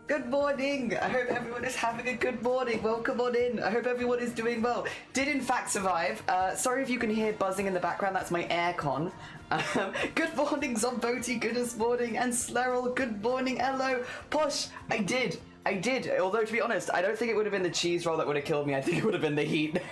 Good morning. I hope everyone is having a good morning. Welcome on in. I hope everyone is doing well. Did in fact survive. Sorry if you can hear buzzing in the background. That's my aircon. Good morning, Zomboti. Good morning. And Slerrel. Good morning. Hello. Posh. I did. Although, to be honest, I don't think it would have been the cheese roll that would have killed me. I think it would have been the heat.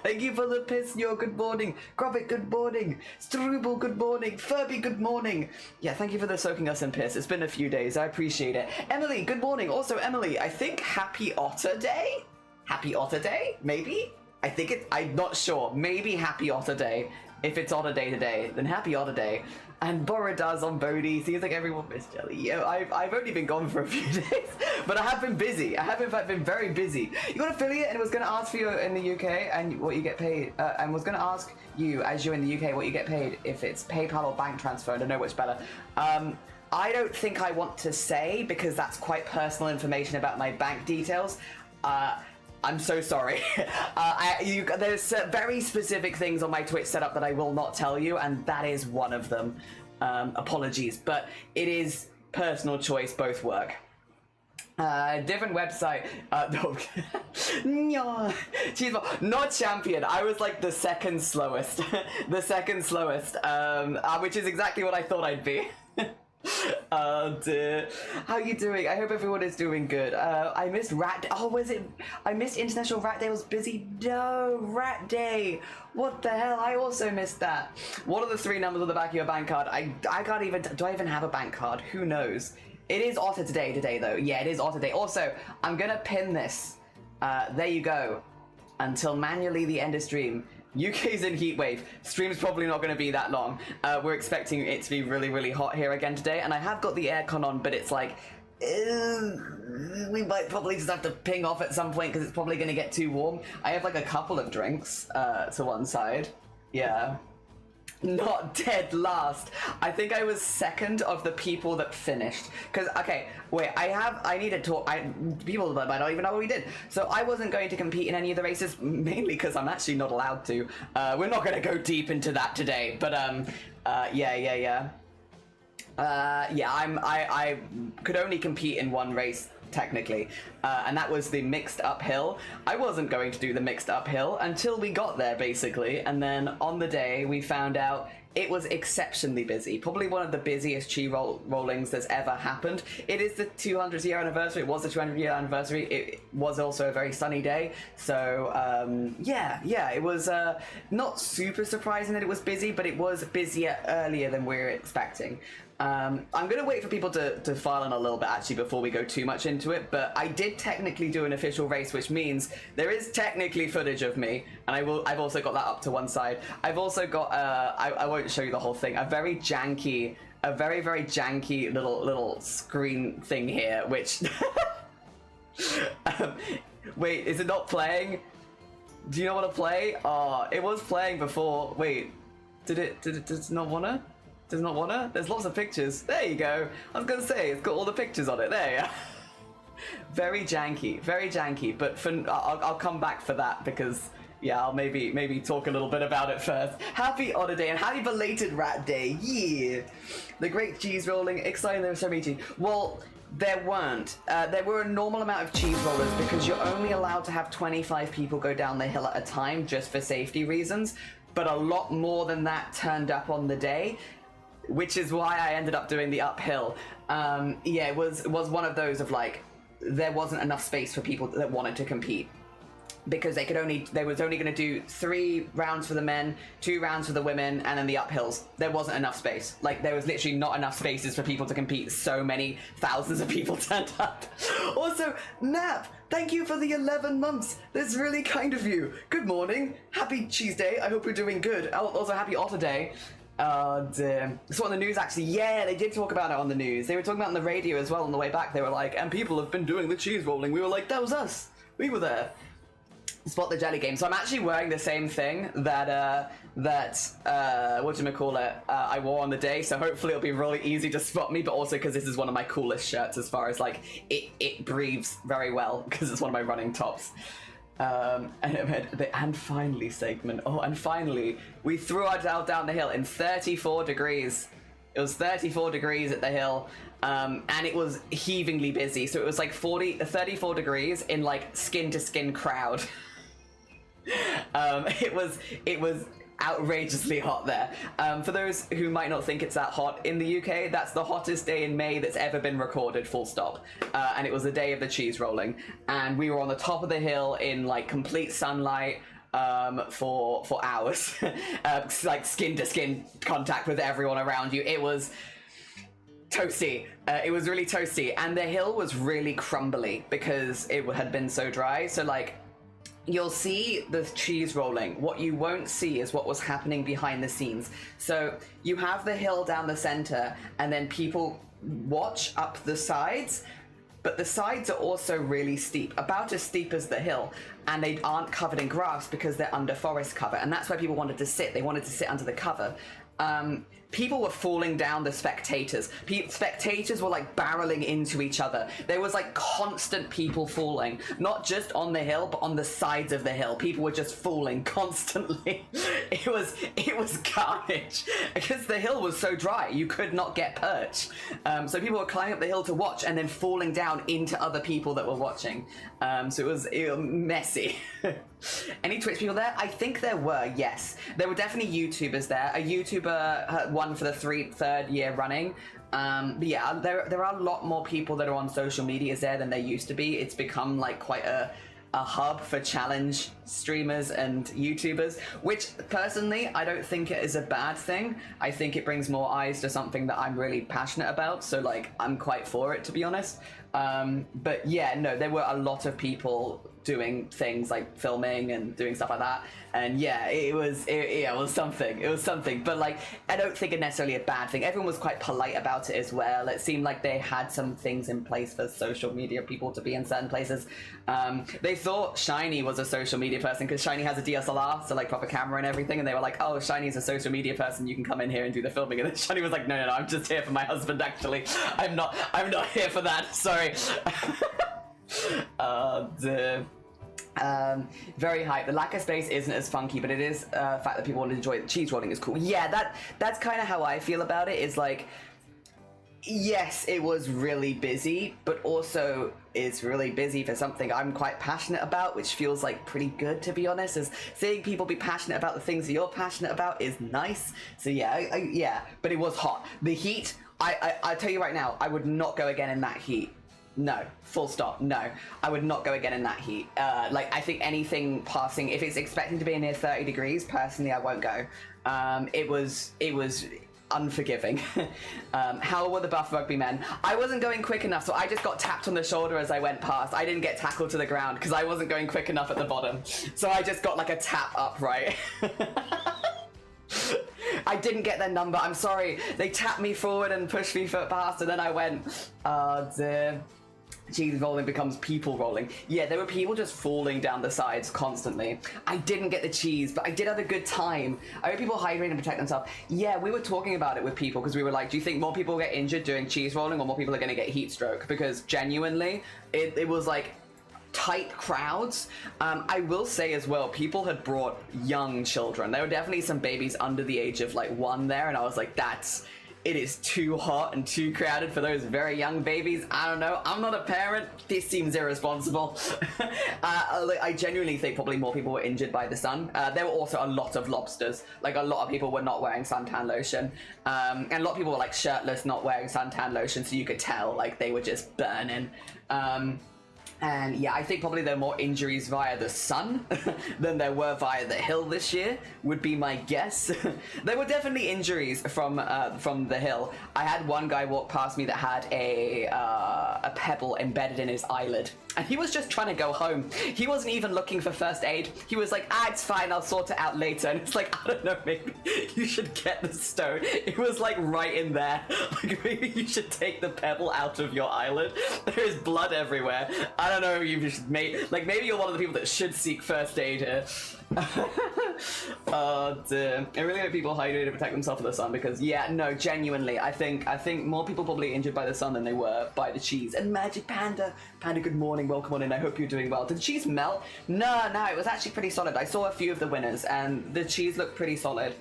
Thank you for the piss, yo. Good morning. Grobbit, good morning. Struble, good morning. Furby, good morning. Yeah, thank you for the soaking us in piss. It's been a few days. I appreciate it. Emily, good morning. Also, Emily, I think Happy Otter Day? Happy Otter Day? Maybe? I'm not sure. Maybe Happy Otter Day. If it's Otter Day today, then Happy Otter Day. And Borodaz on Bodhi. Seems like everyone missed Jelly. Yeah, I've only been gone for a few days, but I have been busy. I have in fact been very busy. You got affiliate and was going to ask for you in the UK and what you get paid, and was going to ask you as you're in the UK what you get paid if it's PayPal or bank transfer. I don't know which better. I don't think I want to say because that's quite personal information about my bank details. I'm so sorry. There's very specific things on my Twitch setup that I will not tell you, and that is one of them. Apologies, but it is personal choice, both work. Different website. No. Not champion. I was like the second slowest. The second slowest, which is exactly what I thought I'd be. Oh dear. How you doing? I hope everyone is doing good. I missed Rat. Oh, was it? I missed International Rat Day. I was busy. No, Rat Day. What the hell? I also missed that. What are the 3 numbers on the back of your bank card? I can't even. Do I even have a bank card? Who knows? It is Otter today though. Yeah, it is Otter Day. Also, I'm gonna pin this. There you go. Until manually the end of stream. UK's in heatwave. Stream's probably not going to be that long. We're expecting it to be really, really hot here again today, and I have got the aircon on, but it's like, we might probably just have to ping off at some point because it's probably going to get too warm. I have like a couple of drinks to one side. Yeah. Not dead last. I think I was second of the people that finished. Because, okay, wait, I need to talk. People might not even know what we did. So I wasn't going to compete in any of the races, mainly because I'm actually not allowed to. We're not going to go deep into that today. But, yeah, I could only compete in one race, technically, and that was the mixed uphill. I wasn't going to do the mixed uphill until we got there, basically, and then on the day we found out it was exceptionally busy. Probably one of the busiest cheese rollings that's ever happened. It is the 200th year anniversary. It was the 200th year anniversary. It was also a very sunny day. So, yeah, it was not super surprising that it was busy, but it was busier earlier than we were expecting. I'm going to wait for people to file in a little bit, actually, before we go too much into it, but I did technically do an official race, which means there is technically footage of me, and I've also got that up to one side. I've also got, I won't show you the whole thing, a very, very janky little screen thing here, which... wait, is it not playing? Do you not want to play? Oh, it was playing before. Wait, does it not wanna? Does not wanna? There's lots of pictures. There you go. I was gonna say, it's got all the pictures on it. There you are. Very janky, but I'll come back for that because, yeah, I'll maybe talk a little bit about it first. Happy Otter Day and happy belated Rat Day. Yeah. The great cheese rolling. Exciting there were so many cheese. Well, there weren't. There were a normal amount of cheese rollers because you're only allowed to have 25 people go down the hill at a time just for safety reasons. But a lot more than that turned up on the day, which is why I ended up doing the uphill. Yeah, it was one of those of like, there wasn't enough space for people that wanted to compete because they was only going to do 3 rounds for the men, 2 rounds for the women, and then the uphills. There wasn't enough space. Like, there was literally not enough spaces for people to compete. So many thousands of people turned up. Also, Nap, thank you for the 11 months. That's really kind of you. Good morning. Happy Cheese Day. I hope you're doing good. Also, happy Otter Day. Oh dear. So on the news, actually, yeah, they did talk about it on the news. They were talking about it on the radio as well on the way back. They were like, and people have been doing the cheese rolling. We were like, that was us. We were there. Spot the jelly game. So I'm actually wearing the same thing that whatchamacallit, I wore on the day, so hopefully it'll be really easy to spot me, but also because this is one of my coolest shirts as far as like it breathes very well because it's one of my running tops. And it had the and finally segment. Oh, and finally we threw our dowel down the hill in 34 degrees. It was 34 degrees at the hill, and it was heavingly busy. So it was like 34 degrees in like skin to skin crowd. It was outrageously hot there. For those who might not think it's that hot, in the UK, that's the hottest day in May that's ever been recorded, full stop. And it was the day of the cheese rolling. And we were on the top of the hill in like complete sunlight for hours. Like skin to skin contact with everyone around you. It was toasty. It was really toasty. And the hill was really crumbly because it had been so dry. So like, you'll see the cheese rolling. What you won't see is what was happening behind the scenes. So you have the hill down the center, and then people watch up the sides, but the sides are also really steep, about as steep as the hill, and they aren't covered in grass because they're under forest cover, and that's where people wanted to sit. They wanted to sit under the cover. People were falling down the spectators. Spectators were like barreling into each other. There was like constant people falling, not just on the hill, but on the sides of the hill. People were just falling constantly. It was carnage because the hill was so dry. You could not get perch. So people were climbing up the hill to watch and then falling down into other people that were watching. So it was messy. Any Twitch people there? I think there were, yes. There were definitely YouTubers there. A YouTuber won for the third year running. But yeah, there are a lot more people that are on social medias there than there used to be. It's become like quite a hub for challenge streamers and YouTubers, which personally, I don't think it is a bad thing. I think it brings more eyes to something that I'm really passionate about. So like, I'm quite for it, to be honest. But yeah, no, there were a lot of people doing things like filming and doing stuff like that, and yeah, it was something, but like, I don't think it's necessarily a bad thing. Everyone was quite polite about it as well. It seemed like they had some things in place for social media people to be in certain places. They thought Shiny was a social media person because Shiny has a DSLR, so like proper camera and everything, and they were like, oh, Shiny's a social media person, you can come in here and do the filming. And then Shiny was like, no, I'm just here for my husband, actually. I'm not here for that, sorry. Very hype. The lack of space isn't as funky, but it is the fact that people want to enjoy it. Cheese rolling is cool. Yeah, that's kind of how I feel about it, is like, yes, it was really busy, but also it's really busy for something I'm quite passionate about, which feels like pretty good, to be honest. Is seeing people be passionate about the things that you're passionate about is nice. So yeah, yeah, but it was hot. The heat, I tell you right now, I would not go again in that heat. No, full stop, no. I would not go again in that heat. Like, I think anything passing, if it's expecting to be near 30 degrees, personally, I won't go. It was unforgiving. How were the buff rugby men? I wasn't going quick enough, so I just got tapped on the shoulder as I went past. I didn't get tackled to the ground because I wasn't going quick enough at the bottom. So I just got like a tap upright. I didn't get their number, I'm sorry. They tapped me forward and pushed me past, and then I went, oh dear. Cheese rolling becomes people rolling. Yeah, there were people just falling down the sides constantly. I didn't get the cheese, but I did have a good time. I heard people hydrate and protect themselves. Yeah, we were talking about it with people because we were like, do you think more people get injured doing cheese rolling or more people are going to get heat stroke? Because genuinely, it was like tight crowds. I will say as well, people had brought young children. There were definitely some babies under the age of like 1 there, and I was like, it is too hot and too crowded for those very young babies. I don't know. I'm not a parent. This seems irresponsible. I genuinely think probably more people were injured by the sun. There were also a lot of lobsters. Like, a lot of people were not wearing suntan lotion. And a lot of people were like shirtless, not wearing suntan lotion, so you could tell like they were just burning. And yeah, I think probably there are more injuries via the sun than there were via the hill this year, would be my guess. There were definitely injuries from the hill. I had one guy walk past me that had a pebble embedded in his eyelid, and he was just trying to go home. He wasn't even looking for first aid. He was like, it's fine, I'll sort it out later. And it's like, I don't know, maybe you should get the stone. It was like right in there. Like, maybe you should take the pebble out of your eyelid. There is blood everywhere. I don't know, you should like, maybe you're one of the people that should seek first aid here. Oh dear. I really hope people hydrate to protect themselves from the sun, because yeah, no, genuinely, I think more people probably injured by the sun than they were by the cheese. And Magic Panda, good morning, welcome on in, I hope you're doing well. Did the cheese melt? No, it was actually pretty solid. I saw a few of the winners and the cheese looked pretty solid.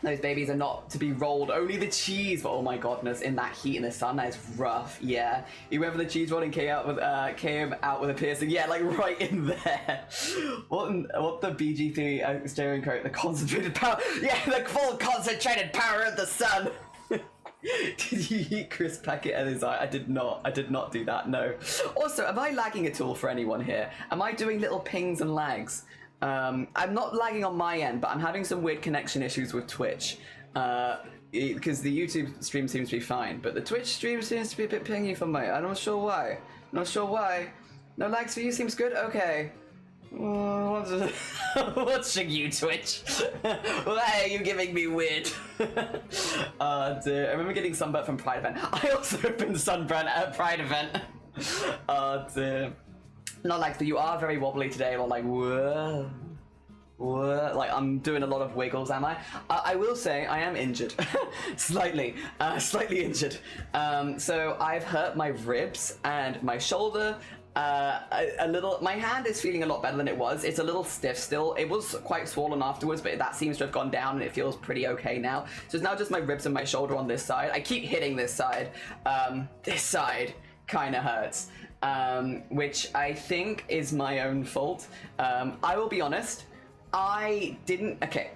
Those babies are not to be rolled, only the cheese. But oh my godness, in that heat in the sun, that is rough. Yeah, you went for the cheese rolling, came out with a piercing. Yeah, like right in there. What the BGP steering coat? The concentrated power. Yeah, the full concentrated power of the sun. Did you eat crisp packet at his eye? I did not. I did not do that. No. Also, am I lagging at all for anyone here? Am I doing little pings and lags? I'm not lagging on my end, but I'm having some weird connection issues with Twitch. Because the YouTube stream seems to be fine, but the Twitch stream seems to be a bit pingy for me. I'm not sure why. Not sure why. No lags for you seems good? Okay. What's you, Twitch? Why are you giving me weird? Dear. I remember getting sunburnt from Pride event. I also have been sunburnt at a Pride event. Dear. Not like that. You are very wobbly today. Or like, whoa. Whoa. Like, I'm doing a lot of wiggles, am I? I will say I am injured. Slightly injured. So I've hurt my ribs and my shoulder. A little. My hand is feeling a lot better than it was. It's a little stiff still. It was quite swollen afterwards, but that seems to have gone down and it feels pretty okay now. So it's now just my ribs and my shoulder on this side. I keep hitting this side. This side kind of hurts, which I think is my own fault. I will be honest. I didn't. Okay,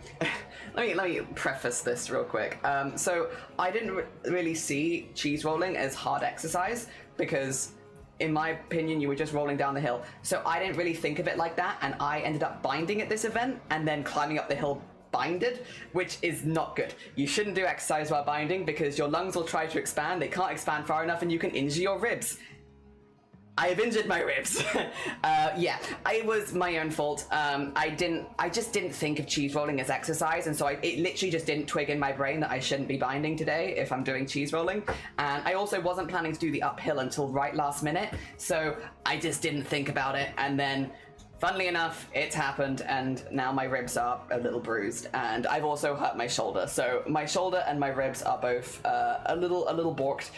let me preface this real quick. So I didn't really see cheese rolling as hard exercise because, in my opinion, you were just rolling down the hill. So I didn't really think of it like that, and I ended up binding at this event and then climbing up the hill binded, which is not good. You shouldn't do exercise while binding because your lungs will try to expand. They can't expand far enough and you can injure your ribs. I have injured my ribs. Yeah, it was my own fault. I just didn't think of cheese rolling as exercise, and so it literally just didn't twig in my brain that I shouldn't be binding today if I'm doing cheese rolling. And I also wasn't planning to do the uphill until right last minute, so I just didn't think about it. And then, funnily enough, it's happened, and now my ribs are a little bruised, and I've also hurt my shoulder. So my shoulder and my ribs are both a little borked,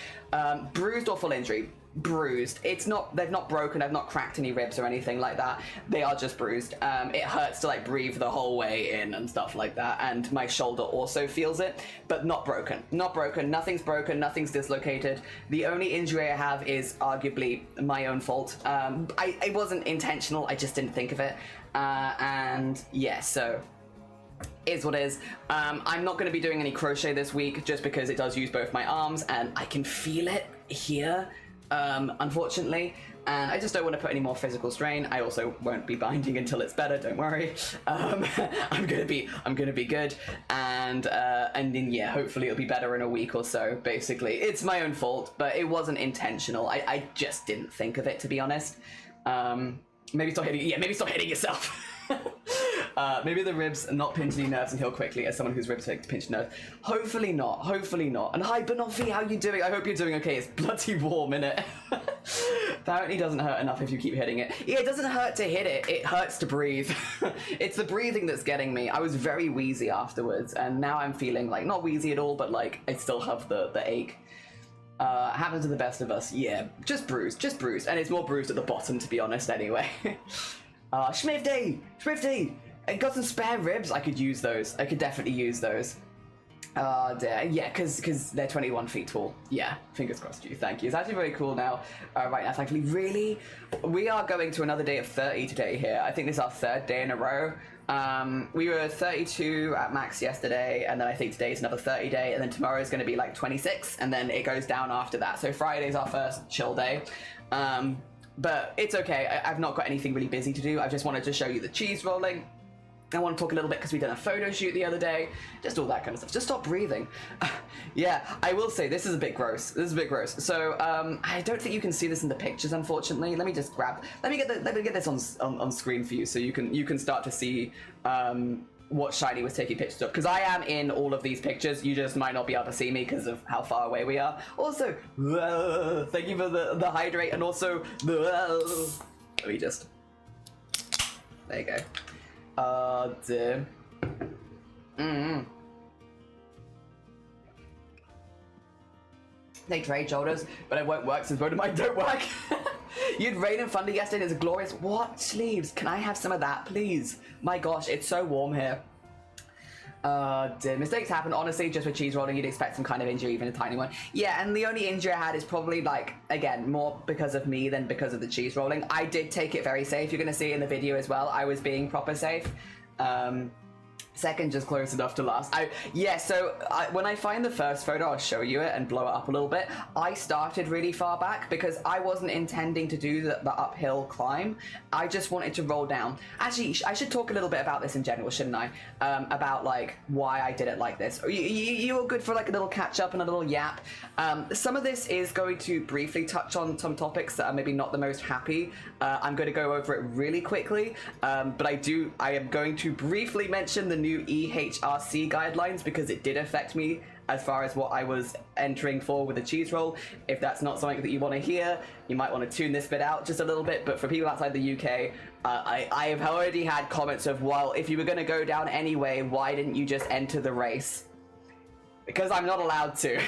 bruised or full injury. Bruised. It's not, they've not broken, I've not cracked any ribs or anything like that. They are just bruised. It hurts to like breathe the whole way in and stuff like that, and my shoulder also feels it, but not broken. Not broken, nothing's broken, nothing's dislocated. The only injury I have is arguably my own fault. It wasn't intentional, I just didn't think of it. And yeah, so is what is. I'm not going to be doing any crochet this week just because it does use both my arms and I can feel it here. Unfortunately, and I just don't want to put any more physical strain. I also won't be binding until it's better. Don't worry. I'm gonna be good, and then yeah, hopefully it'll be better in a week or so. Basically, it's my own fault, but it wasn't intentional. I just didn't think of it, to be honest. Maybe stop hitting. Yeah, maybe stop hitting yourself. Maybe the ribs not pinch any nerves and heal quickly as someone whose ribs take pinch nerves. Hopefully not. Hopefully not. And hi, Banofi, how you doing? I hope you're doing okay. It's bloody warm, innit? Apparently doesn't hurt enough if you keep hitting it. Yeah, it doesn't hurt to hit it. It hurts to breathe. It's the breathing that's getting me. I was very wheezy afterwards, and now I'm feeling like not wheezy at all, but like I still have the ache. Happens to the best of us. Yeah, just bruised, and it's more bruised at the bottom, to be honest, anyway. Schmifty! I got some spare ribs. I could use those. I could definitely use those. Dear. Yeah, because they're 21 feet tall. Yeah, fingers crossed you. Thank you. It's actually very cool now. Right now, thankfully. Really? We are going to another day of 30 today here. I think this is our third day in a row. We were 32 at max yesterday, and then I think today's another 30 day, and then tomorrow is going to be like 26, and then it goes down after that. So Friday's our first chill day. But it's okay. I've not got anything really busy to do. I just wanted to show you the cheese rolling. I want to talk a little bit because we did a photo shoot the other day. Just all that kind of stuff. Just stop breathing. Yeah, I will say this is a bit gross. So I don't think you can see this in the pictures, unfortunately. Let me just grab. Let me get this on screen for you so you can start to see what Shiny was taking pictures of. Because I am in all of these pictures. You just might not be able to see me because of how far away we are. Also, thank you for the hydrate, and also let me just. There you go. Dear. They trade shoulders, but it won't work since both of mine don't work. You had rain and thunder yesterday. There's a glorious. What sleeves? Can I have some of that, please? My gosh, it's so warm here. Did mistakes happen? Honestly, just with cheese rolling, you'd expect some kind of injury, even a tiny one. Yeah, and the only injury I had is probably, like, again, more because of me than because of the cheese rolling. I did take it very safe. You're going to see in the video as well. I was being proper safe. Second, just close enough to last. When I find the first photo, I'll show you it and blow it up a little bit. I started really far back because I wasn't intending to do the uphill climb. I just wanted to roll down. Actually, I should talk a little bit about this in general, shouldn't I? About like why I did it like this. You were good for like a little catch up and a little yap. Some of this is going to briefly touch on some topics that are maybe not the most happy. I'm going to go over it really quickly, but I am going to briefly mention the new EHRC guidelines because it did affect me as far as what I was entering for with the cheese roll. If that's not something that you want to hear, you might want to tune this bit out just a little bit. But for people outside the UK, I have already had comments of, well, if you were going to go down anyway, why didn't you just enter the race? Because I'm not allowed to.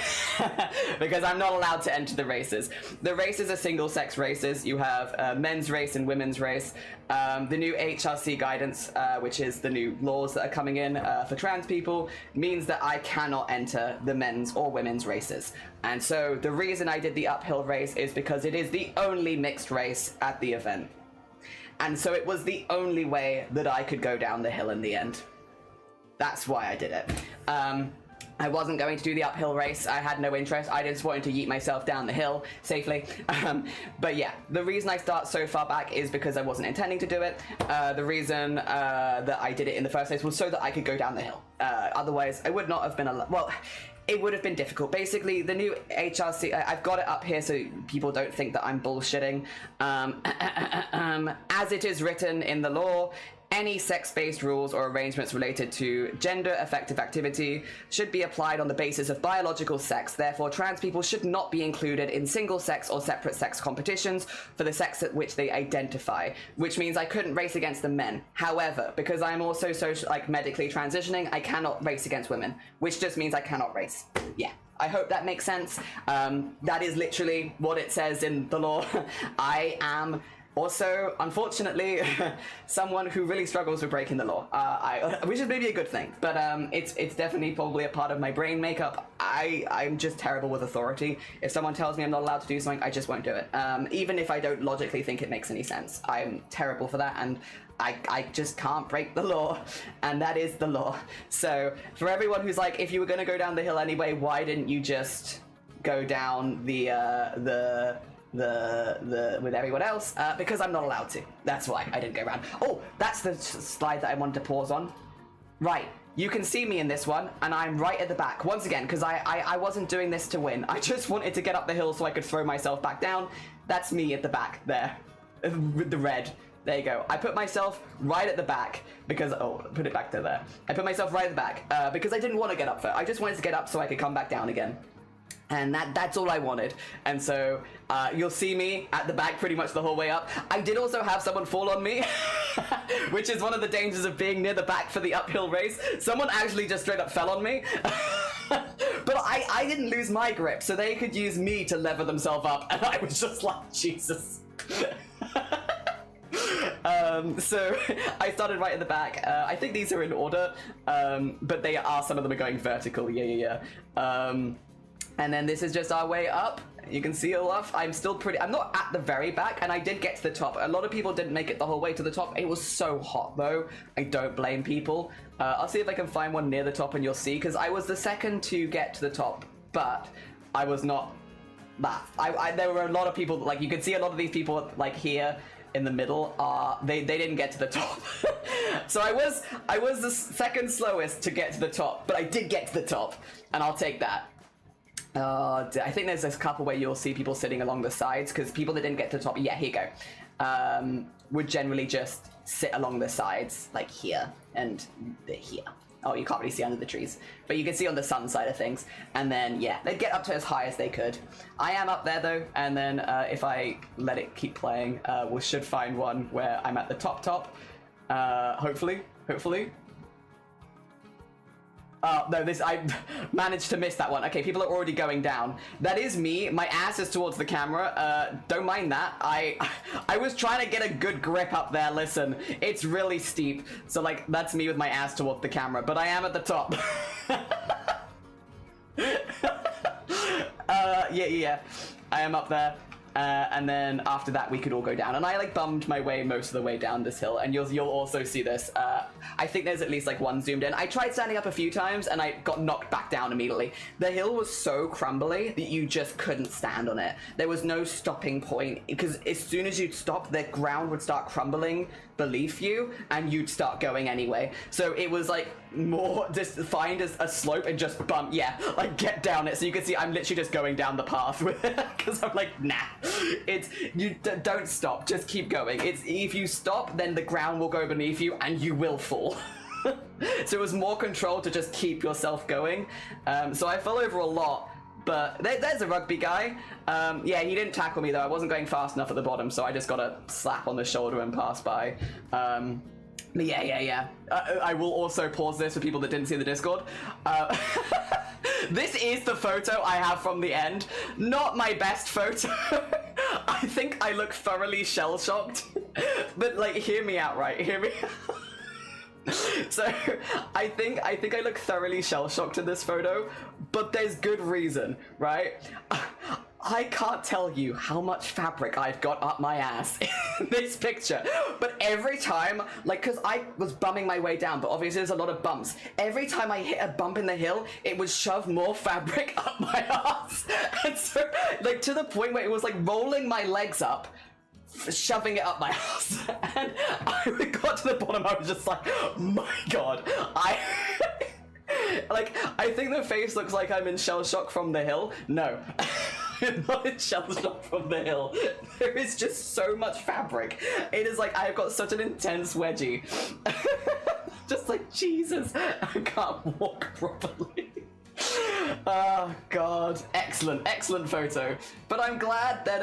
Because I'm not allowed to enter the races. The races are single-sex races. You have men's race and women's race. The new HRC guidance, which is the new laws that are coming in for trans people, means that I cannot enter the men's or women's races. And so the reason I did the uphill race is because it is the only mixed race at the event. And so it was the only way that I could go down the hill in the end. That's why I did it. I wasn't going to do the uphill race. I had no interest. I just wanted to yeet myself down the hill safely. But yeah, the reason I start so far back is because I wasn't intending to do it. The reason that I did it in the first place was so that I could go down the hill. Otherwise, I would not have been well, it would have been difficult. Basically, the new HRC, I've got it up here so people don't think that I'm bullshitting. As it is written in the law, any sex-based rules or arrangements related to gender-affective activity should be applied on the basis of biological sex. Therefore, trans people should not be included in single-sex or separate-sex competitions for the sex at which they identify, which means I couldn't race against the men. However, because I'm also medically transitioning, I cannot race against women, which just means I cannot race. Yeah. I hope that makes sense. That is literally what it says in the law. I am also, unfortunately, someone who really struggles with breaking the law, which is maybe a good thing, but it's definitely probably a part of my brain makeup. I'm just terrible with authority. If someone tells me I'm not allowed to do something, I just won't do it. Even if I don't logically think it makes any sense. I'm terrible for that, and I just can't break the law, and that is the law. So, for everyone who's like, if you were going to go down the hill anyway, why didn't you just go down with everyone else? Because I'm not allowed to. That's why I didn't go around. Oh, that's the slide that I wanted to pause on. Right, you can see me in this one, and I'm right at the back. Once again, because I wasn't doing this to win. I just wanted to get up the hill so I could throw myself back down. That's me at the back there, with the red. There you go. I put myself right at the back because, put it back to there. I put myself right at the back because I didn't want to get up first. I just wanted to get up so I could come back down again. And that's all I wanted. And so you'll see me at the back pretty much the whole way up. I did also have someone fall on me, which is one of the dangers of being near the back for the uphill race. Someone actually just straight up fell on me. But I didn't lose my grip, so they could use me to lever themselves up. And I was just like, Jesus. So I started right at the back. I think these are in order, but some of them are going vertical. Yeah. And then this is just our way up. You can see Olaf. I'm not at the very back, and I did get to the top. A lot of people didn't make it the whole way to the top. It was so hot, though. I don't blame people. I'll see if I can find one near the top, and you'll see, because I was the second to get to the top, but I was not that. There were a lot of people, like, you could see a lot of these people, like, here in the middle, they didn't get to the top. So I was the second slowest to get to the top, but I did get to the top, and I'll take that. I think there's this couple where you'll see people sitting along the sides, because people that didn't get to the top, yeah, here you go, would generally just sit along the sides, like here and here. Oh, you can't really see under the trees, but you can see on the sun side of things. And then, yeah, they'd get up to as high as they could. I am up there, though, and then if I let it keep playing, we should find one where I'm at the top. Hopefully. No, I managed to miss that one. Okay, people are already going down. That is me. My ass is towards the camera. Don't mind that. I was trying to get a good grip up there. Listen, it's really steep. So, like, that's me with my ass towards the camera. But I am at the top. Yeah. I am up there. And then after that, we could all go down. And I, like, bummed my way most of the way down this hill. And you'll also see this. I think there's at least, like, one zoomed in. I tried standing up a few times, and I got knocked back down immediately. The hill was so crumbly that you just couldn't stand on it. There was no stopping point, because as soon as you'd stop, the ground would start crumbling beneath you, and you'd start going anyway. So it was, like, more just find a slope and just bump, yeah, like, get down it. So you can see I'm literally just going down the path with it, because I'm like, nah. Don't stop, just keep going. If you stop, then the ground will go beneath you and you will fall. So it was more control to just keep yourself going. So I fell over a lot, but there's a rugby guy. Yeah, he didn't tackle me though. I wasn't going fast enough at the bottom, so I just got a slap on the shoulder and pass by. But yeah. I will also pause this for people that didn't see the Discord. This is the photo I have from the end. Not my best photo. I think I look thoroughly shell-shocked. But, like, hear me out, right? Hear me out. So, I think I look thoroughly shell-shocked in this photo, but there's good reason, right? I can't tell you how much fabric I've got up my ass in this picture, but every time, like, because I was bumming my way down, but obviously there's a lot of bumps. Every time I hit a bump in the hill, it would shove more fabric up my ass. And so, like, to the point where it was like rolling my legs up, shoving it up my ass. And I got to the bottom, I was just like, my God, like, I think the face looks like I'm in shell shock from the hill. No. I'm not in shell shock from the hill. There is just so much fabric. It is like I've got such an intense wedgie. Just like, Jesus, I can't walk properly. Oh God, excellent photo. But I'm glad that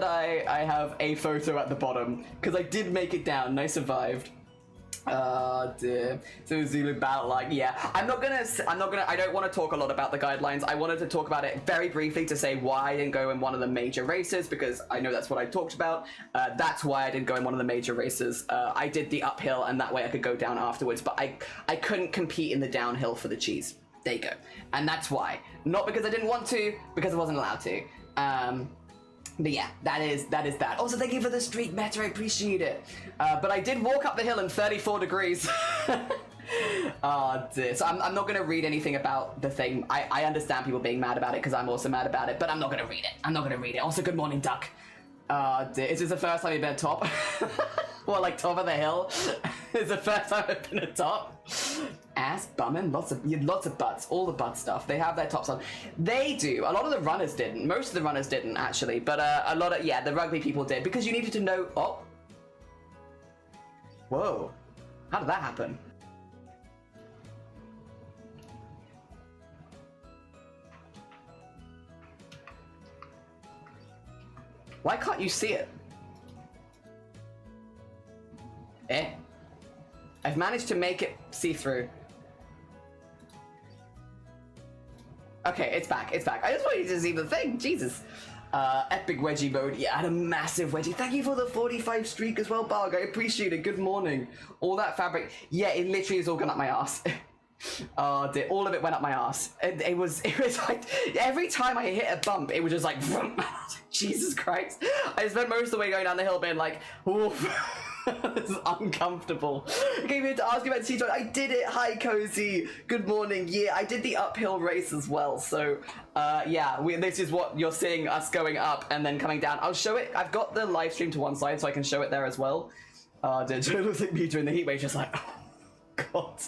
I have a photo at the bottom, because I did make it down and I survived. Oh dear. So Zulu battle, like, yeah. I don't want to talk a lot about the guidelines. I wanted to talk about it very briefly to say why I didn't go in one of the major races, because I know that's what I talked about. That's why I didn't go in one of the major races. I did the uphill, and that way I could go down afterwards, but I couldn't compete in the downhill for the cheese. There you go. And that's why. Not because I didn't want to, because I wasn't allowed to. But yeah, that is that. Also, thank you for the street meta, I appreciate it. But I did walk up the hill in 34 degrees. Oh dear. So I'm not going to read anything about the thing. I understand people being mad about it, because I'm also mad about it, but I'm not going to read it. Also, good morning, Duck. Dear. Is this the first time you've been at top? Well, like top of the hill? It's the first time I've been at top. Ass bumming, lots of butts, all the butt stuff. They have their tops on. They do. A lot of the runners didn't. Most of the runners didn't, actually. But a lot of, yeah, the rugby people did, because you needed to know. Oh. Whoa. How did that happen? Why can't you see it? I've managed to make it see-through. Okay, it's back. I just wanted you to see the thing. Jesus. Epic wedgie mode. Yeah, I had a massive wedgie. Thank you for the 45 streak as well, Barg. I appreciate it. Good morning. All that fabric. Yeah, it literally is all gone up my ass. Oh dear, all of it went up my ass. It was like, every time I hit a bump, it was just like, vroom. Jesus Christ. I spent most of the way going down the hill being like, oof. This is uncomfortable. I came here to ask you about C-Talk. I did it. Hi, Cozy. Good morning. Yeah, I did the uphill race as well. So, yeah, this is what you're seeing, us going up and then coming down. I'll show it. I've got the live stream to one side so I can show it there as well. Did you look like me during the heat wave? Just like, God.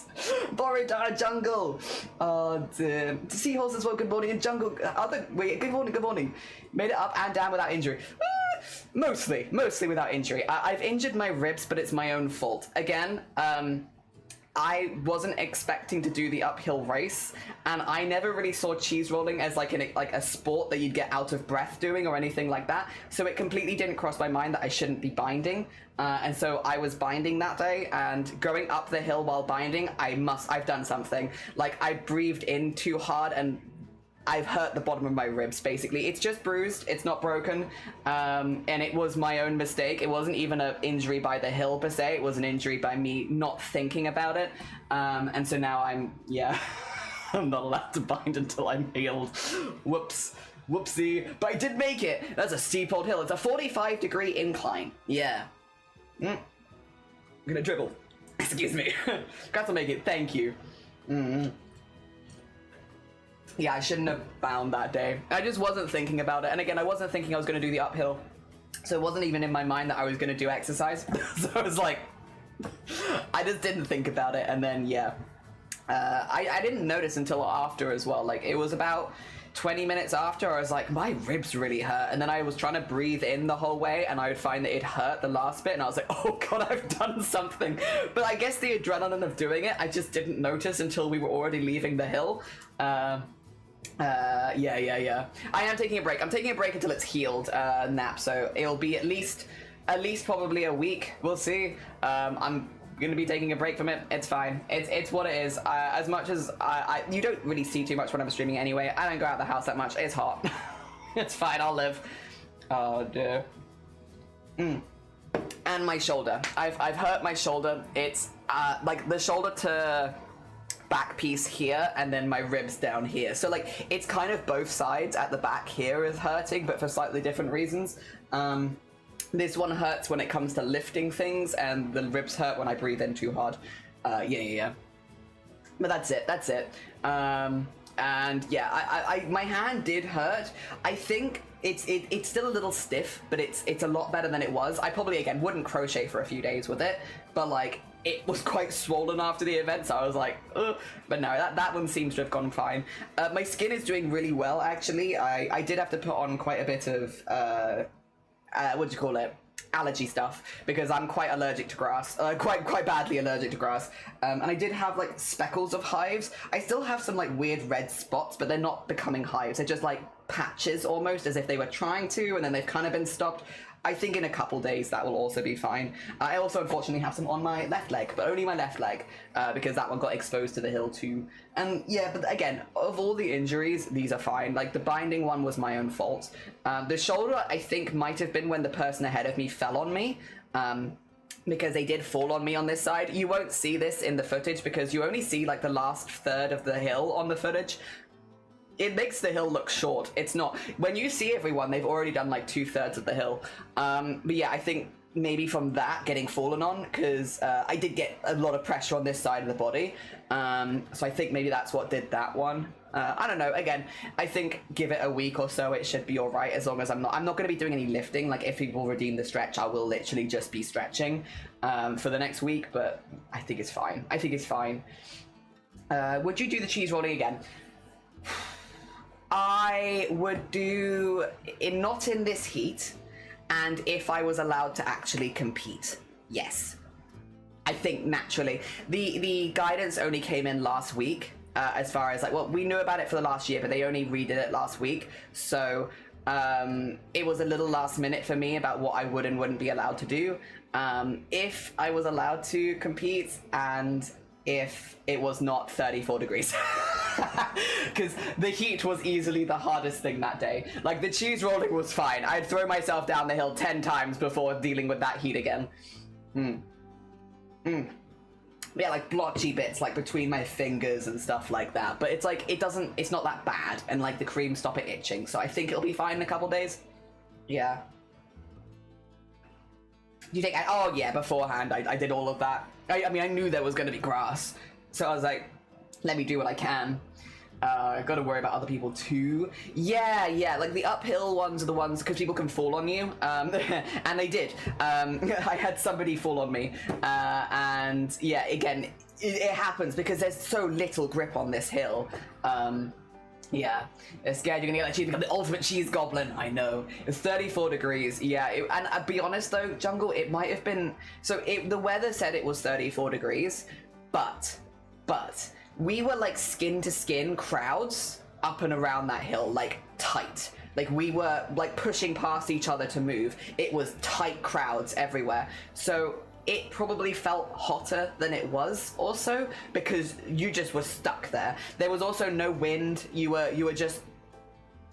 Boridara jungle. Oh dear. Seahorse as well, good morning. And jungle, good morning. Made it up and down without injury. Mostly without injury. I've injured my ribs, but it's my own fault. Again, I wasn't expecting to do the uphill race, and I never really saw cheese rolling as like a sport that you'd get out of breath doing or anything like that. So it completely didn't cross my mind that I shouldn't be binding, and so I was binding that day. And going up the hill while binding, I've done something. Like, I breathed in too hard and I've hurt the bottom of my ribs, basically. It's just bruised, it's not broken, and it was my own mistake. It wasn't even an injury by the hill per se, it was an injury by me not thinking about it, and so now I'm not allowed to bind until I'm healed. Whoops. Whoopsie. But I did make it! That's a steep old hill. It's a 45-degree incline. Yeah. I'm gonna dribble. Excuse me. Got to make it, thank you. Yeah, I shouldn't have bound that day. I just wasn't thinking about it. And again, I wasn't thinking I was going to do the uphill. So it wasn't even in my mind that I was going to do exercise. So I was like, I just didn't think about it. And then, yeah. I didn't notice until after as well. Like, it was about 20 minutes after, I was like, my ribs really hurt. And then I was trying to breathe in the whole way, and I would find that it hurt the last bit. And I was like, oh God, I've done something. But I guess the adrenaline of doing it, I just didn't notice until we were already leaving the hill. Yeah. I am taking a break. I'm taking a break until it's healed, nap. So it'll be at least probably a week. We'll see. I'm gonna be taking a break from it. It's fine. It's what it is. As much as you don't really see too much when I'm streaming anyway. I don't go out of the house that much. It's hot. It's fine. I'll live. Oh dear. And my shoulder. I've hurt my shoulder. It's like the shoulder to back piece here, and then my ribs down here. So like it's kind of both sides at the back here is hurting, but for slightly different reasons. This one hurts when it comes to lifting things, and the ribs hurt when I breathe in too hard. Yeah. But that's it. And yeah, my hand did hurt. I think it's still a little stiff, but it's a lot better than it was. I probably, again, wouldn't crochet for a few days with it, but like, it was quite swollen after the event, so I was like, ugh. But no, that one seems to have gone fine. My skin is doing really well, actually. I did have to put on quite a bit of, what do you call it? Allergy stuff, because I'm quite allergic to grass, quite badly allergic to grass, and I did have like speckles of hives. I still have some like weird red spots, but they're not becoming hives. They're just like patches almost, as if they were trying to, and then they've kind of been stopped. I think in a couple days that will also be fine. I also unfortunately have some on my left leg, but only my left leg, because that one got exposed to the hill too. And yeah, but again, of all the injuries, these are fine. Like the binding one was my own fault. The shoulder, I think, might have been when the person ahead of me fell on me, because they did fall on me on this side. You won't see this in the footage because you only see like the last third of the hill on the footage. It makes the hill look short. It's not. When you see everyone, they've already done like 2/3 of the hill. But yeah, I think maybe from that getting fallen on, because I did get a lot of pressure on this side of the body. So I think maybe that's what did that one. I don't know. Again, I think give it a week or so, it should be all right, as long as I'm not going to be doing any lifting. Like if people redeem the stretch, I will literally just be stretching for the next week. But I think it's fine. Would you do the cheese rolling again? I would do it not in this heat, and if I was allowed to actually compete, yes. I think naturally. The guidance only came in last week, as far as like, well, we knew about it for the last year, but they only redid it last week, so it was a little last minute for me about what I would and wouldn't be allowed to do. If I was allowed to compete, and if it was not 34 degrees. Because the heat was easily the hardest thing that day. Like, the cheese rolling was fine. I'd throw myself down the hill 10 times before dealing with that heat again. Yeah, like blotchy bits, like between my fingers and stuff like that. But it's like, it's not that bad. And like the cream stop it itching. So I think it'll be fine in a couple days. Yeah. You think, oh yeah, beforehand, I did all of that. I mean, I knew there was going to be grass. So I was like, let me do what I can. Gotta worry about other people too. Yeah, like the uphill ones are the ones, because people can fall on you. And they did. I had somebody fall on me. And yeah, again, it happens because there's so little grip on this hill. Yeah, they're scared you're gonna get that cheese, the ultimate cheese goblin. I know. It's 34 degrees. Yeah, and I'll be honest though, Jungle, it might have been. So the weather said it was 34 degrees. But we were like skin to skin crowds up and around that hill, like tight. Like we were like pushing past each other to move. It was tight crowds everywhere. So it probably felt hotter than it was also because you just were stuck there. There was also no wind. You were just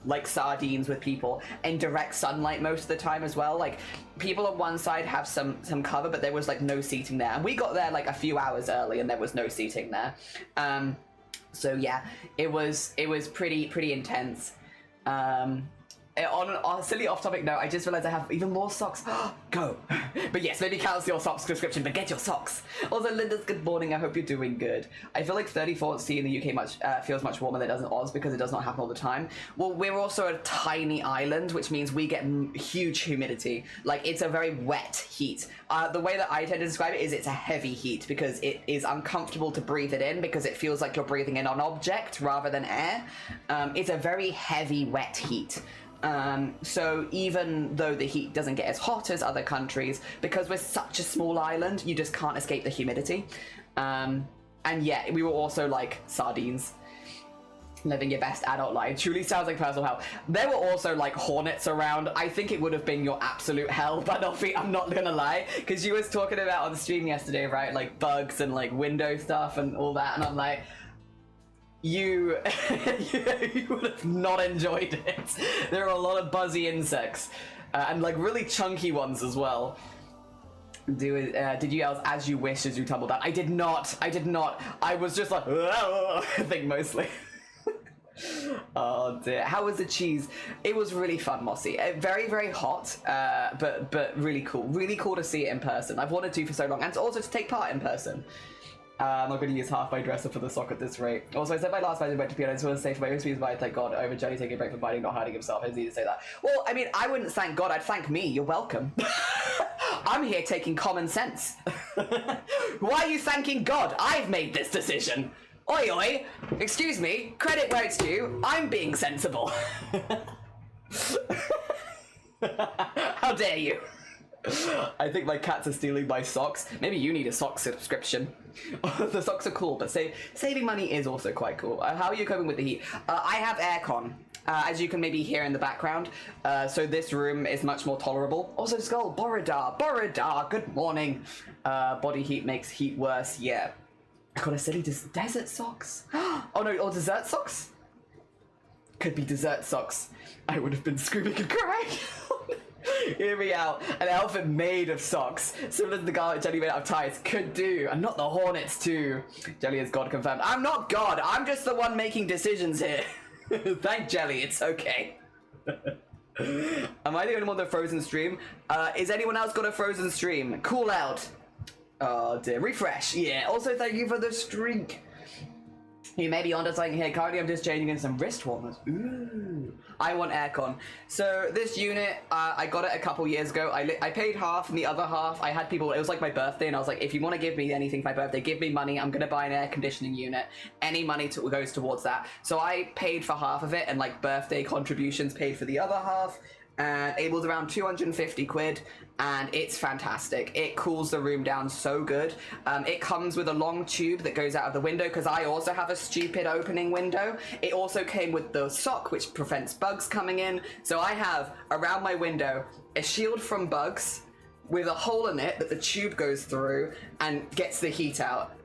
like sardines with people in direct sunlight most of the time as well. Like people on one side have some cover, but there was like no seating there. And we got there like a few hours early and there was no seating there. So yeah, it was pretty intense. On a silly off-topic note, I just realized I have even more socks. Go! But yes, maybe cancel your socks subscription, but get your socks! Also, Linda's good morning, I hope you're doing good. I feel like 34C in the UK feels much warmer than it does in Oz because it does not happen all the time. Well, we're also a tiny island, which means we get huge humidity. Like, it's a very wet heat. The way that I tend to describe it is it's a heavy heat because it is uncomfortable to breathe it in because it feels like you're breathing in an object rather than air. It's a very heavy, wet heat. So even though the heat doesn't get as hot as other countries, because we're such a small island, you just can't escape the humidity. And yeah, we were also like sardines. Living your best adult life. Truly sounds like personal hell. There were also like hornets around. I think it would have been your absolute hell, but I'm not gonna lie. Because you was talking about on stream yesterday, right? Like bugs and like window stuff and all that. And I'm like, you would have not enjoyed it. There are a lot of buzzy insects and like really chunky ones as well. Did you yell as you wish as you tumbled down? I did not. I was just like, I think mostly. Oh dear. How was the cheese? It was really fun, Mossy. Very, very hot, but really cool. Really cool to see it in person. I've wanted to for so long, and also to take part in person. I'm not going to use half my dresser for the sock at this rate. Also, I said my last video went to piano, I just want to say for my own speeds, but thank God over Johnny taking a break from biting, not hiding himself. I just need to say that. Well, I mean, I wouldn't thank God, I'd thank me. You're welcome. I'm here taking common sense. Why are you thanking God? I've made this decision. Oi, oi. Excuse me. Credit where it's due. I'm being sensible. How dare you? I think my cats are stealing my socks. Maybe you need a sock subscription. The socks are cool, but saving money is also quite cool. How are you coping with the heat? I have aircon, as you can maybe hear in the background. So this room is much more tolerable. Also, Skull, Borodar, good morning. Body heat makes heat worse, yeah. I got a silly desert socks. Oh no, or dessert socks? Could be dessert socks. I would have been screaming and crying. Hear me out. An outfit made of socks, similar to the garlic jelly made out of ties. Could do. And not the hornets too. Jelly is God confirmed. I'm not God. I'm just the one making decisions here. Thank Jelly. It's okay. Am I the only one that Frozen stream? Is anyone else got a Frozen stream? Cool out. Oh dear. Refresh. Yeah. Also, thank you for the streak. You may be onto something here. Currently, I'm just changing in some wrist warmers. Ooh. I want aircon. So this unit, I got it a couple years ago. I paid half, and the other half, I had people, it was like my birthday, and I was like, if you want to give me anything for my birthday, give me money. I'm going to buy an air conditioning unit. Any money goes towards that. So I paid for half of it, and like birthday contributions paid for the other half. And it was around 250 quid, and it's fantastic. It cools the room down so good. It comes with a long tube that goes out of the window, because I also have a stupid opening window. It also came with the sock, which prevents bugs coming in. So I have, around my window, a shield from bugs with a hole in it that the tube goes through and gets the heat out.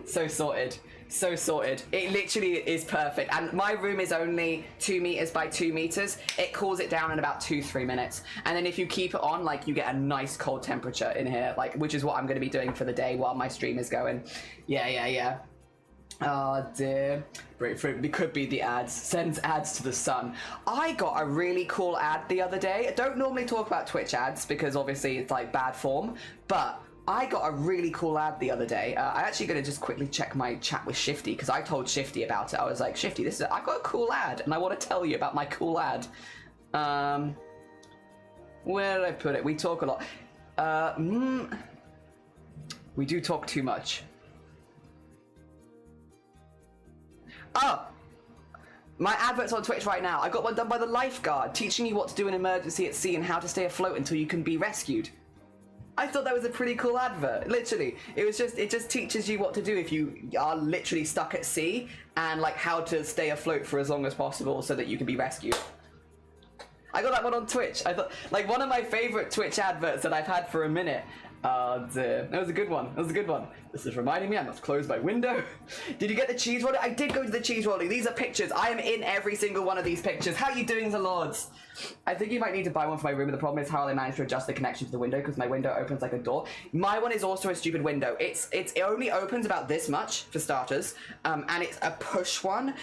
So sorted. So sorted. It literally is perfect. And my room is only 2 meters by 2 meters. It cools it down in about 2-3 minutes. And then if you keep it on, like, you get a nice cold temperature in here, like, which is what I'm going to be doing for the day while my stream is going. Yeah. Oh dear. Grapefruit, it could be the ads. Sends ads to the sun. I got a really cool ad the other day. I don't normally talk about Twitch ads because obviously it's like bad form, but I got a really cool ad the other day. I'm actually going to just quickly check my chat with Shifty, because I told Shifty about it. I was like, Shifty, I got a cool ad, and I want to tell you about my cool ad. Where did I put it? We talk a lot. We do talk too much. Oh! My advert's on Twitch right now. I got one done by the lifeguard, teaching you what to do in an emergency at sea and how to stay afloat until you can be rescued. I thought that was a pretty cool advert. Literally, it just teaches you what to do if you are literally stuck at sea, and like how to stay afloat for as long as possible so that you can be rescued. I got that one on Twitch. I thought, like, one of my favorite Twitch adverts that I've had for a minute. That was a good one. That was a good one. This is reminding me I must close my window. Did you get the cheese rolling? I did go to the cheese rolling. These are pictures. I am in every single one of these pictures. How are you doing, the lords? I think you might need to buy one for my room, but the problem is how I manage to adjust the connection to the window because my window opens like a door. My one is also a stupid window. It only opens about this much for starters, and it's a push one.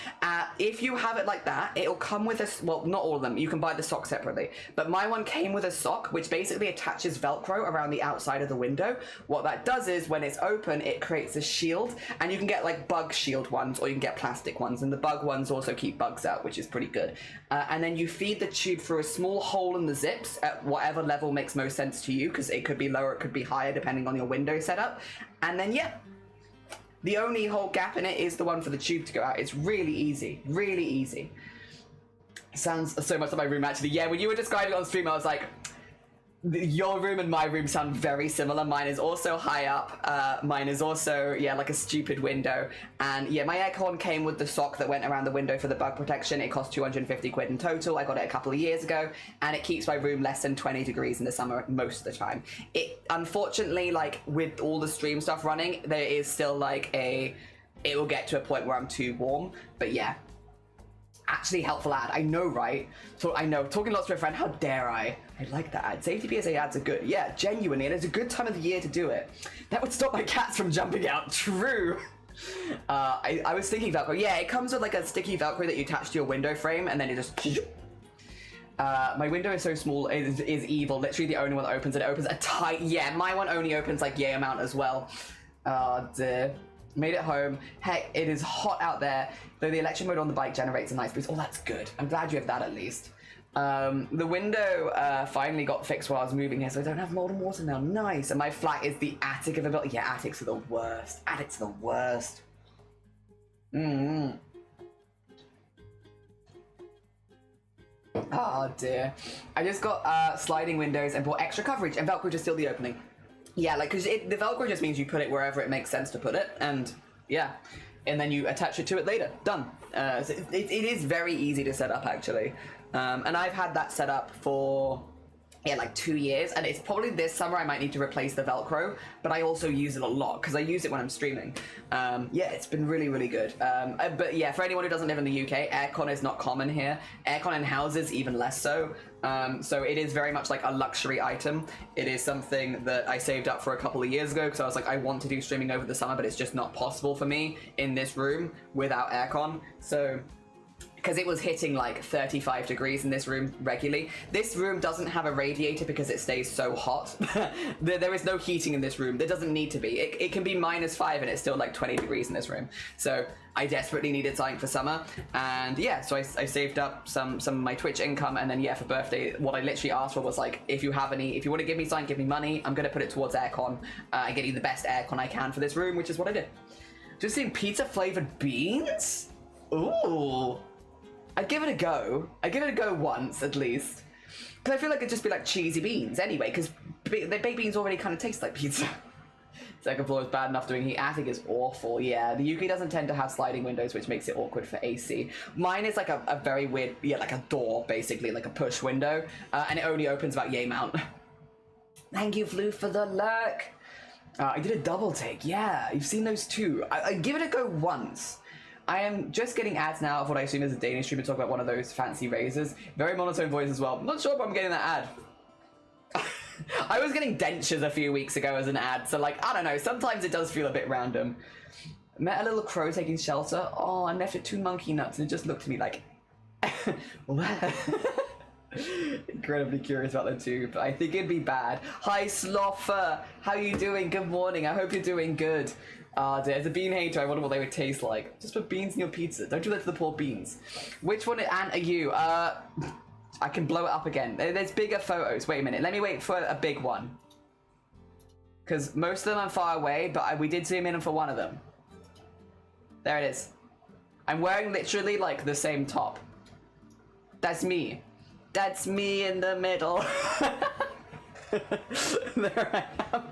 If you have it like that, it'll come with a, well, not all of them. You can buy the sock separately, but my one came with a sock which basically attaches Velcro around the outside of the window. What that does is when it's open, it creates a shield, and you can get like bug shield ones or you can get plastic ones, and the bug ones also keep bugs out, which is pretty good. And then you feed the tube through a small hole in the zips at whatever level makes most sense to you, because it could be lower, it could be higher depending on your window setup. And then yeah, the only whole gap in it is the one for the tube to go out. It's really easy, really easy. Sounds so much like my room actually. Yeah, when you were describing it on stream, I was like, your room and my room sound very similar. Mine is also high up. Mine is also, yeah, like a stupid window. And yeah, my aircon came with the sock that went around the window for the bug protection. It cost 250 quid in total. I got it a couple of years ago, and it keeps my room less than 20 degrees in the summer most of the time. It, unfortunately, like with all the stream stuff running, there is still like it will get to a point where I'm too warm. But yeah, actually helpful ad. I know, right? So I know, talking lots to a friend, how dare I? I like that ad. Safety PSA ads are good. Yeah, genuinely, and it's a good time of the year to do it. That would stop my cats from jumping out. True. I was thinking Velcro. Yeah, it comes with like a sticky Velcro that you attach to your window frame, and then it just... my window is so small, it is evil. Literally the only one that opens it. It opens a tight... Yeah, my one only opens like yay amount as well. Dear. Made it home. Heck, it is hot out there, though the electric motor on the bike generates a nice breeze. Oh, that's good. I'm glad you have that at least. The window finally got fixed while I was moving here, so I don't have mold and water now. Nice. And my flat is the attic of a building. Yeah, attics are the worst. Attics are the worst. Oh dear. I just got sliding windows and bought extra coverage, and Velcro just sealed the opening. Yeah, like, because the Velcro just means you put it wherever it makes sense to put it, and yeah, and then you attach it to it later. Done. So it is very easy to set up, actually. And I've had that set up for, yeah, like 2 years, and it's probably this summer I might need to replace the Velcro, but I also use it a lot, because I use it when I'm streaming. Yeah, it's been really, really good. But yeah, for anyone who doesn't live in the UK, aircon is not common here. Aircon in houses, even less so. So it is very much like a luxury item. It is something that I saved up for a couple of years ago, because I was like, I want to do streaming over the summer, but it's just not possible for me in this room without aircon. So... because it was hitting like 35 degrees in this room regularly. This room doesn't have a radiator because it stays so hot. There is no heating in this room. There doesn't need to be. It can be -5 and it's still like 20 degrees in this room. So I desperately needed something for summer. And yeah, so I saved up some of my Twitch income, and then yeah, for birthday, what I literally asked for was like, if you want to give me something, give me money. I'm going to put it towards aircon and get you the best aircon I can for this room, which is what I did. Just seeing pizza flavored beans? Ooh. I'd give it a go. I'd give it a go once, at least. Because I feel like it'd just be like cheesy beans anyway, because the baked beans already kind of taste like pizza. Second floor is bad enough doing heat. Attic is awful, yeah. The UK doesn't tend to have sliding windows, which makes it awkward for AC. Mine is like a very weird, yeah, like a door, basically, like a push window, and it only opens about yay amount. Thank you, Flu, for the lurk. I did a double take, yeah. You've seen those too. I'd give it a go once. I am just getting ads now of what I assume is a Danish streamer talk about one of those fancy razors. Very monotone voice as well. I'm not sure if I'm getting that ad. I was getting dentures a few weeks ago as an ad, so like, I don't know, sometimes it does feel a bit random. Met a little crow taking shelter. Oh, and left it 2 monkey nuts, and it just looked at me like... Incredibly curious about them too, but I think it'd be bad. Hi, Sloffer! How you doing? Good morning, I hope you're doing good. As a bean hater, I wonder what they would taste like. Just put beans in your pizza. Don't do that to the poor beans. Which one, Ant, are you? I can blow it up again. There's bigger photos. Wait a minute. Let me wait for a big one. Because most of them are far away, but we did zoom in for one of them. There it is. I'm wearing literally, like, the same top. That's me. That's me in the middle. There I am.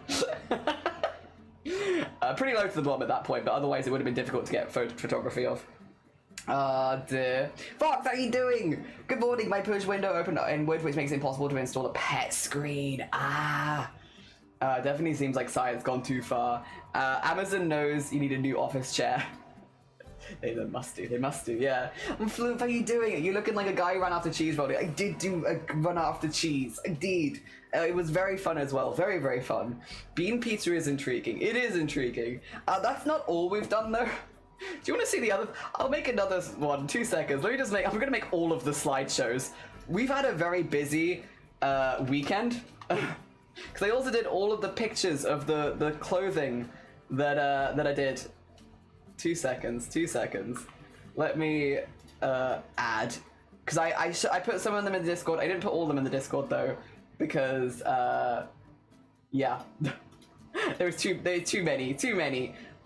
Pretty low to the bottom at that point, but otherwise it would have been difficult to get photography of. Dear. Fox, how are you doing? Good morning. My push window opened in wood, which makes it impossible to install a pet screen. Definitely seems like science gone too far. Amazon knows you need a new office chair. They must do, yeah. Floof, how are you doing? You're looking like a guy who ran after cheese rolling. I did do a run after cheese. I did. It was very fun as well. Very, very fun. Bean pizza is intriguing. It is intriguing. That's not all we've done, though. Do you want to see the other? I'll make another one. 2 seconds. Let me just make. I'm going to make all of the slideshows. We've had a very busy weekend. Because I also did all of the pictures of the clothing that I did. 2 seconds. 2 seconds. Let me add, because I put some of them in the Discord. I didn't put all of them in the Discord though, because yeah, there's too many.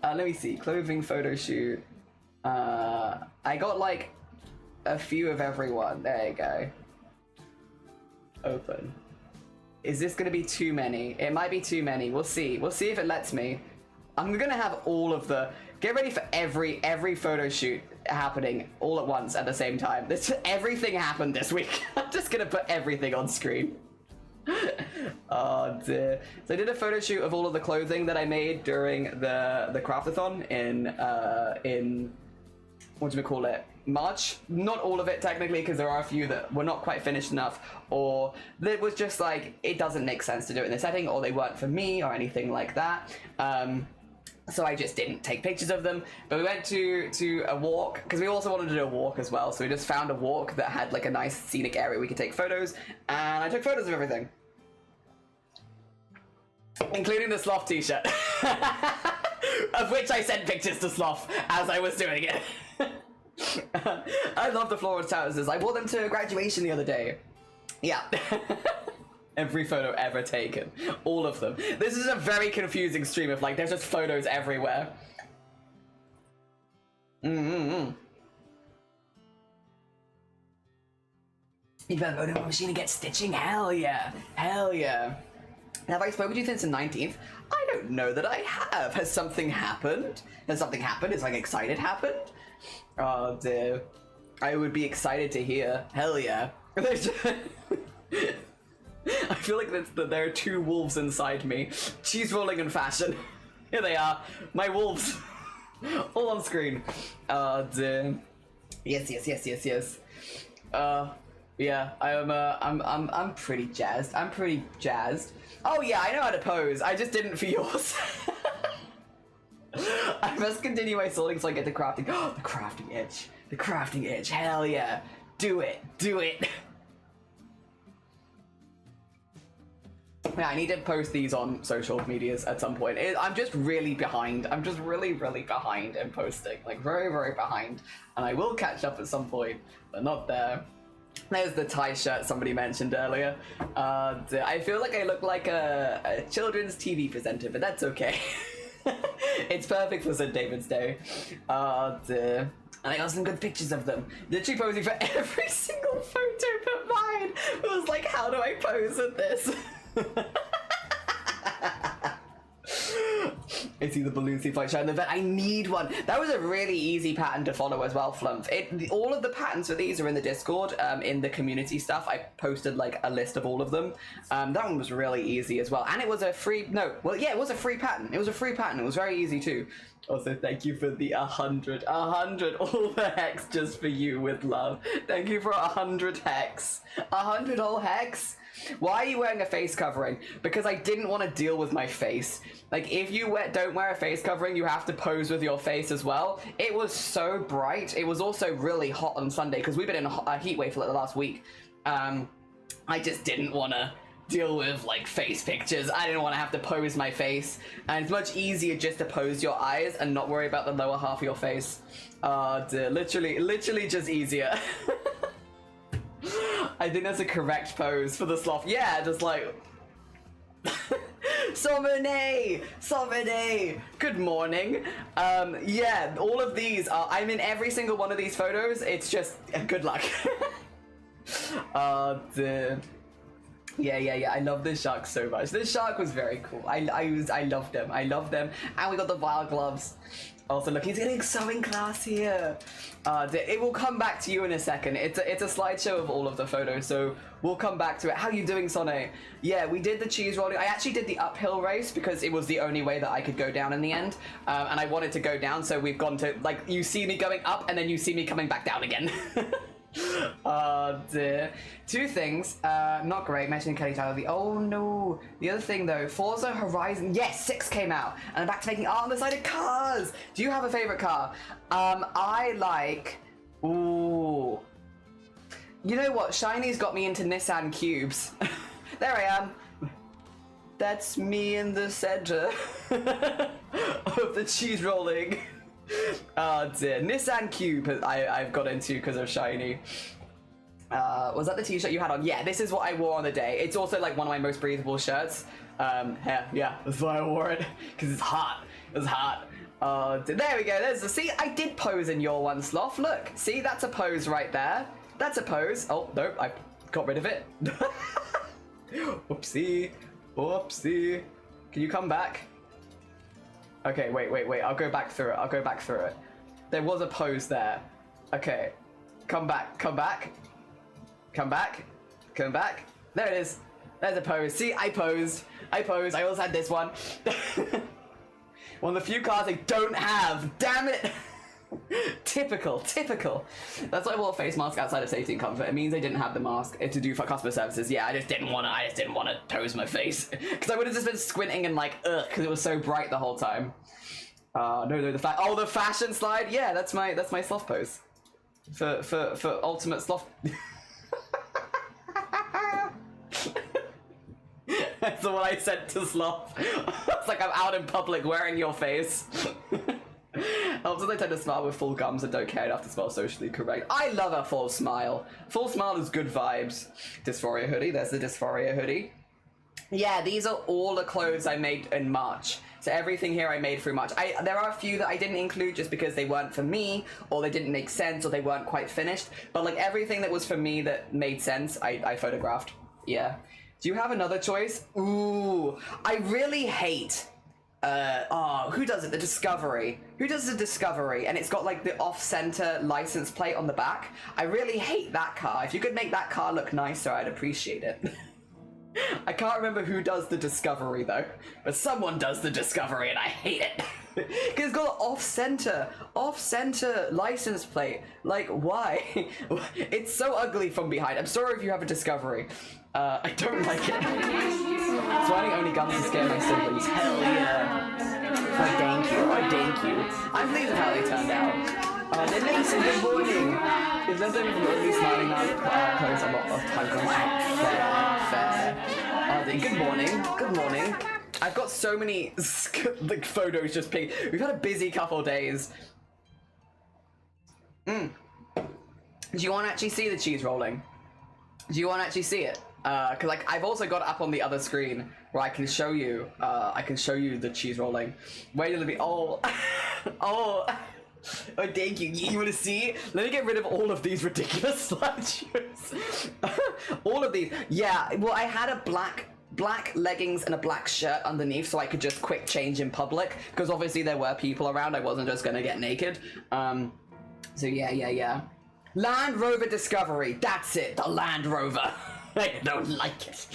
Let me see. Clothing photo shoot. I got like a few of everyone. There you go. Open. Is this gonna be too many? It might be too many. We'll see. We'll see if it lets me. I'm gonna have all of the. Get ready for every photo shoot happening all at once at the same time. Everything happened this week. I'm just gonna put everything on screen. Oh dear. So I did a photo shoot of all of the clothing that I made during the craftathon in what do we call it? March. Not all of it technically, because there are a few that were not quite finished enough, or that was just like it doesn't make sense to do it in the setting, or they weren't for me, or anything like that. So I just didn't take pictures of them, but we went to a walk, because we also wanted to do a walk as well, so we just found a walk that had like a nice scenic area we could take photos, and I took photos of everything. Including the Sloth t-shirt. Of which I sent pictures to Sloth as I was doing it. I love the floral trousers. I wore them to graduation the other day. Yeah. Every photo ever taken. All of them. This is a very confusing stream of like, there's just photos everywhere. You better go to a machine and get stitching? Hell yeah. Hell yeah. Have I spoken to you since the 19th? I don't know that I have. Has something happened? Has something happened? Is like excited happened? Oh dear. I would be excited to hear. Hell yeah. I feel like there are two wolves inside me. Cheese rolling in fashion. Here they are. My wolves. All on screen. Oh dear. Yes. Yeah, I'm pretty jazzed. I'm pretty jazzed. Oh yeah, I know how to pose. I just didn't for yours. I must continue my sorting so I get the crafting. Oh, the crafting itch. The crafting itch. Hell yeah. Do it. Do it. Yeah, I need to post these on social medias at some point. I'm just really behind. I'm just really behind in posting. Like very behind. And I will catch up at some point, but not there. There's the tie shirt somebody mentioned earlier. I feel like I look like a children's TV presenter, but that's okay. It's perfect for St. David's Day. And I got some good pictures of them. Literally posing for every single photo but mine. It was like, how do I pose with this? I see the balloon sea flight show in the event. I need one. That was a really easy pattern to follow as well, Flumph. All of the patterns for these are in the Discord, in the community stuff. I posted like a list of all of them. That one was really easy as well. And it was a free, it was a free pattern. It was a free pattern. It was very easy too. Also, thank you for the 100, all the hex just for you with love. Thank you for 100 hex. 100 whole hex. Why are you wearing a face covering? Because I didn't want to deal with my face. Like, if you don't wear a face covering, you have to pose with your face as well. It was so bright. It was also really hot on Sunday, because we've been in a heat wave for like the last week. I just didn't want to deal with like face pictures. I didn't want to have to pose my face. And it's much easier just to pose your eyes and not worry about the lower half of your face. Literally just easier. I think that's a correct pose for the sloth. Yeah, just like... Somene! Good morning. Yeah, all of these are... I'm in every single one of these photos. It's just... good luck. Yeah. I love this shark so much. This shark was very cool. I loved them. And we got the vile gloves. Also, look, he's getting so in class here. It will come back to you in a second. It's a slideshow of all of the photos, so we'll come back to it. How you doing, Sonne? Yeah, we did the cheese rolling. I actually did the uphill race because it was the only way that I could go down in the end, and I wanted to go down, so we've gone to, like, you see me going up, and then you see me coming back down again. Oh dear. Two things, not great, mentioning Kelly Tyler. Oh no. The other thing though, Forza Horizon, yes, 6 came out, and I'm back to making art on the side of cars. Do you have a favorite car? I like, ooh. You know what, Shiny's got me into Nissan Cubes. There I am. That's me in the center of the cheese rolling. Oh dear. Nissan Cube I've got into because of Shiny. Was that the t-shirt you had on? Yeah, this is what I wore on the day. It's also like one of my most breathable shirts. Yeah, that's why I wore it. Because it's hot. It's hot. There we go. There's the, see, I did pose in your one, Sloth. Look, see, that's a pose right there. That's a pose. Oh, nope, I got rid of it. Whoopsie. Whoopsie. Can you come back? Okay, wait. I'll go back through it. There was a pose there. Okay. Come back. There it is. There's a pose. See, I posed. I also had this one. One of the few cards I don't have. Damn it. Typical. That's why I wore a face mask outside of safety and comfort. It means I didn't have the mask to do for customer services. Yeah, I just didn't want to pose my face because I would have just been squinting and like because it was so bright the whole time. No, the fashion slide. Yeah, that's my sloth pose for ultimate sloth. That's the one I sent to Sloth. It's like I'm out in public wearing your face. Helps as I tend to smile with full gums and don't care enough to smell socially correct. I love a full smile. Full smile is good vibes. Dysphoria hoodie. There's the Dysphoria hoodie. Yeah, these are all the clothes I made in March. So everything here I made through March. There are a few that I didn't include just because they weren't for me, or they didn't make sense, or they weren't quite finished. But like everything that was for me that made sense, I photographed. Yeah. Do you have another choice? Ooh, I really hate, who does it? The Discovery. Who does the Discovery? And it's got like the off-center license plate on the back. I really hate that car. If you could make that car look nicer, I'd appreciate it. I can't remember who does the Discovery though, but someone does the Discovery and I hate it. Because it's got an off-center license plate. Like, why? It's so ugly from behind. I'm sorry if you have a Discovery. I don't like it. Sweating only guns to scare my siblings. Hell yeah. Oh, thank you. I'm pleased with how they turned out. Then Mason, good morning. Is Linda only smiling now? Close a lot of time. Fair. Good morning. I've got so many like photos just ping. We've had a busy couple days. Do you want to actually see the cheese rolling? Do you want to actually see it? Because like I've also got it up on the other screen where I can show you. The cheese rolling. Wait a little bit. Oh, thank you. You want to see? Let me get rid of all of these ridiculous slideshows. All of these. Yeah. Well, I had a black leggings and a black shirt underneath so I could just quick change in public because obviously there were people around. I wasn't just gonna get naked. So yeah. Land Rover Discovery. That's it. The Land Rover. I don't like it.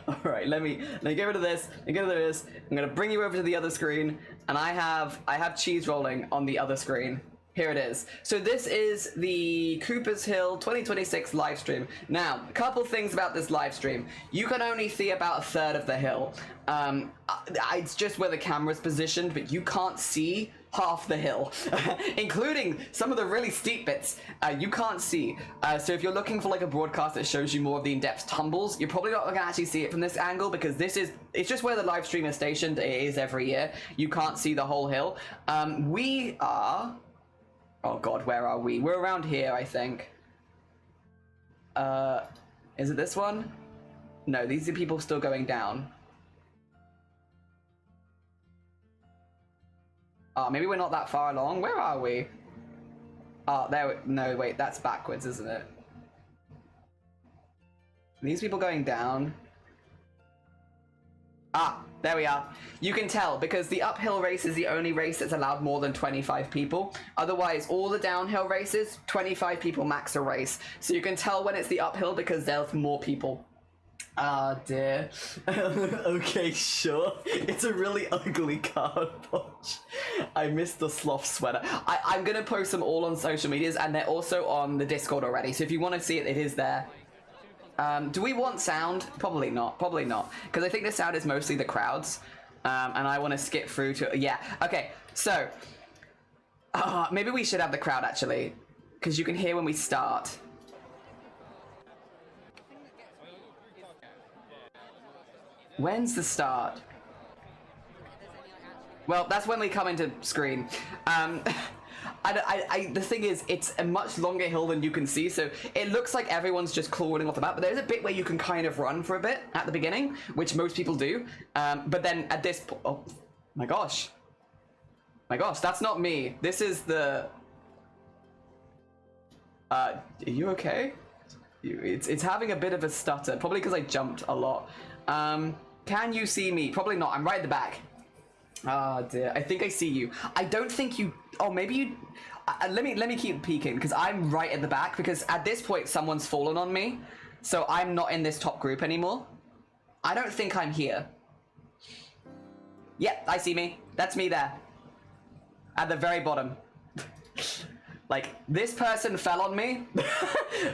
All right, let me get rid of this. I'm gonna bring you over to the other screen, and I have cheese rolling on the other screen. Here it is. So this is the Cooper's Hill 2026 live stream. Now, a couple things about this live stream. You can only see about a third of the hill. It's just where the camera's positioned, but you can't see half the hill, including some of the really steep bits. You can't see. So if you're looking for like a broadcast that shows you more of the in-depth tumbles, you're probably not gonna actually see it from this angle because it's just where the live stream is stationed. It is every year. You can't see the whole hill. We are... Oh god, where are we? We're around here, I think. Is it this one? No, these are people still going down. Maybe we're not that far along. Where are we? No, wait, that's backwards, isn't it? These people going down. Ah, there we are. You can tell because the uphill race is the only race that's allowed more than 25 people. Otherwise, all the downhill races, 25 people max a race. So you can tell when it's the uphill because there's more people. Ah, dear. Okay, sure. It's a really ugly card, Poch. I missed the sloth sweater. I'm gonna post them all on social medias, and they're also on the Discord already. So if you want to see it, it is there. Do we want sound? Probably not. Probably not. Because I think the sound is mostly the crowds. And I want to skip through to... Yeah. Okay. So... maybe we should have the crowd, actually. Because you can hear when we start. When's the start? Well, that's when we come into screen. The thing is, it's a much longer hill than you can see, so it looks like everyone's just clawing off the map, but there's a bit where you can kind of run for a bit at the beginning, which most people do, but then at this point... Oh, my gosh. My gosh, that's not me. This is the... are you okay? It's having a bit of a stutter, probably because I jumped a lot. Can you see me? Probably not. I'm right at the back. Oh dear. I think I see you. I don't think you... Oh, maybe you... let me keep peeking, because I'm right at the back, because at this point someone's fallen on me, so I'm not in this top group anymore. I don't think I'm here. Yep, I see me. That's me there. At the very bottom. Like, this person fell on me.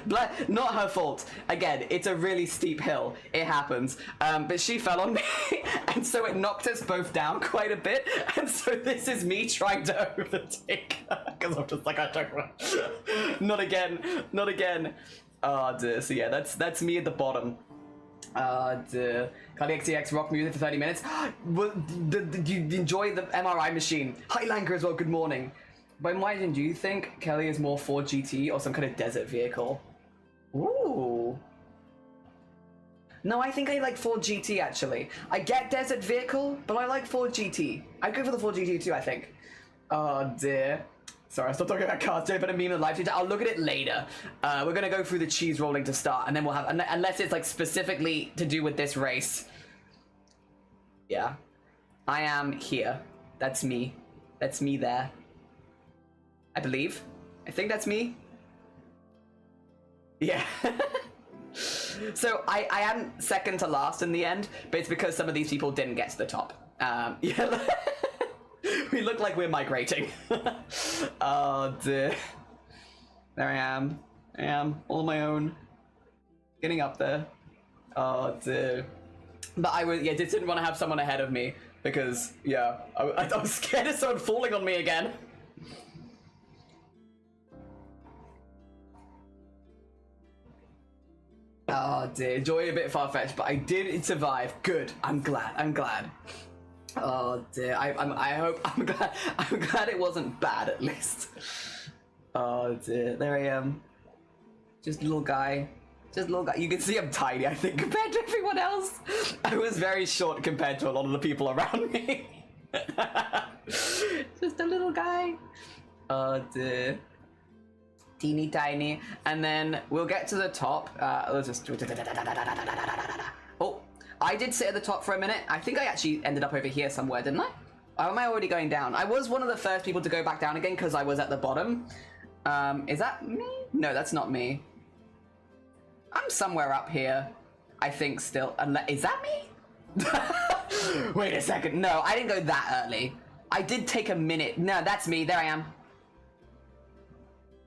Not her fault. Again, it's a really steep hill. It happens. But she fell on me, and so it knocked us both down quite a bit. And so this is me trying to overtake her, because I'm just like, I don't want... Not again. Not again. Oh, dear. So yeah, that's me at the bottom. Dear. Cardiac TX rock music for 30 minutes. Did you enjoy the MRI machine? Hi, Lanker as well. Good morning. By margin, do you think Kelly is more Ford GT or some kind of desert vehicle? Ooh. No, I think I like Ford GT, actually. I get desert vehicle, but I like Ford GT. I'd go for the Ford GT too, I think. Oh, dear. Sorry, I stopped talking about cars today, but I mean in live. I'll look at it later. We're going to go through the cheese rolling to start, and then we'll have... Unless it's, like, specifically to do with this race. Yeah. I am here. That's me. That's me there. I believe. I think that's me. Yeah. So I am second to last in the end, but it's because some of these people didn't get to the top. Yeah. We look like we're migrating. Oh dear. There I am. All on my own. Getting up there. Oh dear. But I was, just didn't want to have someone ahead of me because, yeah, I was scared of someone falling on me again. Oh dear, joy a bit far-fetched, but I did survive. Good. I'm glad. Oh dear. I'm glad it wasn't bad at least. Oh dear. There I am. Just a little guy. You can see I'm tiny, I think, compared to everyone else. I was very short compared to a lot of the people around me. Just a little guy. Oh dear. Teeny tiny, and then we'll get to the top. Let's just... Oh, I did sit at the top for a minute. I think I actually ended up over here somewhere, didn't I? Or am I already going down? I was one of the first people to go back down again because I was at the bottom. Is that me? No, that's not me. I'm somewhere up here, I think still. Is that me? Wait a second. No, I didn't go that early. I did take a minute. No, that's me. There I am.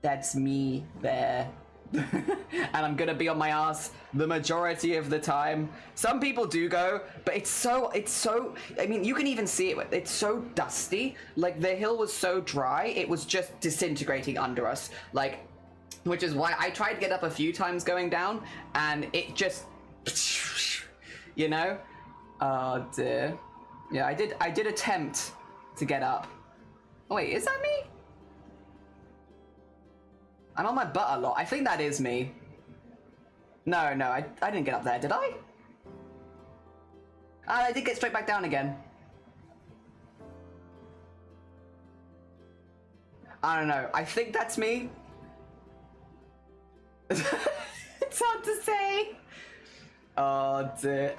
That's me there. And I'm gonna be on my ass the majority of the time. Some people do go, but it's so, I mean, you can even see it. It's so dusty. Like, the hill was so dry, it was just disintegrating under us. Like, which is why I tried to get up a few times going down, and it just, you know? Oh dear. Yeah, I did attempt to get up. Oh wait, is that me? I'm on my butt a lot. I think that is me. No, I didn't get up there, did I? I did get straight back down again. I don't know. I think that's me. It's hard to say. Oh dear.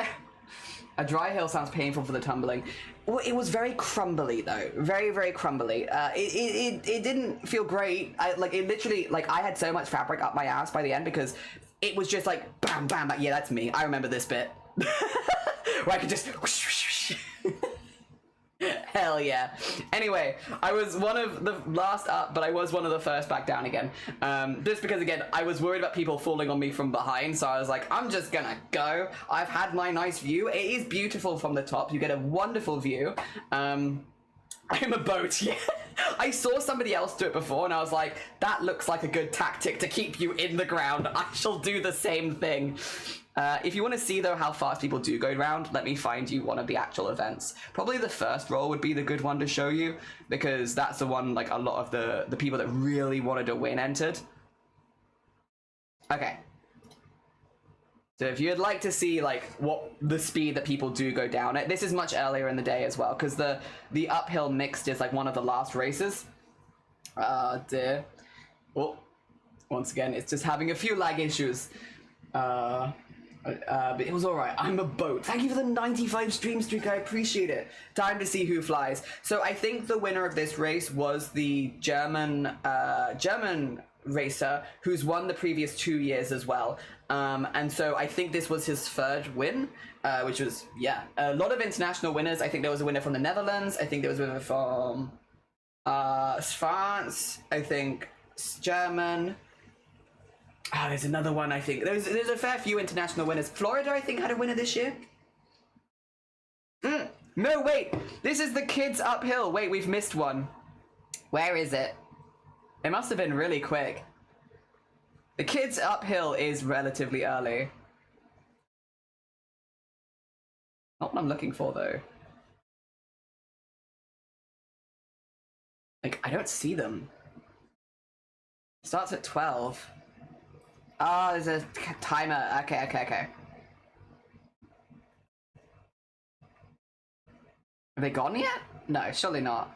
A dry hill sounds painful for the tumbling. Well, it was very crumbly though, very, very crumbly. It didn't feel great. It literally, I had so much fabric up my ass by the end because it was just like bam, bam, bam. Yeah, that's me. I remember this bit. Where I could just whoosh, whoosh, whoosh. Hell yeah. Anyway, I was one of the last up, but I was one of the first back down again. Just because, again, I was worried about people falling on me from behind, so I was like, I'm just gonna go. I've had my nice view. It is beautiful from the top. You get a wonderful view. I'm a boat, yeah. I saw somebody else do it before, and I was like, that looks like a good tactic to keep you in the ground. I shall do the same thing. If you want to see, though, how fast people do go round, let me find you one of the actual events. Probably the first roll would be the good one to show you, because that's the one, a lot of the people that really wanted to win entered. Okay. So if you'd like to see, what the speed that people do go down at, this is much earlier in the day as well, because the uphill mixed is, one of the last races. Dear. Oh, once again, it's just having a few lag issues. But it was alright. I'm a boat. Thank you for the 95 stream streak. I appreciate it. Time to see who flies. So I think the winner of this race was the German racer who's won the previous 2 years as well. And so I think this was his third win, which was, yeah, a lot of international winners. I think there was a winner from the Netherlands. I think there was a winner from France. I think German. There's another one, I think. There's a fair few international winners. Florida, I think, had a winner this year. No, wait. This is the kids uphill. Wait, we've missed one. Where is it? It must have been really quick. The kids uphill is relatively early. Not what I'm looking for, though. I don't see them. Starts at 12. Oh, there's a timer. Okay. Have they gone yet? No, surely not.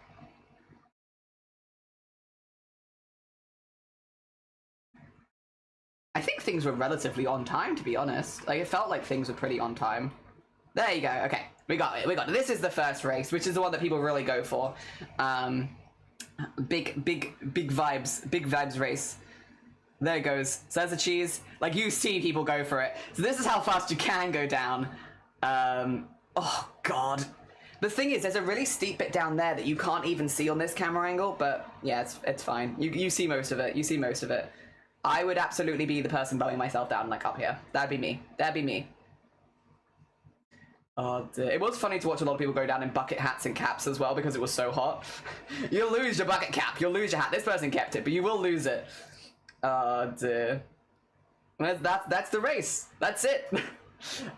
I think things were relatively on time, to be honest. It felt like things were pretty on time. There you go. Okay, we got it. This is the first race, which is the one that people really go for. Big vibes race. There it goes. So there's a cheese. You see people go for it. So this is how fast you can go down. Oh, God. The thing is, there's a really steep bit down there that you can't even see on this camera angle, but yeah, it's fine. You see most of it. I would absolutely be the person blowing myself down, up here. That'd be me. Oh, dear. It was funny to watch a lot of people go down in bucket hats and caps as well, because it was so hot. You'll lose your bucket cap. You'll lose your hat. This person kept it, but you will lose it. Oh, dear. That's the race. That's it.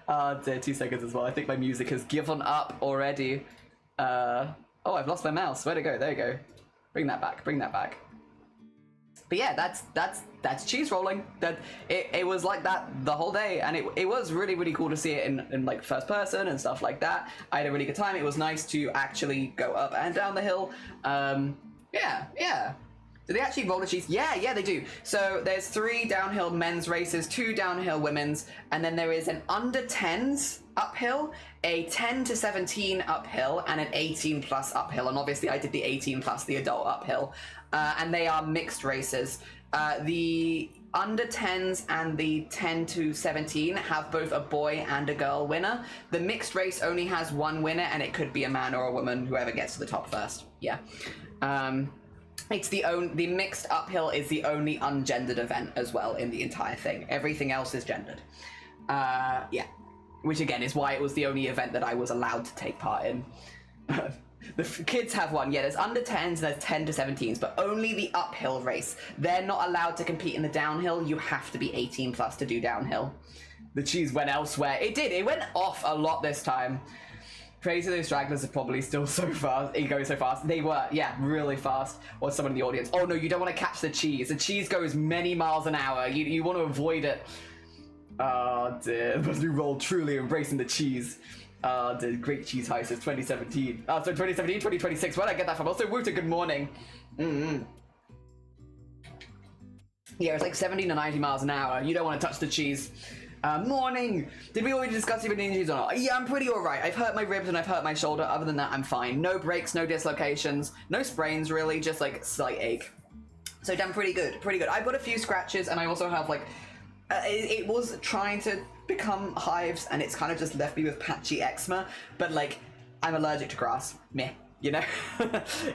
Oh, dear. 2 seconds as well. I think my music has given up already. Oh, I've lost my mouse. Where'd it go? There you go. Bring that back. But yeah, that's cheese rolling. It was like that the whole day, and it was really, really cool to see it in first person and stuff like that. I had a really good time. It was nice to actually go up and down the hill. Yeah. Do they actually roller cheese? Yeah, they do. So there's 3 downhill men's races, 2 downhill women's, and then there is an under 10s uphill, a 10 to 17 uphill, and an 18 plus uphill. And obviously I did the 18 plus, the adult uphill. And they are mixed races. The under 10s and the 10 to 17 have both a boy and a girl winner. The mixed race only has 1 winner, and it could be a man or a woman, whoever gets to the top first. Yeah. It's the mixed uphill is the only ungendered event as well in the entire thing. Everything else is gendered. Yeah. Which again is why it was the only event that I was allowed to take part in. The kids have one. Yeah, there's under 10s and there's 10 to 17s, but only the uphill race. They're not allowed to compete in the downhill. You have to be 18 plus to do downhill. The cheese went elsewhere. It did. It went off a lot this time. Crazy, those stragglers are probably still so fast. It goes so fast. They were, yeah, really fast. Or someone in the audience. Oh no, you don't want to catch the cheese. The cheese goes many miles an hour. You want to avoid it. Oh dear, the person who rolled truly embracing the cheese. The Great Cheese Heist is 2017. So 2017, 2026. Where did I get that from? Also, Wooter, good morning. Yeah, it's 70 to 90 miles an hour. You don't want to touch the cheese. Morning! Did we already discuss if injuries or not? Yeah, I'm pretty alright. I've hurt my ribs and I've hurt my shoulder. Other than that, I'm fine. No breaks, no dislocations, no sprains really, just like slight ache. So I'm pretty good, pretty good. I've got a few scratches and I also have like, it was trying to become hives and it's kind of just left me with patchy eczema, but like, I'm allergic to grass. Meh. You know?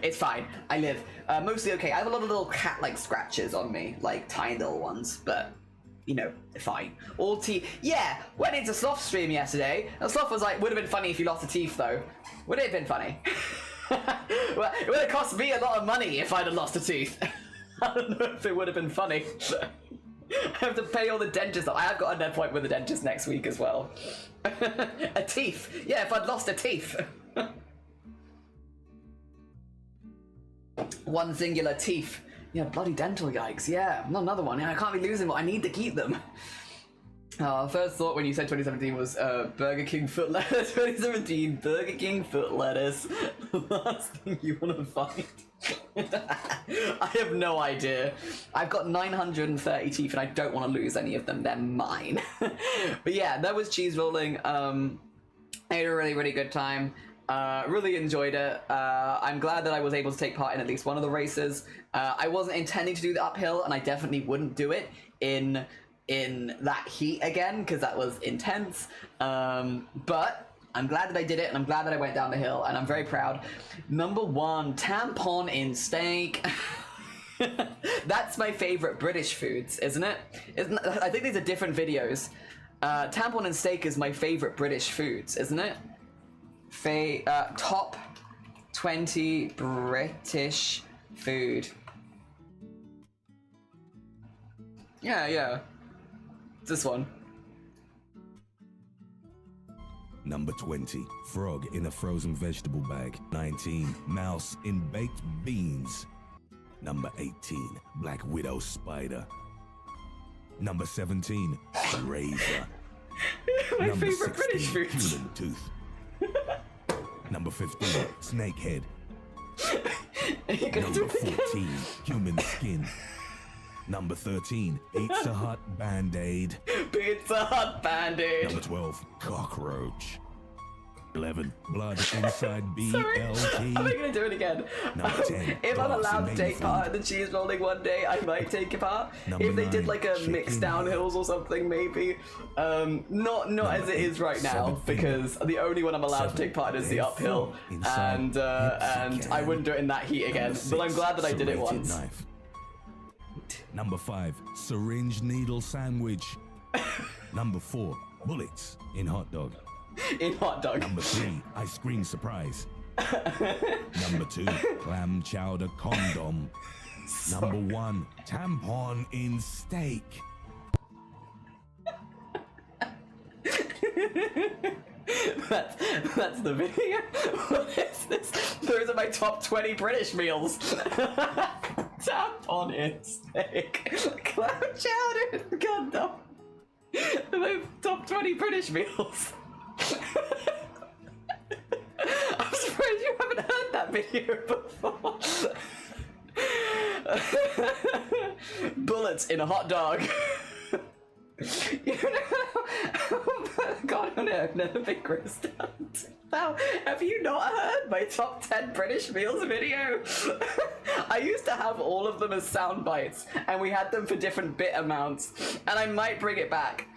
It's fine. I live. Mostly okay. I have a lot of little cat-like scratches on me, like tiny little ones, but you know, fine. All teeth. Yeah, went into Sloth stream yesterday. And Sloth was like, would have been funny if you lost a teeth, though. Would it have been funny? Well, it would have cost me a lot of money if I'd have lost a tooth. I don't know if it would have been funny. I have to pay all the dentist. I have got an appointment with the dentist next week as well. A teeth. Yeah, if I'd lost a teeth. One singular teeth. Yeah, bloody dental yikes. Yeah, not another one. Yeah, I can't be losing them. I need to keep them. First thought when you said 2017 was Burger King foot lettuce. 2017, Burger King foot lettuce. The last thing you want to find. I have no idea. I've got 930 teeth and I don't want to lose any of them. They're mine. But yeah, that was cheese rolling. I had a really, really good time. Really enjoyed it. I'm glad that I was able to take part in at least one of the races. I wasn't intending to do the uphill, and I definitely wouldn't do it in that heat again, because that was intense. But I'm glad that I did it, and I'm glad that I went down the hill, and I'm very proud. Number 1, tampon in steak. That's my favorite British foods, isn't it? I think these are different videos. Tampon and steak is my favorite British foods, isn't it? Top 20 British food. Yeah. This one. Number 20, frog in a frozen vegetable bag. 19, mouse in baked beans. Number 18, black widow spider. Number 17, razor. My Number favorite 16, British foods. human tooth. Number 15, snake head. Number 14, human skin. Number 13, Pizza Hut Band-Aid. Pizza Hut Band-Aid. Number 12, cockroach. 11, blood inside Sorry, BLT. I'm not gonna do it again. Number 10, if I'm glass allowed to in take baby part food. in the cheese rolling one day, I might take part. Number If they did 9, like a chicken mixed downhills or something, maybe. Not as it is right now, because the only one I'm allowed to take part in is the uphill, and I wouldn't do it in that heat again. But I'm glad that I did it once. Knife. Number 5, syringe needle sandwich. Number 4, bullets in hot dog. In hot dog. Number 3, ice cream surprise. Number 2, clam chowder condom. Number 1, tampon in steak. That's the video. What is this? Those are my top 20 British meals. Tampon in steak, clam chowder, condom. My top 20 British meals. I'm surprised you haven't heard that video before. Bullets in a hot dog. You know, God, I've never been grossed out. Now, have you not heard my top 10 British meals video? I used to have all of them as sound bites, and we had them for different bit amounts, and I might bring it back.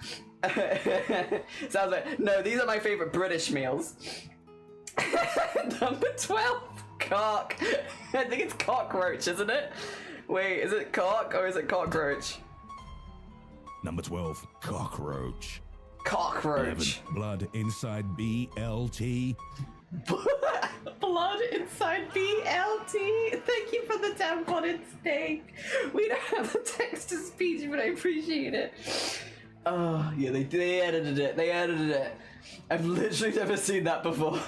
Sounds like, no, these are my favorite British meals. Number 12, cock. I think it's cockroach, isn't it? Wait, is it cock or is it cockroach? Number 12, cockroach. Cockroach. 11, blood inside BLT. Blood inside BLT. Thank you for the tampon and steak. We don't have the text to speech, but I appreciate it. Oh, yeah, they edited it. They edited it. I've literally never seen that before.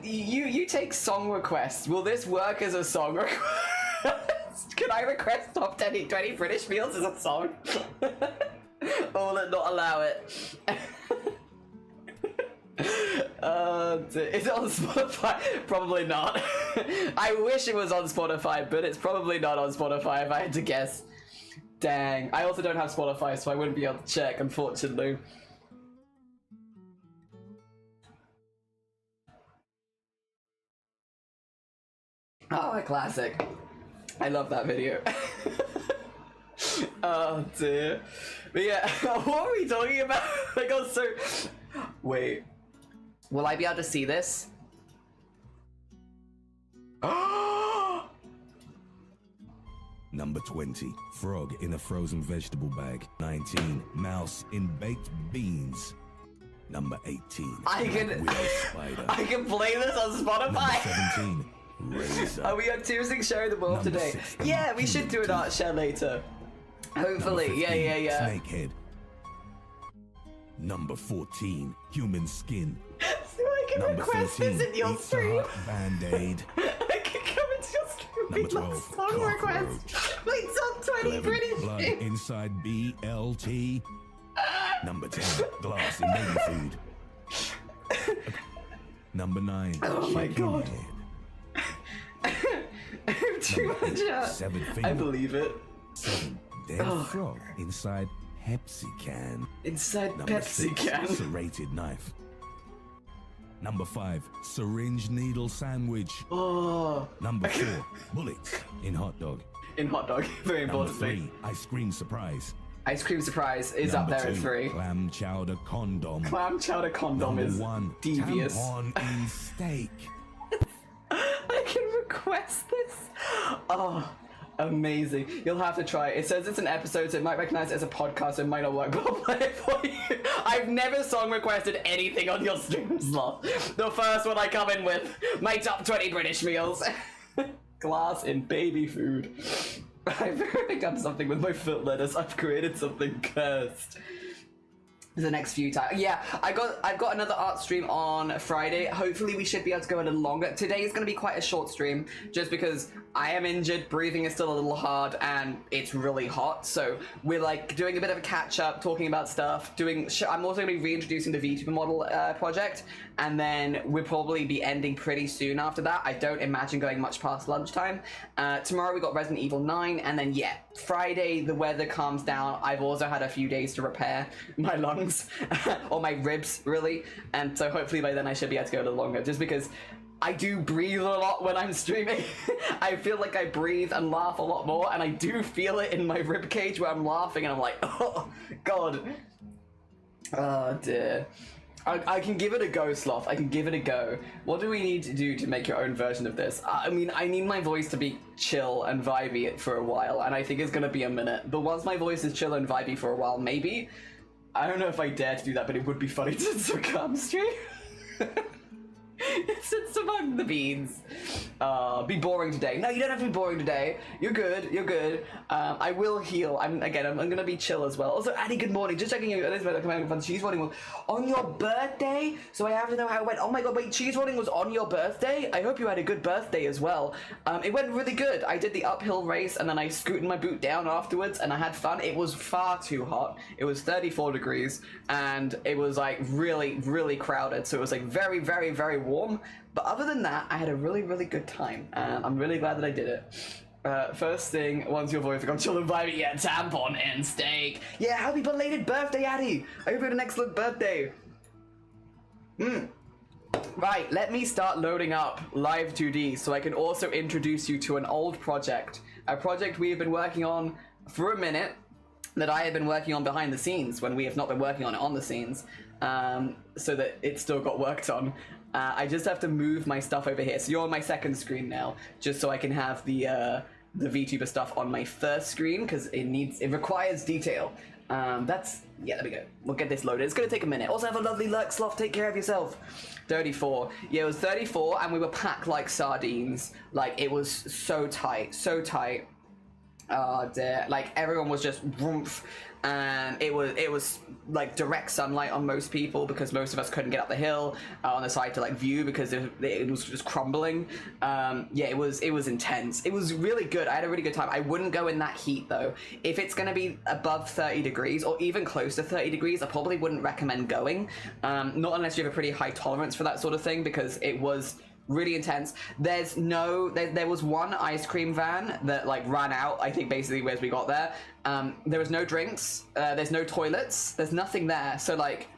You take song requests. Will this work as a song request? Can I request top 10 20 British meals as a song? Or will it not allow it? Is it on Spotify? Probably not. I wish it was on Spotify, but it's probably not on Spotify if I had to guess. Dang. I also don't have Spotify, so I wouldn't be able to check, unfortunately. Oh, a classic. I love that video. Oh dear. But yeah, what were we talking about? I got so... Wait. Will I be able to see this? Number 20, frog in a frozen vegetable bag. 19, mouse in baked beans. Number 18, I black can... widow spider. I can play this on Number Spotify. 17, razor. Are we on seriously sharing the world Number today? 16, Yeah, we should do an art share later. Hopefully. Number 15, Yeah. snakehead. Number 14, human skin. So I can Number request 13, this in your eat the stream. heart band-aid. I can come into your stream Number with like 12, song requests. Like top 20 11, British. blood inside BLT. Number 10, glass in baby food. Number 9, Oh my chicken God. head. Too Number much. 8, severed I finger. believe it. 7, dead Oh. frog inside Pepsi can. Inside Number Pepsi 6, can. serrated knife. Number 5, syringe needle sandwich. Oh, Number 4, bullets in hot dog. in hot dog. Very Number important thing. 3, ice cream surprise. Ice cream surprise is Number up there 2, at 3. clam chowder condom. Clam chowder condom Number is 1, devious. tampon in steak. I can request this. Oh, amazing. You'll have to try it. It says it's an episode, so it might recognize it as a podcast, so it might not work, but I'll play it for you. I've never song requested anything on your stream slot. The first one I come in with, my top 20 British meals. Glass in baby food. I've become something with my foot lettuce. I've created something cursed. The next few times. Yeah, I've got another art stream on Friday. Hopefully we should be able to go a little longer. Today is going to be quite a short stream just because I am injured, breathing is still a little hard, and it's really hot. So we're like doing a bit of a catch up, talking about stuff, I'm also going to be reintroducing the VTuber model project, and then we'll probably be ending pretty soon after that. I don't imagine going much past lunchtime. Tomorrow we got Resident Evil 9, and then yeah, Friday the weather calms down. I've also had a few days to repair my lungs, or my ribs really, and so hopefully by then I should be able to go a little longer, just because I do breathe a lot when I'm streaming. I feel like I breathe and laugh a lot more, and I do feel it in my rib cage where I'm laughing and I'm like, oh god. Oh dear. I can give it a go, Sloth. I can give it a go. What do we need to do to make your own version of this? I mean, I need my voice to be chill and vibey for a while, and I think it's gonna be a minute. But once my voice is chill and vibey for a while, maybe. I don't know if I dare to do that, but it would be funny to succumb stream. It's among the beans. Be boring today. No, you don't have to be boring today. You're good. You're good. I will heal. I'm gonna be chill as well. Also, Addy, good morning. Just checking you. Cheese rolling was on your birthday, so I have to know how it went. Oh my god, wait, cheese rolling was on your birthday? I hope you had a good birthday as well. It went really good. I did the uphill race, and then I scooted my boot down afterwards, and I had fun. It was far too hot. It was 34 degrees, and it was like really, really crowded. So it was like very, very, very warm. But other than that, I had a really, really good time, and I'm really glad that I did it. First thing, once your voice becomes chill and vibey, yeah, tampon and steak. Yeah, happy belated birthday, Addy! I hope you had an excellent birthday. Right, let me start loading up Live 2D so I can also introduce you to an old project. A project we have been working on for a minute, that I have been working on behind the scenes when we have not been working on it on the scenes, so that it still got worked on. I just have to move my stuff over here. So you're on my second screen now, just so I can have the VTuber stuff on my first screen, because it requires detail. Yeah, there we go. We'll get this loaded. It's gonna take a minute. Also have a lovely lurk, Sloth. Take care of yourself. 34. Yeah, it was 34, and we were packed like sardines. Like, it was so tight, so tight. Oh dear, like everyone was just vroomf, and it was like direct sunlight on most people because most of us couldn't get up the hill on the side to like view because it was just crumbling. Yeah, it was intense. It was really good. I had a really good time. I wouldn't go in that heat though. If it's gonna be above 30 degrees or even close to 30 degrees, I probably wouldn't recommend going. Not unless you have a pretty high tolerance for that sort of thing, because it was really intense. There was one ice cream van that like ran out, I think basically as we got there. There was no drinks, there's no toilets, there's nothing there, so like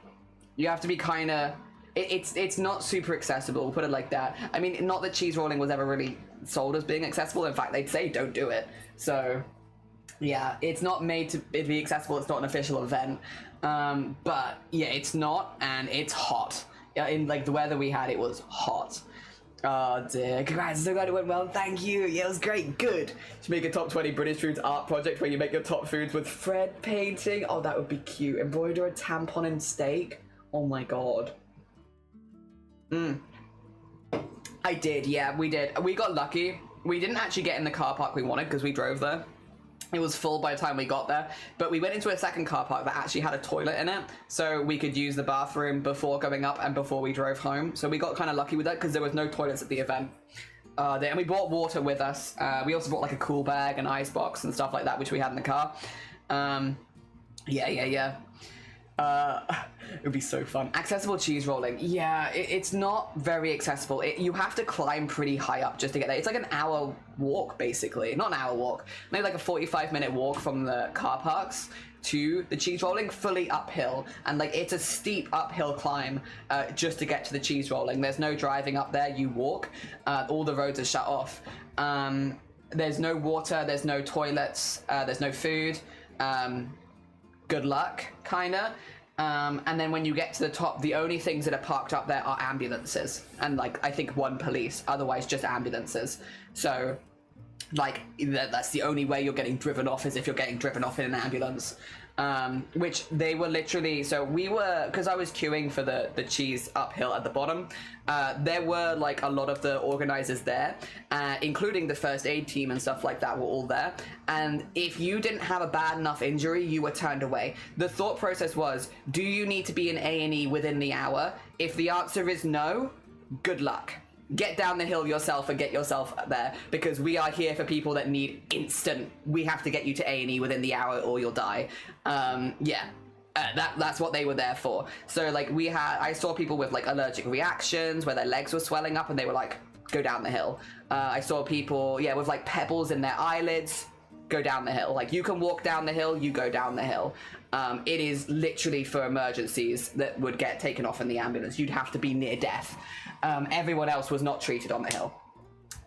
you have to be kind of, it's not super accessible, put it like that. I mean, not that cheese rolling was ever really sold as being accessible. In fact, they'd say don't do it. So yeah, it's not made to be accessible. It's not an official event. But yeah, it's not, and it's hot. Yeah, in like the weather we had, it was hot. Oh dear, congrats, so glad it went well, thank you. Yeah, it was great, good. To make a top 20 British foods art project where you make your top foods with Fred painting. Oh, that would be cute. Embroider a tampon in steak. Oh my god. I did, yeah, we did. We got lucky. We didn't actually get in the car park we wanted because we drove there. It was full by the time we got there, but we went into a second car park that actually had a toilet in it, so we could use the bathroom before going up and before we drove home. So we got kind of lucky with that because there was no toilets at the event. And we brought water with us. We also brought like a cool bag, an ice box and stuff like that, which we had in the car. Yeah. It would be so fun. Accessible cheese rolling. Yeah, it's not very accessible. You have to climb pretty high up just to get there. It's like an hour walk, basically. Not an hour walk. Maybe like a 45-minute walk from the car parks to the cheese rolling, fully uphill. And like it's a steep uphill climb just to get to the cheese rolling. There's no driving up there. You walk. All the roads are shut off. There's no water. There's no toilets. There's no food. Good luck, kinda. And then when you get to the top, the only things that are parked up there are ambulances. And like, I think one police, otherwise just ambulances. So like, that's the only way you're getting driven off is if you're getting driven off in an ambulance. Which they were literally, so we were, because I was queuing for the cheese uphill at the bottom, there were like a lot of the organizers there, including the first aid team and stuff like that were all there. And if you didn't have a bad enough injury, you were turned away. The thought process was, do you need to be in A&E within the hour? If the answer is no, good luck. Get down the hill yourself and get yourself there, because we are here for people that need instant. We have to get you to A&E within the hour or you'll die. That's what they were there for. So like I saw people with like allergic reactions where their legs were swelling up and they were like, go down the hill. I saw people, with like pebbles in their eyelids, go down the hill. Like you can walk down the hill, you go down the hill. It is literally for emergencies that would get taken off in the ambulance. You'd have to be near death. Everyone else was not treated on the hill.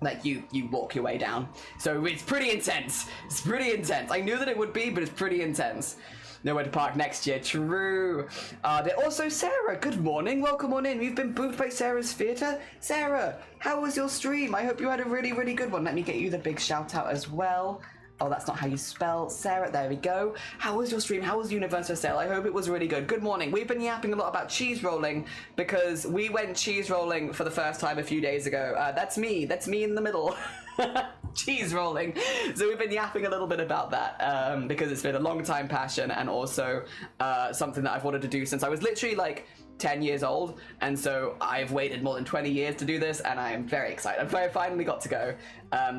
Like you walk your way down. So it's pretty intense. It's pretty intense. I knew that it would be, but it's pretty intense. Nowhere to park next year. True. Also, Sarah, good morning. Welcome on in. We've been boofed by Sarah's Theatre. Sarah, how was your stream? I hope you had a really, really good one. Let me get you the big shout out as well. Oh, that's not how you spell Sarah. There we go. How was your stream? How was Universal Sale? I hope it was really good. Good morning. We've been yapping a lot about cheese rolling because we went cheese rolling for the first time a few days ago. That's me. That's me in the middle. Cheese rolling. So we've been yapping a little bit about that because it's been a long time passion and also something that I've wanted to do since I was literally like 10 years old, and so I've waited more than 20 years to do this, and I'm very excited. I finally got to go.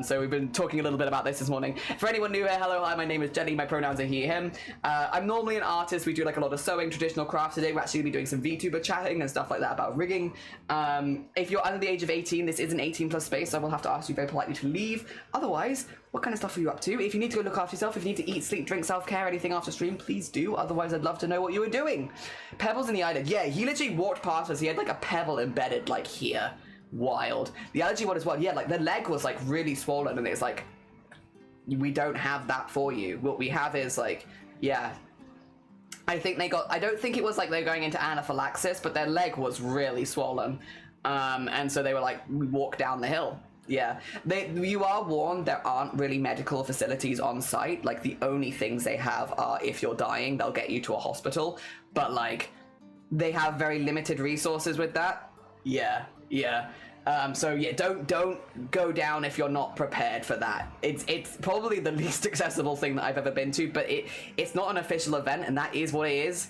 So we've been talking a little bit about this morning. For anyone new here, hello, hi, my name is Jenny, my pronouns are he, him. I'm normally an artist. We do like a lot of sewing, traditional crafts. Today we're actually going to be doing some VTuber chatting and stuff like that about rigging. If you're under the age of 18, this is an 18 plus space, so I will have to ask you very politely to leave. Otherwise, what kind of stuff are you up to? If you need to go look after yourself, if you need to eat, sleep, drink, self-care, anything after stream, please do. Otherwise, I'd love to know what you were doing. Pebbles in the eyelid. Yeah, he literally walked past us. He had like a pebble embedded like here. Wild. The allergy one as well. Yeah, like the leg was like really swollen and it's like, we don't have that for you. What we have is like, yeah. I don't think it was like they're going into anaphylaxis, but their leg was really swollen. And so they were like, we walk down the hill. Yeah, you are warned there aren't really medical facilities on site. Like the only things they have are if you're dying, they'll get you to a hospital. But like, they have very limited resources with that. Yeah. So yeah, don't go down if you're not prepared for that. It's probably the least accessible thing that I've ever been to, but it's not an official event, and that is what it is.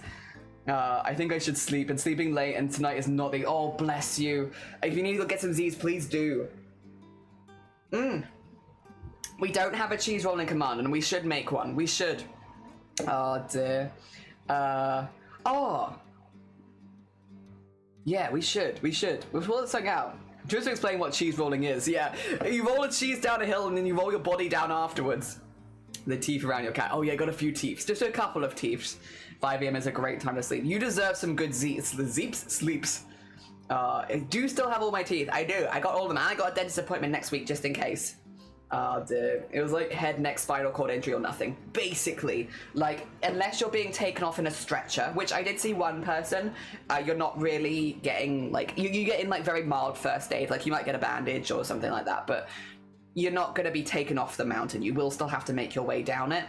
I think I should sleep, and sleeping late and tonight is not the. Oh, bless you. If you need to go get some Z's, please do. We don't have a cheese rolling command, and we should make one. We should. Oh dear. Yeah, we should. We'll pull something out. Just to explain what cheese rolling is. Yeah, you roll a cheese down a hill, and then you roll your body down afterwards. The teeth around your cat. Oh yeah, got a few teeths. Just a couple of teeths. 5 a.m. is a great time to sleep. You deserve some good sleeps. I do still have all my teeth. I do. I got all of them. And I got a dentist appointment next week just in case. Dude. It was like head, neck, spinal cord injury or nothing. Basically, like, unless you're being taken off in a stretcher, which I did see one person, you're not really getting, like, you get in, like, very mild first aid. Like, you might get a bandage or something like that, but you're not going to be taken off the mountain. You will still have to make your way down it,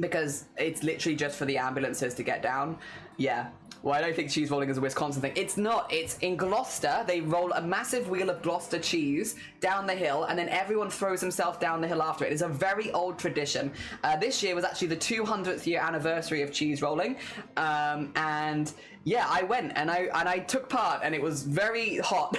because it's literally just for the ambulances to get down. Yeah. Well, I don't think cheese rolling is a Wisconsin thing. It's not. It's in Gloucester. They roll a massive wheel of Gloucester cheese down the hill, and then everyone throws himself down the hill after it. It's a very old tradition. This year was actually the 200th year anniversary of cheese rolling, and yeah, I went and I took part, and it was very hot,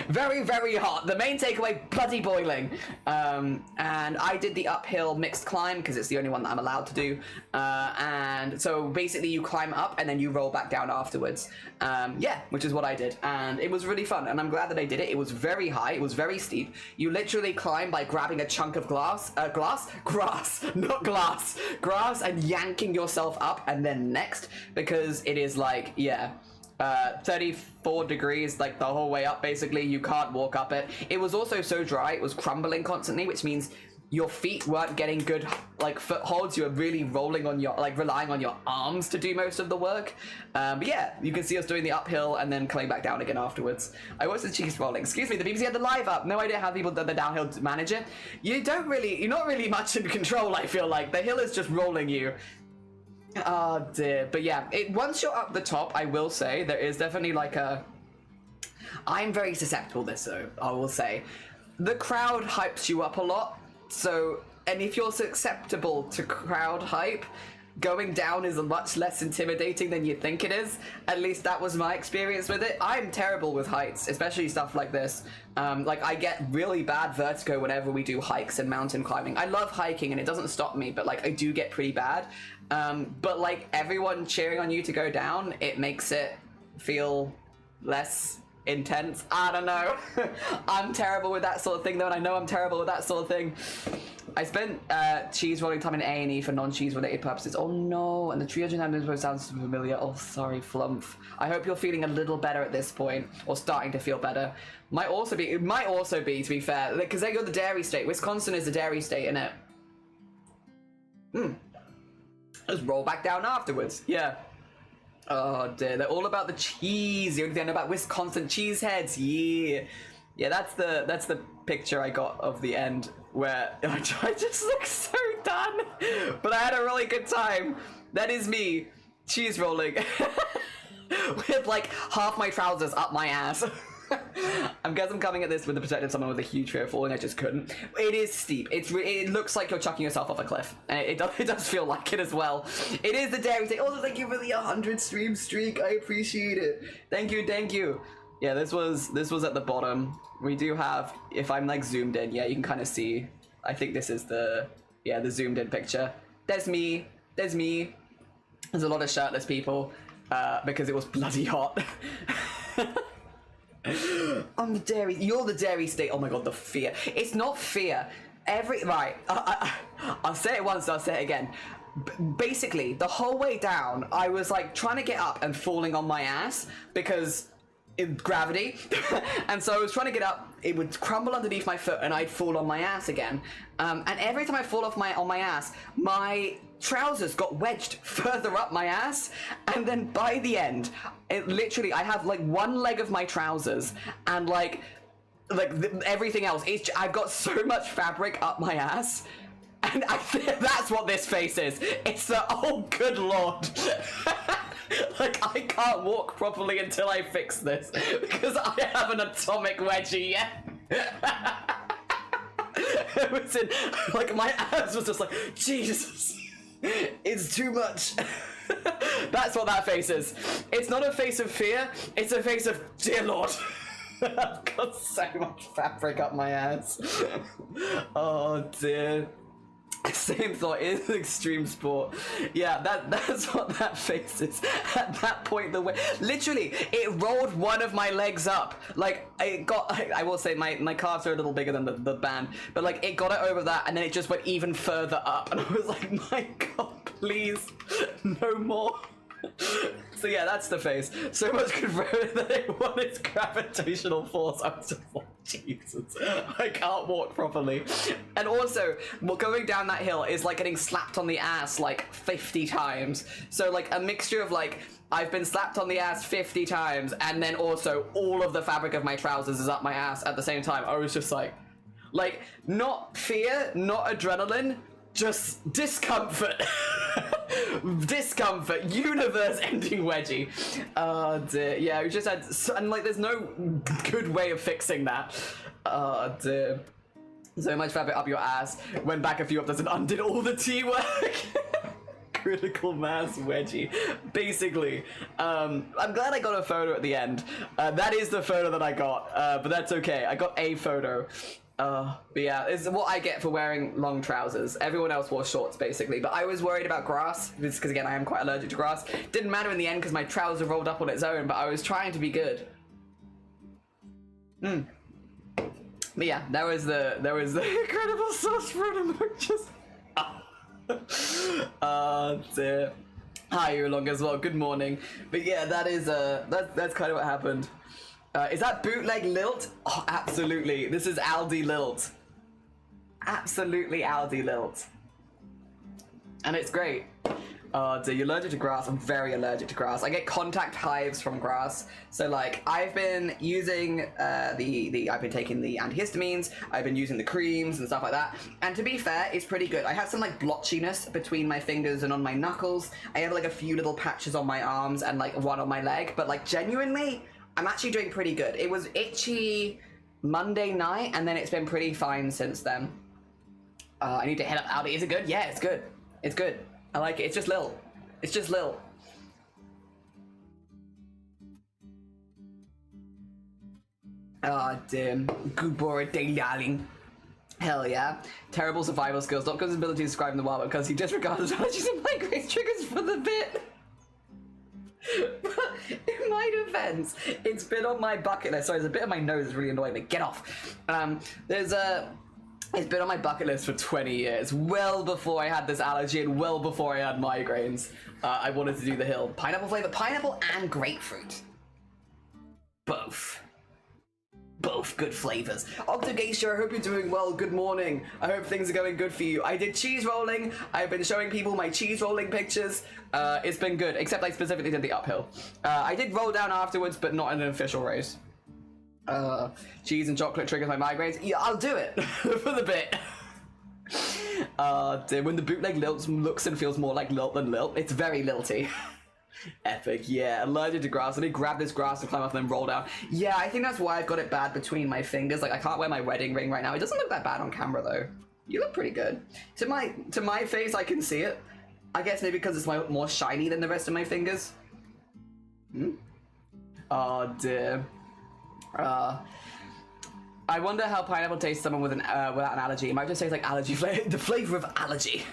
very, very hot. The main takeaway, bloody boiling. And I did the uphill mixed climb because it's the only one that I'm allowed to do. And so basically you climb up and then you roll back down afterwards. Yeah, which is what I did. And it was really fun. And I'm glad that I did it. It was very high. It was very steep. You literally climb by grabbing a chunk of grass, not glass, grass, and yanking yourself up and then next, because it is like, yeah, 34 degrees like the whole way up. Basically, you can't walk up it. It was also so dry, it was crumbling constantly, which means your feet weren't getting good like footholds. You were really rolling on your, like, relying on your arms to do most of the work. But yeah, you can see us doing the uphill and then coming back down again afterwards. I watched the cheese rolling. Excuse me, the BBC had the live up. No idea how people did the downhill to manage it. You're not really much in control, I feel like. The hill is just rolling you. Oh dear. But yeah, once you're up the top, I will say there is definitely like I'm very susceptible to this, though, I will say. The crowd hypes you up a lot, so, and if you're susceptible to crowd hype, going down is much less intimidating than you think it is. At least that was my experience with it. I'm terrible with heights, especially stuff like this. Like, I get really bad vertigo whenever we do hikes and mountain climbing. I love hiking and it doesn't stop me, but like, I do get pretty bad. But like, everyone cheering on you to go down, it makes it feel less intense. I don't know. I'm terrible with that sort of thing, though, and I know I'm terrible with that sort of thing. I spent cheese rolling time in A&E for non-cheese related purposes. Oh no, and the 300 episodes sounds familiar. Oh, sorry, Flump. I hope you're feeling a little better at this point, or starting to feel better. It might also be, to be fair, because they go the dairy state. Wisconsin is a dairy state, innit? Just roll back down afterwards. Yeah. Oh dear, they're all about the cheese. The only thing I know about Wisconsin cheeseheads. Yeah. Yeah, that's the picture I got of the end where I just look so done. But I had a really good time. That is me, cheese rolling. With like half my trousers up my ass. I guess I'm coming at this with the perspective of someone with a huge fear of falling. I just couldn't. It is steep. It looks like you're chucking yourself off a cliff. It does feel like it as well. It is the dairy state. Also, thank you for the 100 stream streak. I appreciate it. Thank you. Yeah, this was at the bottom. We do have, if I'm like zoomed in, yeah, you can kind of see. I think this is the zoomed in picture. There's me. There's a lot of shirtless people because it was bloody hot. I'm the dairy. You're the dairy state. Oh my god, the fear. It's not fear. Right. I'll say it once. I'll say it again. Basically, the whole way down, I was like trying to get up and falling on my ass because gravity. And so I was trying to get up. It would crumble underneath my foot, and I'd fall on my ass again. And every time I fall off on my ass, my trousers got wedged further up my ass, and then by the end, literally, I have like one leg of my trousers, and like everything else. I've got so much fabric up my ass, and I think that's what this face is. It's the oh good lord. Like, I can't walk properly until I fix this because I have an atomic wedgie. Yeah. It was in, like, my ass was just like, Jesus. It's too much. That's what that face is. It's not a face of fear, it's a face of, dear lord. I've got so much fabric up my ass. Oh dear. Same thought, it is extreme sport. Yeah, that's what that face is. At that point, literally, it rolled one of my legs up. Like, I will say my calves are a little bigger than the band, but like, it got it over that, and then it just went even further up, and I was like, my god, please, no more. So yeah, that's the face. So much confirmed that it won its gravitational force. I was just like, Jesus, I can't walk properly. And also, well, going down that hill is like getting slapped on the ass like 50 times. So like a mixture of like, I've been slapped on the ass 50 times, and then also all of the fabric of my trousers is up my ass at the same time. I was just like not fear, not adrenaline, just discomfort. Discomfort, universe-ending wedgie. Oh dear, yeah, we just had, and like, there's no good way of fixing that. Oh dear. So much fabric up your ass, went back a few episodes and undid all the tea work. Critical mass wedgie, basically. I'm glad I got a photo at the end. That is the photo that I got, but that's okay. I got a photo. But yeah, it's what I get for wearing long trousers. Everyone else wore shorts, basically. But I was worried about grass, because again, I am quite allergic to grass. Didn't matter in the end because my trouser rolled up on its own, but I was trying to be good. But yeah, there was the incredible sauce fruit emojis. Dear. Hi, you're along as well. Good morning. But yeah, that is that's kind of what happened. Is that bootleg lilt? Oh, absolutely. This is Aldi lilt. Absolutely Aldi lilt. And it's great. Oh, dear, you're allergic to grass. I'm very allergic to grass. I get contact hives from grass. So, like, I've been using I've been taking the antihistamines. I've been using the creams and stuff like that. And to be fair, it's pretty good. I have some, like, blotchiness between my fingers and on my knuckles. I have, like, a few little patches on my arms and, like, one on my leg. But, like, genuinely, I'm actually doing pretty good. It was itchy Monday night, and then it's been pretty fine since then. I need to head up Aldi. Is it good? Yeah, it's good. It's good. I like it. It's just Lil. It's just Lil. Ah, damn. Good boy, darling. Hell yeah. Terrible survival skills. Not because his ability to describe in the wild, but because he disregards allergies and migraine triggers for the bit. In my defense, it's been on my bucket list. Sorry, there's a bit of my nose is really annoying me. Get off. It's been on my bucket list for 20 years. Well before I had this allergy and well before I had migraines. I wanted to do the hill. Pineapple flavor, pineapple and grapefruit. Both good flavors. Octogacia, I hope you're doing well. Good morning. I hope things are going good for you. I did cheese rolling. I've been showing people my cheese rolling pictures. It's been good, except I specifically did the uphill. I did roll down afterwards, but not in an official race. Cheese and chocolate triggers my migraines. Yeah, I'll do it for the bit. Dear, when the bootleg lilt looks and feels more like lilt than lilt, it's very lilty. Epic, yeah. Allergic to grass. I need to grab this grass to climb up and then roll down. Yeah, I think that's why I've got it bad between my fingers. Like, I can't wear my wedding ring right now. It doesn't look that bad on camera, though. You look pretty good. To my face, I can see it. I guess maybe because it's more shiny than the rest of my fingers. Oh, dear. I wonder how pineapple tastes to someone with without an allergy. It might just taste like allergy flavor. The flavor of allergy.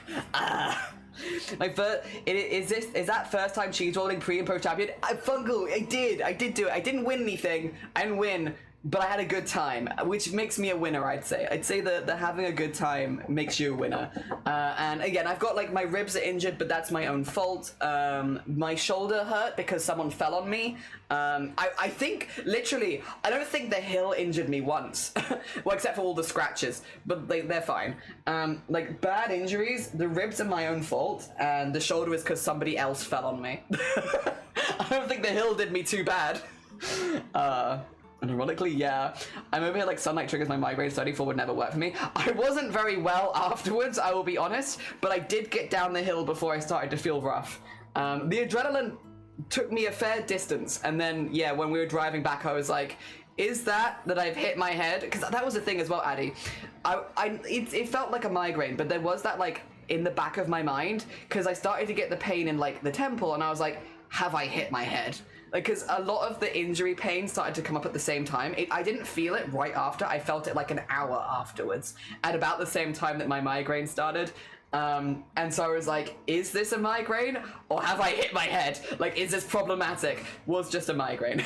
My first, is that first time cheese rolling pre and pro champion? Fungal, I did do it. I didn't win anything. I didn't win, but I had a good time, which makes me a winner, I'd say. I'd say that having a good time makes you a winner. And again, I've got, like, my ribs are injured, but that's my own fault. My shoulder hurt because someone fell on me. I think, literally, I don't think the hill injured me once. Well, except for all the scratches, but they're fine. Like, bad injuries, the ribs are my own fault, and the shoulder is because somebody else fell on me. I don't think the hill did me too bad. And ironically, yeah, I'm over here like sunlight triggers my migraine, 34 would never work for me. I wasn't very well afterwards, I will be honest, but I did get down the hill before I started to feel rough. The adrenaline took me a fair distance, and then, yeah, when we were driving back, I was like, is that I've hit my head? Because that was the thing as well, Addy. It felt like a migraine, but there was that, like, in the back of my mind, because I started to get the pain in, like, the temple, and I was like, have I hit my head? Like, because a lot of the injury pain started to come up at the same time. I didn't feel it right after. I felt it like an hour afterwards, at about the same time that my migraine started. And so I was like, is this a migraine? Or have I hit my head? Like, is this problematic? Was just a migraine.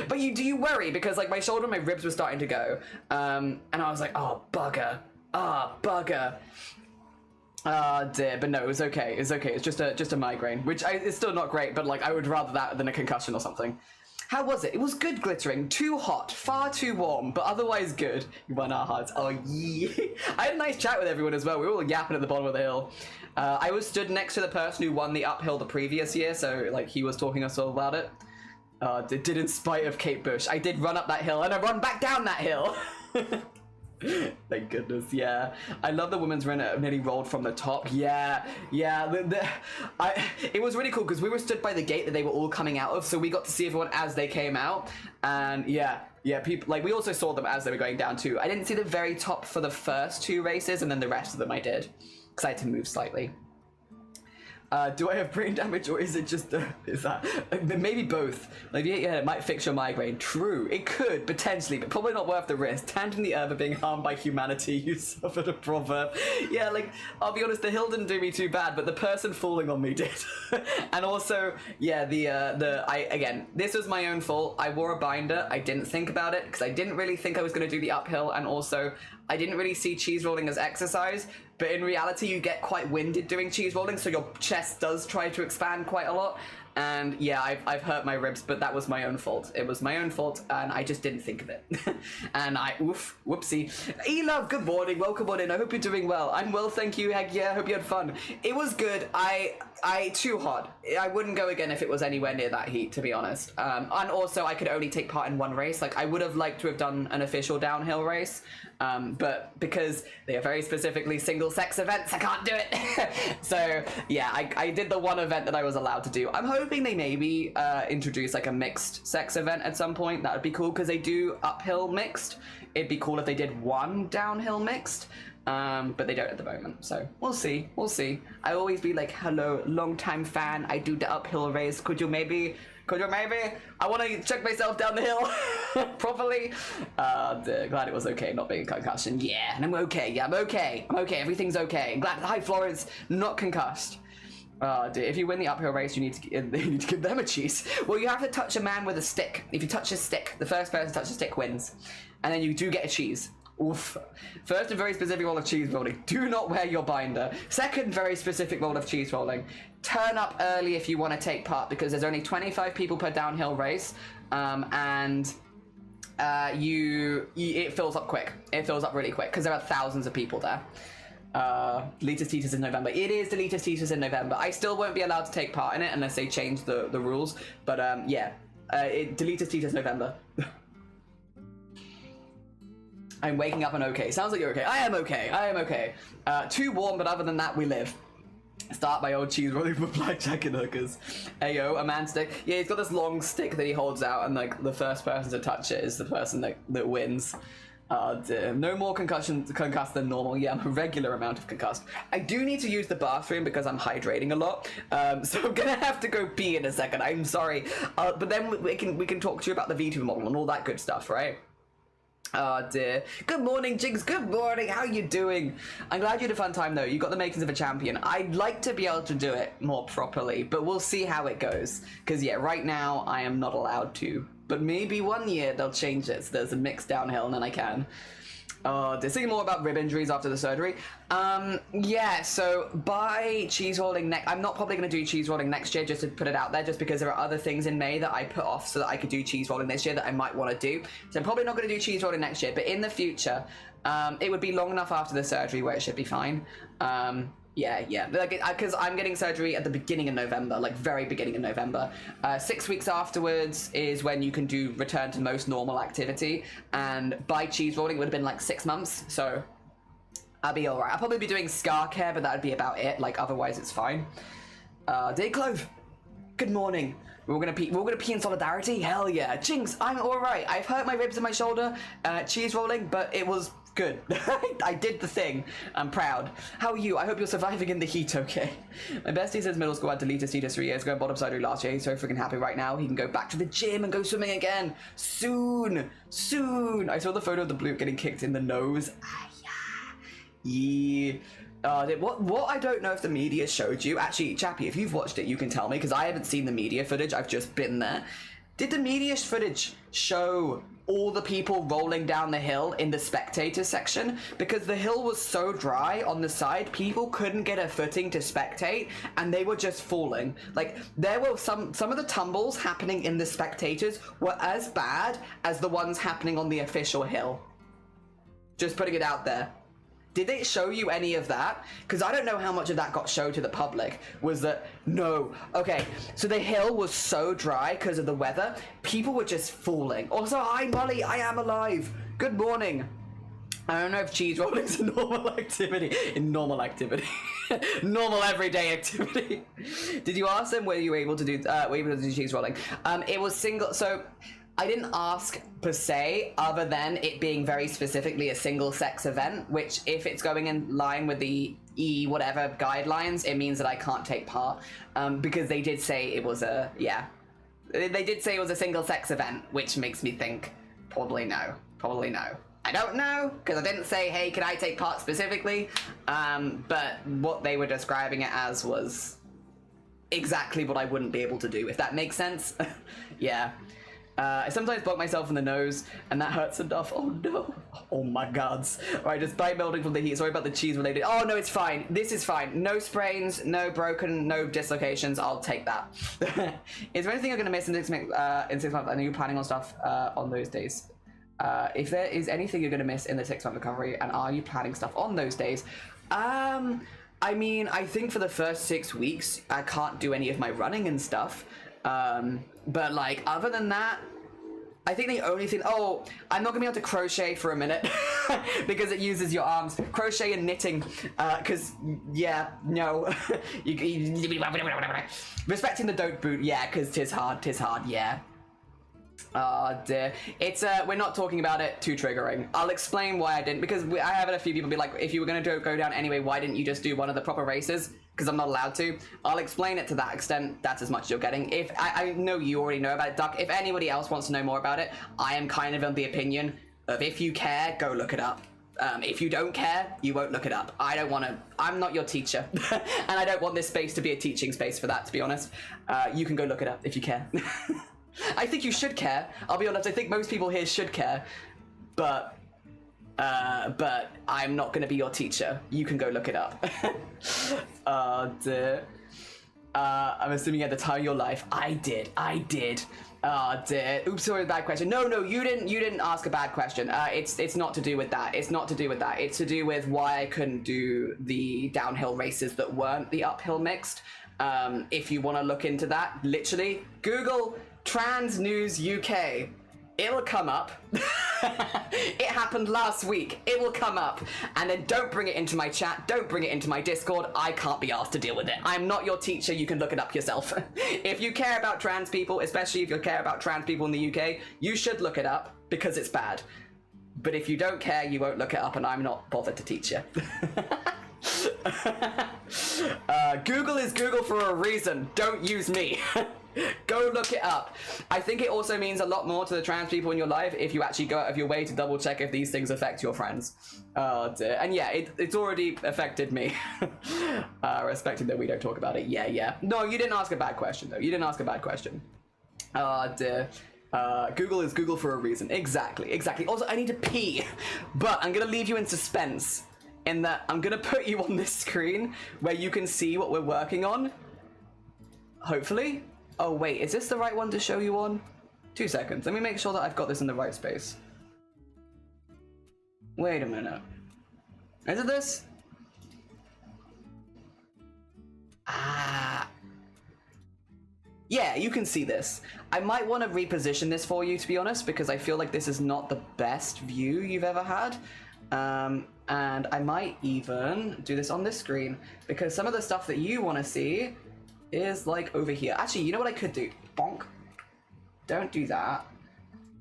But you worry, because, like, my shoulder and my ribs were starting to go. And I was like, oh, bugger. Ah, bugger. Dear, but no, it was okay. It's okay. It's just a migraine, which it's still not great, but like I would rather that than a concussion or something. How was it? It was good glittering. Too hot, far too warm, but otherwise good. You won our hearts. Oh yeah. I had a nice chat with everyone as well. We were all yapping at the bottom of the hill. I was stood next to the person who won the uphill the previous year, so like he was talking us all about it. It did in spite of Kate Bush. I did run up that hill and I run back down that hill. Thank goodness, yeah. I love the women's run nearly rolled from the top. Yeah. It was really cool because we were stood by the gate that they were all coming out of, so we got to see everyone as they came out. And yeah, people, like, we also saw them as they were going down too. I didn't see the very top for the first 2 races, and then the rest of them I did, because I had to move slightly. Do I have brain damage, or is it just is that maybe both? Like, yeah, it might fix your migraine. True, it could potentially, but probably not worth the risk. Tangent the herb of being harmed by humanity. You suffered a proverb. Yeah, like, I'll be honest, the hill didn't do me too bad, but the person falling on me did. And also, yeah, again, this was my own fault. I wore a binder. I didn't think about it because I didn't really think I was going to do the uphill, and also I didn't really see cheese rolling as exercise. But in reality, you get quite winded doing cheese rolling, so your chest does try to expand quite a lot. And yeah, I've hurt my ribs, but that was my own fault. It was my own fault, and I just didn't think of it. And whoopsie. E-Love, good morning, welcome on in. I hope you're doing well. I'm well, thank you. Heck yeah, I hope you had fun. It was good. Too hot. I wouldn't go again if it was anywhere near that heat, to be honest. And also, I could only take part in 1 race. Like, I would have liked to have done an official downhill race, but because they are very specifically single-sex events, I can't do it. So yeah, I did the 1 event that I was allowed to do. I'm hoping they maybe introduce like a mixed sex event at some point. That would be cool, because they do uphill mixed. It'd be cool if they did 1 downhill mixed. But they don't at the moment, so we'll see. I always be like, hello, long-time fan, I do the uphill race, could you maybe, I want to check myself down the hill properly. Glad it was okay not being a concussion. Yeah, and I'm okay, everything's okay. Glad, hi Florence, not concussed. If you win the uphill race, you need to give them a cheese. Well, you have to touch a man with a stick. If you touch a stick, the first person to touch a stick wins, and then you do get a cheese. Oof. First, a very specific rule of cheese rolling. Do not wear your binder. Second, very specific rule of cheese rolling. Turn up early if you want to take part, because there's only 25 people per downhill race, and it fills up quick. It fills up really quick because there are thousands of people there. Deletus Titus in November. It is Deletus Titus in November. I still won't be allowed to take part in it unless they change the rules. But yeah, Deletus Titus November. I'm waking up and okay. Sounds like you're okay. I am okay. Too warm, but other than that, we live. Start my old cheese rolling with blackjack and hookers. Ayo, a man stick. Yeah, he's got this long stick that he holds out, and like the first person to touch it is the person that wins. No more concussed than normal. Yeah, I'm a regular amount of concussed. I do need to use the bathroom because I'm hydrating a lot. So I'm gonna have to go pee in a second. I'm sorry. But then we can talk to you about the V2 model and all that good stuff, right? Oh dear. Good morning, Jigs. Good morning. How you doing? I'm glad you had a fun time though. You got the makings of a champion. I'd like to be able to do it more properly, but we'll see how it goes. Because yeah, right now I am not allowed to. But maybe 1 year they'll change it so there's a mixed downhill and then I can. They're thinking more about rib injuries after the surgery. Yeah, so by cheese rolling I'm not probably going to do cheese rolling next year, just to put it out there, just because there are other things in May that I put off so that I could do cheese rolling this year that I might want to do. So I'm probably not going to do cheese rolling next year, but in the future, it would be long enough after the surgery where it should be fine. Yeah, like, because I'm getting surgery at the beginning of November, like very beginning of November. 6 weeks afterwards is when you can do return to most normal activity, and by cheese rolling it would have been like 6 months, so I'll be alright. I'll probably be doing scar care, but that would be about it, like otherwise it's fine. Day Clove, good morning. We're gonna pee in solidarity? Hell yeah. Jinx, I'm alright. I've hurt my ribs and my shoulder, cheese rolling, but it was good. I did the thing. I'm proud. How are you? I hope you're surviving in the heat, okay? My bestie says middle school had Deletus Titus 3 years ago, bottom surgery last year. He's so freaking happy right now. He can go back to the gym and go swimming again. Soon. I saw the photo of the blue getting kicked in the nose. Yeah. What I don't know if the media showed you. Actually, Chappie, if you've watched it, you can tell me, because I haven't seen the media footage. I've just been there. Did the media footage show all the people rolling down the hill in the spectator section, because the hill was so dry on the side, people couldn't get a footing to spectate, and they were just falling. Like, there were some of the tumbles happening in the spectators were as bad as the ones happening on the official hill. Just putting it out there. Did they show you any of that? Because I don't know how much of that got shown to the public. Was that, no. Okay, so the hill was so dry because of the weather, people were just falling. Also, hi Molly, I am alive. Good morning. I don't know if cheese rolling is a normal activity. Normal everyday activity. Did you ask them were you able to do cheese rolling? It was single, so I didn't ask per se, other than it being very specifically a single sex event, which if it's going in line with the whatever guidelines, it means that I can't take part, because they did say it was a, they did say it was a single sex event, which makes me think probably no. I don't know, because I didn't say, hey, can I take part specifically, but what they were describing it as was exactly what I wouldn't be able to do, if that makes sense. Yeah. I sometimes poke myself in the nose, and that hurts enough. Oh no. Oh my gods. Alright, just bite melting from the heat. Sorry about the cheese related. Oh no, it's fine. This is fine. No sprains, no broken, no dislocations. I'll take that. Is there anything you're going to miss in 6 months? Are you planning on stuff on those days? If there is anything you're going to miss in the 6-month recovery, and are you planning stuff on those days? I mean, I think for the first 6 weeks, I can't do any of my running and stuff. But like, other than that, I think the only thing, I'm not gonna be able to crochet for a minute because it uses your arms. Crochet and knitting, cause yeah, no. Respecting the don't boot, yeah, cause tis hard, yeah. Oh dear. It's we're not talking about it, too triggering. I'll explain why I didn't, because I have had a few people be like, if you were gonna go down anyway, why didn't you just do one of the proper races? Because I'm not allowed to. I'll explain it to that extent. That's as much as you're getting. If I know you already know about it, Duck. If anybody else wants to know more about it, I am kind of of the opinion of if you care, go look it up. If you don't care, you won't look it up. I don't want to. I'm not your teacher, and I don't want this space to be a teaching space for that. To be honest, you can go look it up if you care. I think you should care. I'll be honest. I think most people here should care, but I'm not going to be your teacher. You can go look it up. Dear. I'm assuming you had the time of your life. I did. Oh dear. Oops, sorry, bad question. No, you didn't ask a bad question. It's not to do with that. It's to do with why I couldn't do the downhill races that weren't the uphill mixed. If you want to look into that, literally, Google Trans News UK. It'll come up. It happened last week. It will come up. And then don't bring it into my chat. Don't bring it into my Discord. I can't be asked to deal with it. I'm not your teacher. You can look it up yourself. If you care about trans people, especially if you care about trans people in the UK, you should look it up because it's bad. But if you don't care, you won't look it up, and I'm not bothered to teach you. Google is Google for a reason. Don't use me. Go look it up. I think it also means a lot more to the trans people in your life if you actually go out of your way to double check if these things affect your friends. Oh dear. And yeah, it's already affected me. Respecting that we don't talk about it. Yeah. No, you didn't ask a bad question though. Oh dear. Google is Google for a reason. Exactly. Also, I need to pee, but I'm gonna leave you in suspense in that I'm gonna put you on this screen where you can see what we're working on. Hopefully. Oh wait, is this the right one to show you on? 2 seconds. Let me make sure that I've got this in the right space. Wait a minute. Is it this? Yeah, you can see this. I might want to reposition this for you, to be honest, because I feel like this is not the best view you've ever had. And I might even do this on this screen, because some of the stuff that you want to see is like over here. Actually, you know what I could do? Bonk. Don't do that.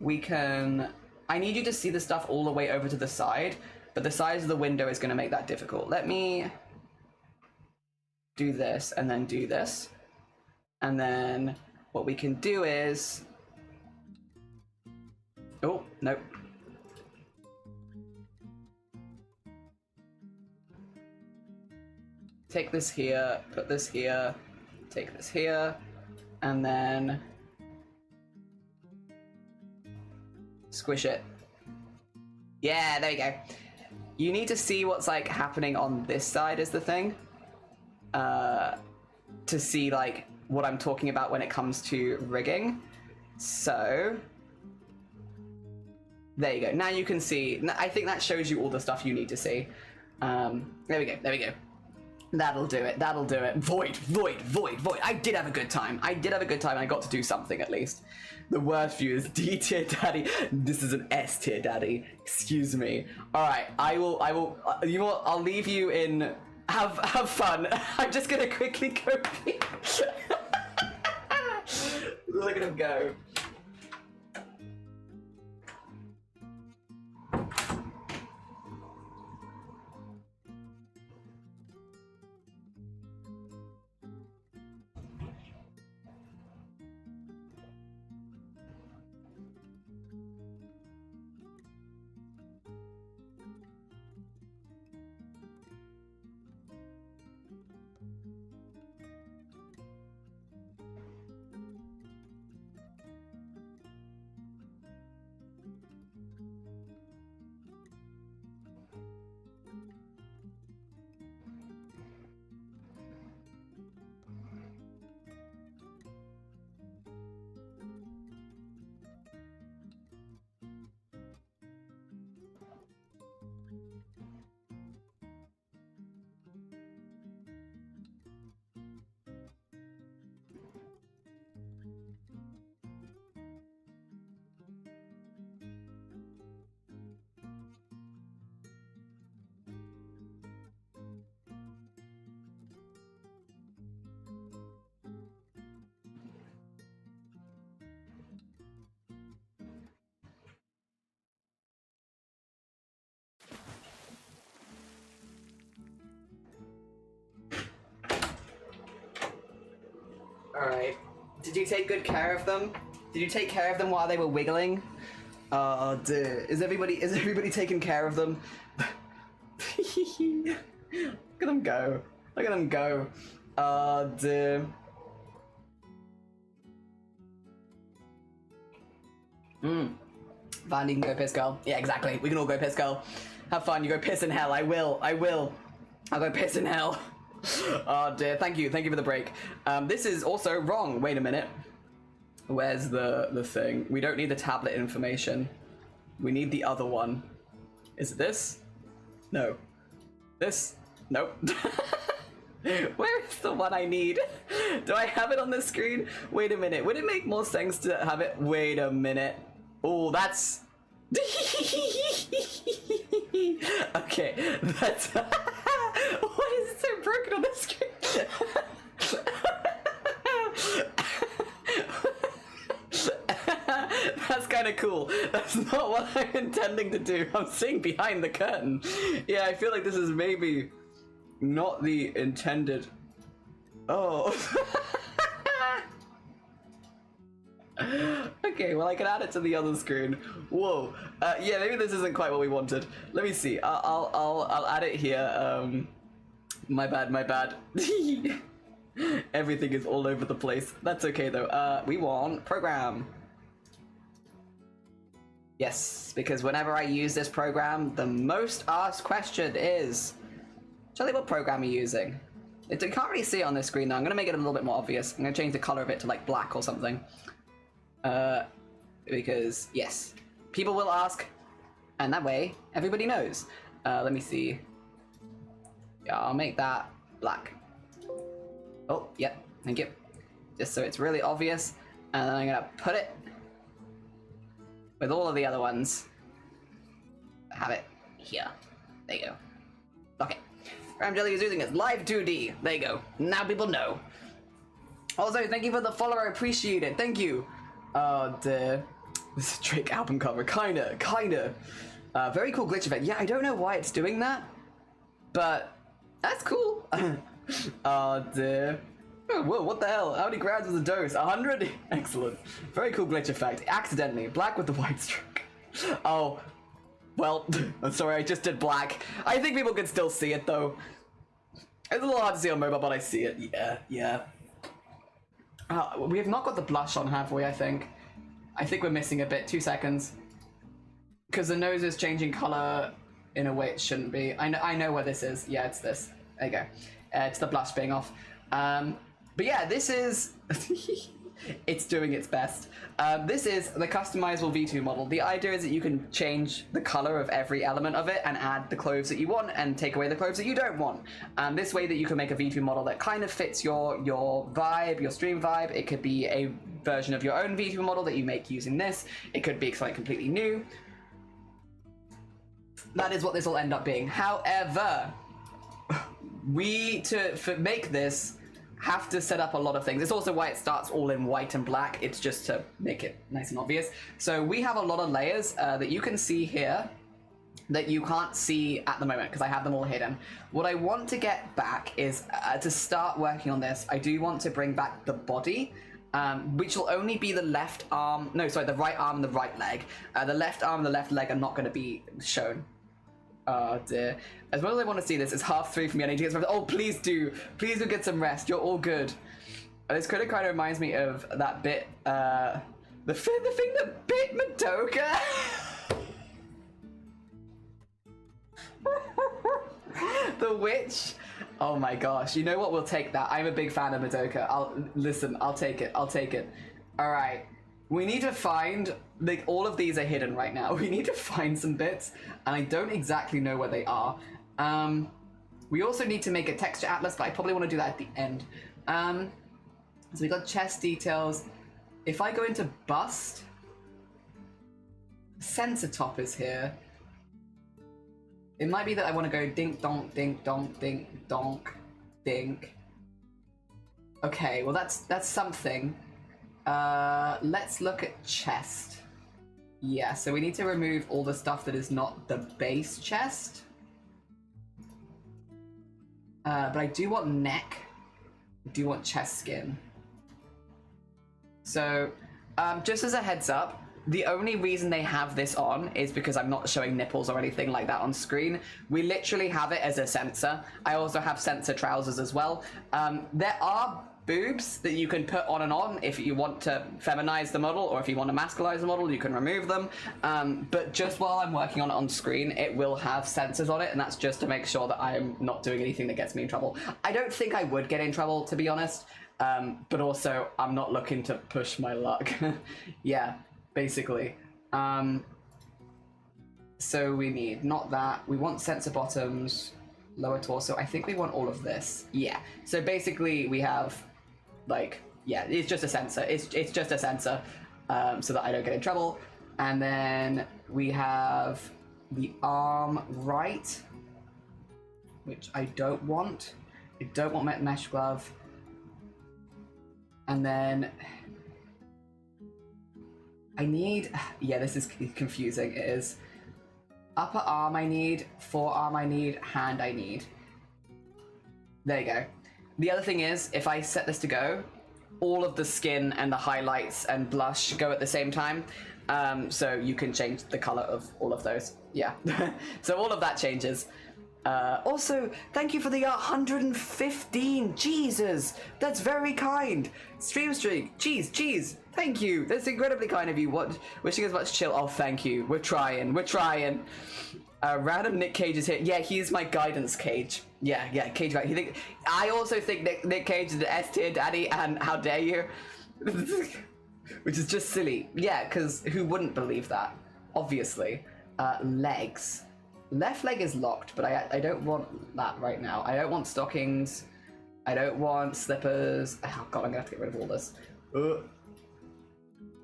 I need you to see the stuff all the way over to the side, but the size of the window is going to make that difficult. Let me do this and then do this. And then what we can do is... Oh, nope. Take this here, put this here, take this here, and then Squish it. Yeah, there you go. You need to see what's like happening on this side is the thing. To see like what I'm talking about when it comes to rigging. So there you go. Now you can see. I think that shows you all the stuff you need to see. There we go. There we go. That'll do it. That'll do it. Void. I did have a good time. I got to do something at least. The worst view is D tier daddy. This is an S tier daddy. Excuse me. All right. I will. You know what? I'll leave you in. Have fun. I'm just gonna quickly go. Look at him go. Alright. Did you take good care of them? Did you take care of them while they were wiggling? Oh dear. Is everybody taking care of them? Look at them go. Look at them go. Oh dear. Fine, you can go piss, girl. Yeah, exactly. We can all go piss, girl. Have fun. You go piss in hell. I will. I'll go piss in hell. Oh dear. Thank you for the break. This is also wrong. Wait a minute. Where's the thing? We don't need the tablet information. We need the other one. Is it this? No. This? Nope. Where is the one I need? Do I have it on the screen? Wait a minute. Would it make more sense to have it? Wait a minute. Oh, that's... Okay, that's... What is it so broken on the screen? That's kind of cool. That's not what I'm intending to do. I'm seeing behind the curtain. Yeah, I feel like this is maybe not the intended... Oh. Okay, well I can add it to the other screen. Whoa. Yeah, maybe this isn't quite what we wanted. Let me see. I'll add it here. My bad. Everything is all over the place. That's okay though. We want program. Yes, because whenever I use this program, the most asked question is, Charlie, what program are you using? You can't really see it on this screen though. I'm gonna make it a little bit more obvious. I'm gonna change the color of it to like black or something. Because yes, people will ask, and that way everybody knows. Let me see. Yeah, I'll make that black. Oh, yep, thank you. Just so it's really obvious, and then I'm gonna put it with all of the other ones. Have it here. There you go. Okay. Ram Jelly is using it live 2D. There you go. Now people know. Also, thank you for the follow. I appreciate it. Thank you. Oh dear. This is a Drake album cover. Kinda. Very cool glitch effect. Yeah, I don't know why it's doing that, but that's cool. Oh dear. Oh, whoa, what the hell? How many grams was the dose? 100? Excellent. Very cool glitch effect. Accidentally. Black with the white stroke. Oh. Well, I'm sorry, I just did black. I think people can still see it though. It's a little hard to see on mobile, but I see it. Yeah. We have not got the blush on, have we, I think? I think we're missing a bit. 2 seconds. Because the nose is changing color in a way it shouldn't be. I know where this is. Yeah, it's this. There you go. It's the blush being off. But yeah, this is... it's doing its best. This is the customizable V2 model. The idea is that you can change the color of every element of it and add the clothes that you want and take away the clothes that you don't want. This way that you can make a V2 model that kind of fits your vibe, your stream vibe. It could be a version of your own V2 model that you make using this. It could be something completely new. That is what this will end up being. However, to make this, have to set up a lot of things. It's also why it starts all in white and black. It's just to make it nice and obvious. So we have a lot of layers that you can see here that you can't see at the moment because I have them all hidden. What I want to get back is to start working on this. I do want to bring back the body, which will only be the left arm. No, sorry, the right arm and the right leg. The left arm and the left leg are not going to be shown. Oh dear. As much as I want to see this, it's 3:30 for me. I need to get some rest. Oh, please do get some rest. You're all good. This kind of reminds me of that bit, the thing that bit Madoka. The witch. Oh my gosh. You know what? We'll take that. I'm a big fan of Madoka. I'll take it. All right. We need to find, like, all of these are hidden right now. We need to find some bits, and I don't exactly know where they are. We also need to make a texture atlas, but I probably want to do that at the end. So we got chest details. If I go into bust, sensor top is here. It might be that I want to go dink donk dink donk dink donk dink. Okay, well that's something. Let's look at chest. Yeah, so we need to remove all the stuff that is not the base chest. But I do want neck. I do want chest skin. So, just as a heads up, the only reason they have this on is because I'm not showing nipples or anything like that on screen. We literally have it as a sensor. I also have sensor trousers as well. There are boobs that you can put on and on if you want to feminize the model, or if you want to masculinize the model, you can remove them. But just while I'm working on it on screen, it will have sensors on it, and that's just to make sure that I'm not doing anything that gets me in trouble. I don't think I would get in trouble, to be honest, but also I'm not looking to push my luck. Yeah, basically. So we need not that. We want sensor bottoms, lower torso. I think we want all of this. Yeah. So basically we have, like, yeah, it's just a sensor. It's just a sensor, so that I don't get in trouble. And then we have the arm right, which I don't want. I don't want mesh glove. And then I need, yeah, this is confusing. It is upper arm I need, forearm I need, hand I need. There you go. The other thing is, if I set this to go, all of the skin and the highlights and blush go at the same time. So you can change the color of all of those. Yeah. So all of that changes. Also, thank you for the 115. Jesus, that's very kind. Stream streak. Jeez. Thank you. That's incredibly kind of you. What? Wishing as much chill. Oh, thank you. We're trying. Random Nick Cage is here. Yeah, he's my guidance Cage. Yeah, Cage. Right. I also think Nick Cage is an S tier daddy, and how dare you? Which is just silly. Yeah, because who wouldn't believe that? Obviously. Legs. Left leg is locked, but I don't want that right now. I don't want stockings. I don't want slippers. Oh god, I'm gonna have to get rid of all this.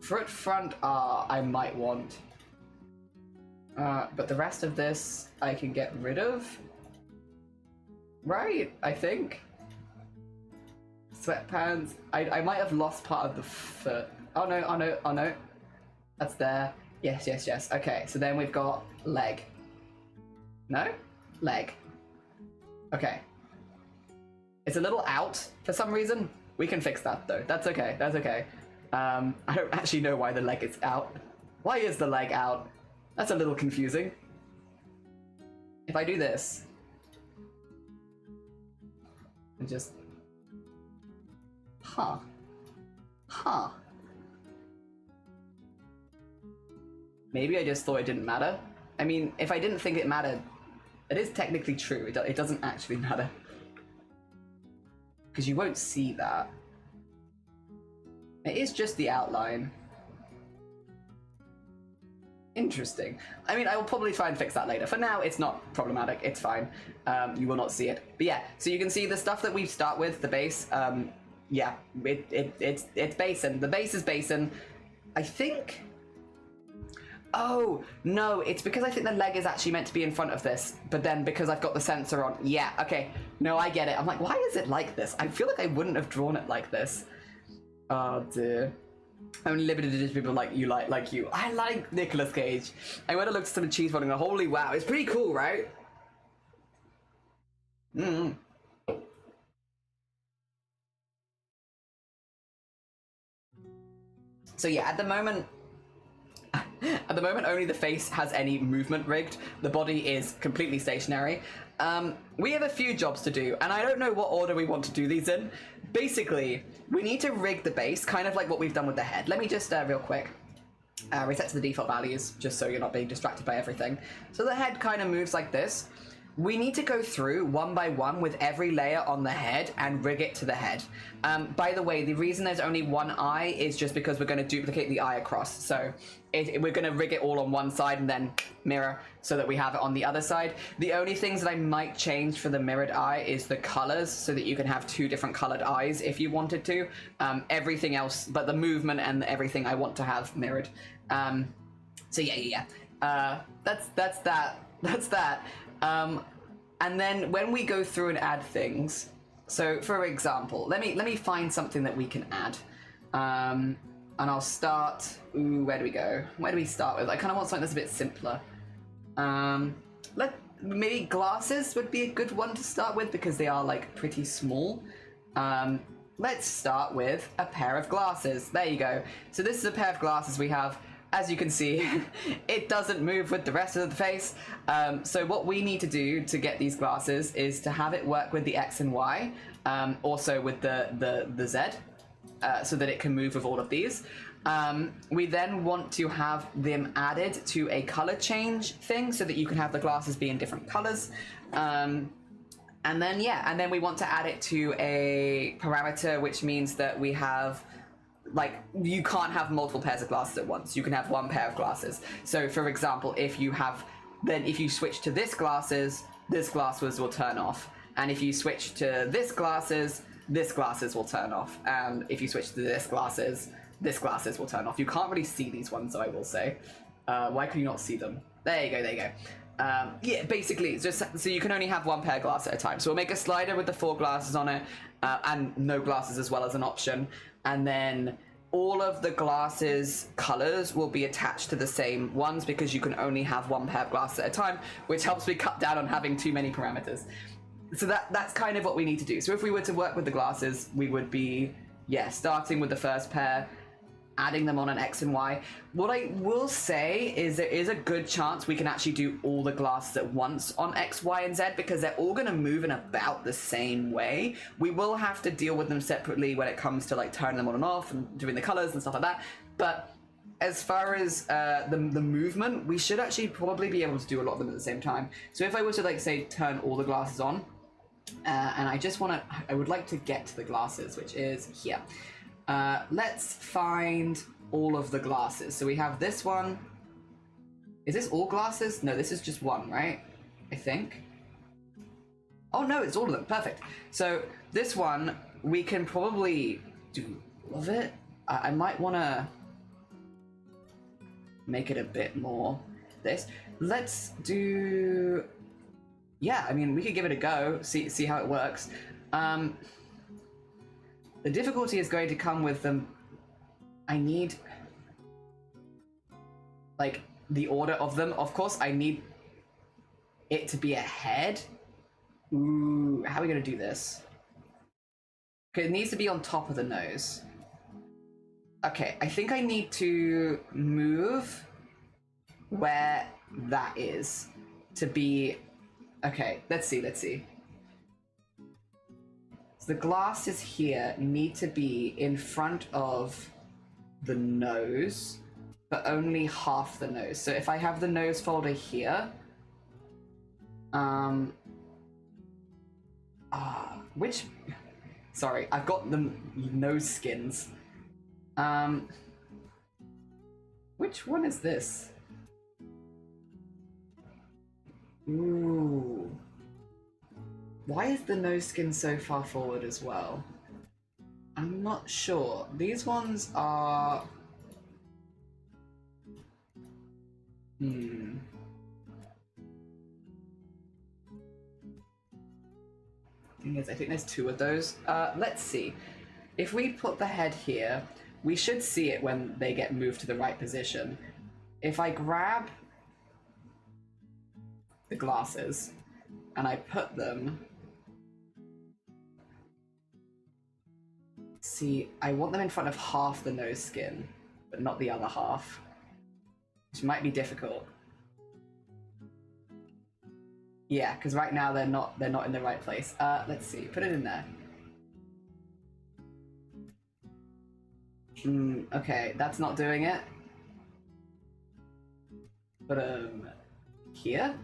Foot front, I might want. But the rest of this I can get rid of. Right, I think. Sweatpants. I might have lost part of the foot. Oh no. That's there. Yes. Okay, so then we've got leg. No? Leg. Okay. It's a little out for some reason. We can fix that though. That's okay. I don't actually know why the leg is out. Why is the leg out? That's a little confusing. If I do this and just Maybe I just thought it didn't matter. I mean, if I didn't think it mattered, it is technically true. It doesn't actually matter. Because you won't see that. It is just the outline. Interesting. I mean, I will probably try and fix that later. For now, it's not problematic. It's fine. You will not see it. But yeah, so you can see the stuff that we start with, the base. Yeah, it's basin. The base is basin. I think... Oh, no, it's because I think the leg is actually meant to be in front of this, but then because I've got the sensor on, yeah, okay. No, I get it. I'm like, why is it like this? I feel like I wouldn't have drawn it like this. Oh, dear. Only limited edition people like you. I like Nicolas Cage. I went and looked at some cheese pudding. Holy wow, it's pretty cool, right? So yeah, at the moment, only the face has any movement rigged. The body is completely stationary. We have a few jobs to do, and I don't know what order we want to do these in. Basically, we need to rig the base, kind of like what we've done with the head. Let me just, real quick, reset to the default values, just so you're not being distracted by everything. So the head kind of moves like this. We need to go through one by one with every layer on the head and rig it to the head. By the way, the reason there's only one eye is just because we're going to duplicate the eye across. So we're going to rig it all on one side and then mirror so that we have it on the other side. The only things that I might change for the mirrored eye is the colors so that you can have two different colored eyes if you wanted to. Everything else, but the movement and everything I want to have mirrored. So yeah. That's that. And then when we go through and add things, so for example, let me find something that we can add. And I'll start, where do we go? Where do we start with? I kind of want something that's a bit simpler. Maybe glasses would be a good one to start with because they are like pretty small. Let's start with a pair of glasses. There you go. So this is a pair of glasses we have. As you can see, it doesn't move with the rest of the face. So what we need to do to get these glasses is to have it work with the X and Y, also with the Z, so that it can move with all of these. We then want to have them added to a color change thing so that you can have the glasses be in different colors. And then we want to add it to a parameter, which means that we have, like, you can't have multiple pairs of glasses at once. You can have one pair of glasses. So for example, if you switch to this glasses will turn off. And if you switch to this glasses will turn off. And if you switch to this glasses will turn off. You can't really see these ones, though, I will say. Why can you not see them? There you go. Yeah, basically, just so you can only have one pair of glasses at a time. So we'll make a slider with the 4 glasses on it, and no glasses as well as an option. And then all of the glasses colors will be attached to the same ones because you can only have one pair of glasses at a time, which helps me cut down on having too many parameters. So that's kind of what we need to do. So if we were to work with the glasses, we would be, starting with the first pair, adding them on an X and Y. What I will say is there is a good chance we can actually do all the glasses at once on X, Y, and Z because they're all going to move in about the same way. We will have to deal with them separately when it comes to like turning them on and off and doing the colors and stuff like that. But as far as the movement, we should actually probably be able to do a lot of them at the same time. So if I were to like say turn all the glasses on, and I would like to get to the glasses, which is here. Let's find all of the glasses. So we have this one. Is this all glasses? No, this is just one, right? I think. Oh no, it's all of them. Perfect. So this one, we can probably do all of it. I might want to make it a bit more this. Let's do... Yeah, I mean, we could give it a go, see how it works. The difficulty is going to come with them. I need, like, the order of them. Of course, I need it to be a head. Ooh, how are we going to do this? Okay, it needs to be on top of the nose. Okay, I think I need to move where that is to be... Okay, let's see. The glasses here need to be in front of the nose. but only half the nose. So if I have the nose folder here, which, sorry, I've got the nose skins. Which one is this? Ooh. Why is the nose skin so far forward as well? I'm not sure. These ones are... Thing is, I think there's two of those. Let's see. If we put the head here, we should see it when they get moved to the right position. If I grab the glasses and I put them... See, I want them in front of half the nose skin, but not the other half, which might be difficult. Yeah, because right now they're not in the right place. Let's see, put it in there. Okay, that's not doing it. But here?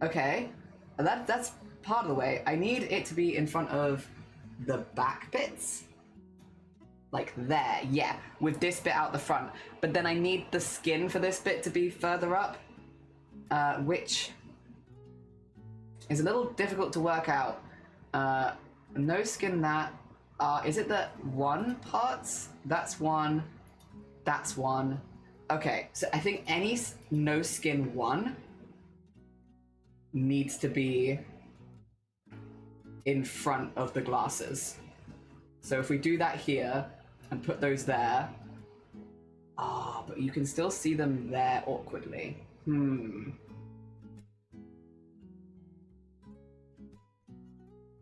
Okay, that's part of the way. I need it to be in front of the back bits. Like there, yeah, with this bit out the front. But then I need the skin for this bit to be further up, which is a little difficult to work out. No skin that. Is it the one parts? That's one. That's one. Okay, so I think any no skin one needs to be in front of the glasses. So if we do that here and put those there, but you can still see them there awkwardly.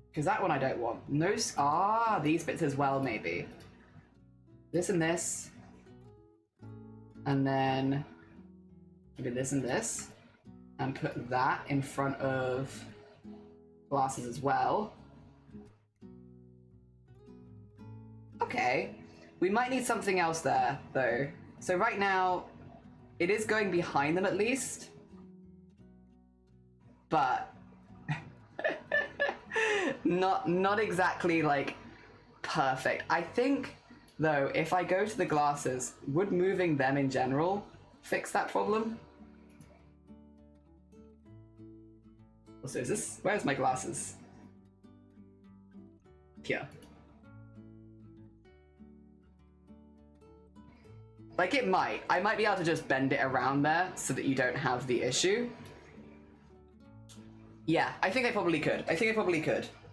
Because that one I don't want. No, these bits as well, maybe. This and this. And then maybe this and this. And put that in front of glasses as well. Okay. We might need something else there, though. So right now, it is going behind them at least. But not exactly like perfect. I think though, if I go to the glasses, would moving them in general fix that problem? Also, is this, where's my glasses? Here. Like it might. I might be able to just bend it around there so that you don't have the issue. Yeah, I think I probably could.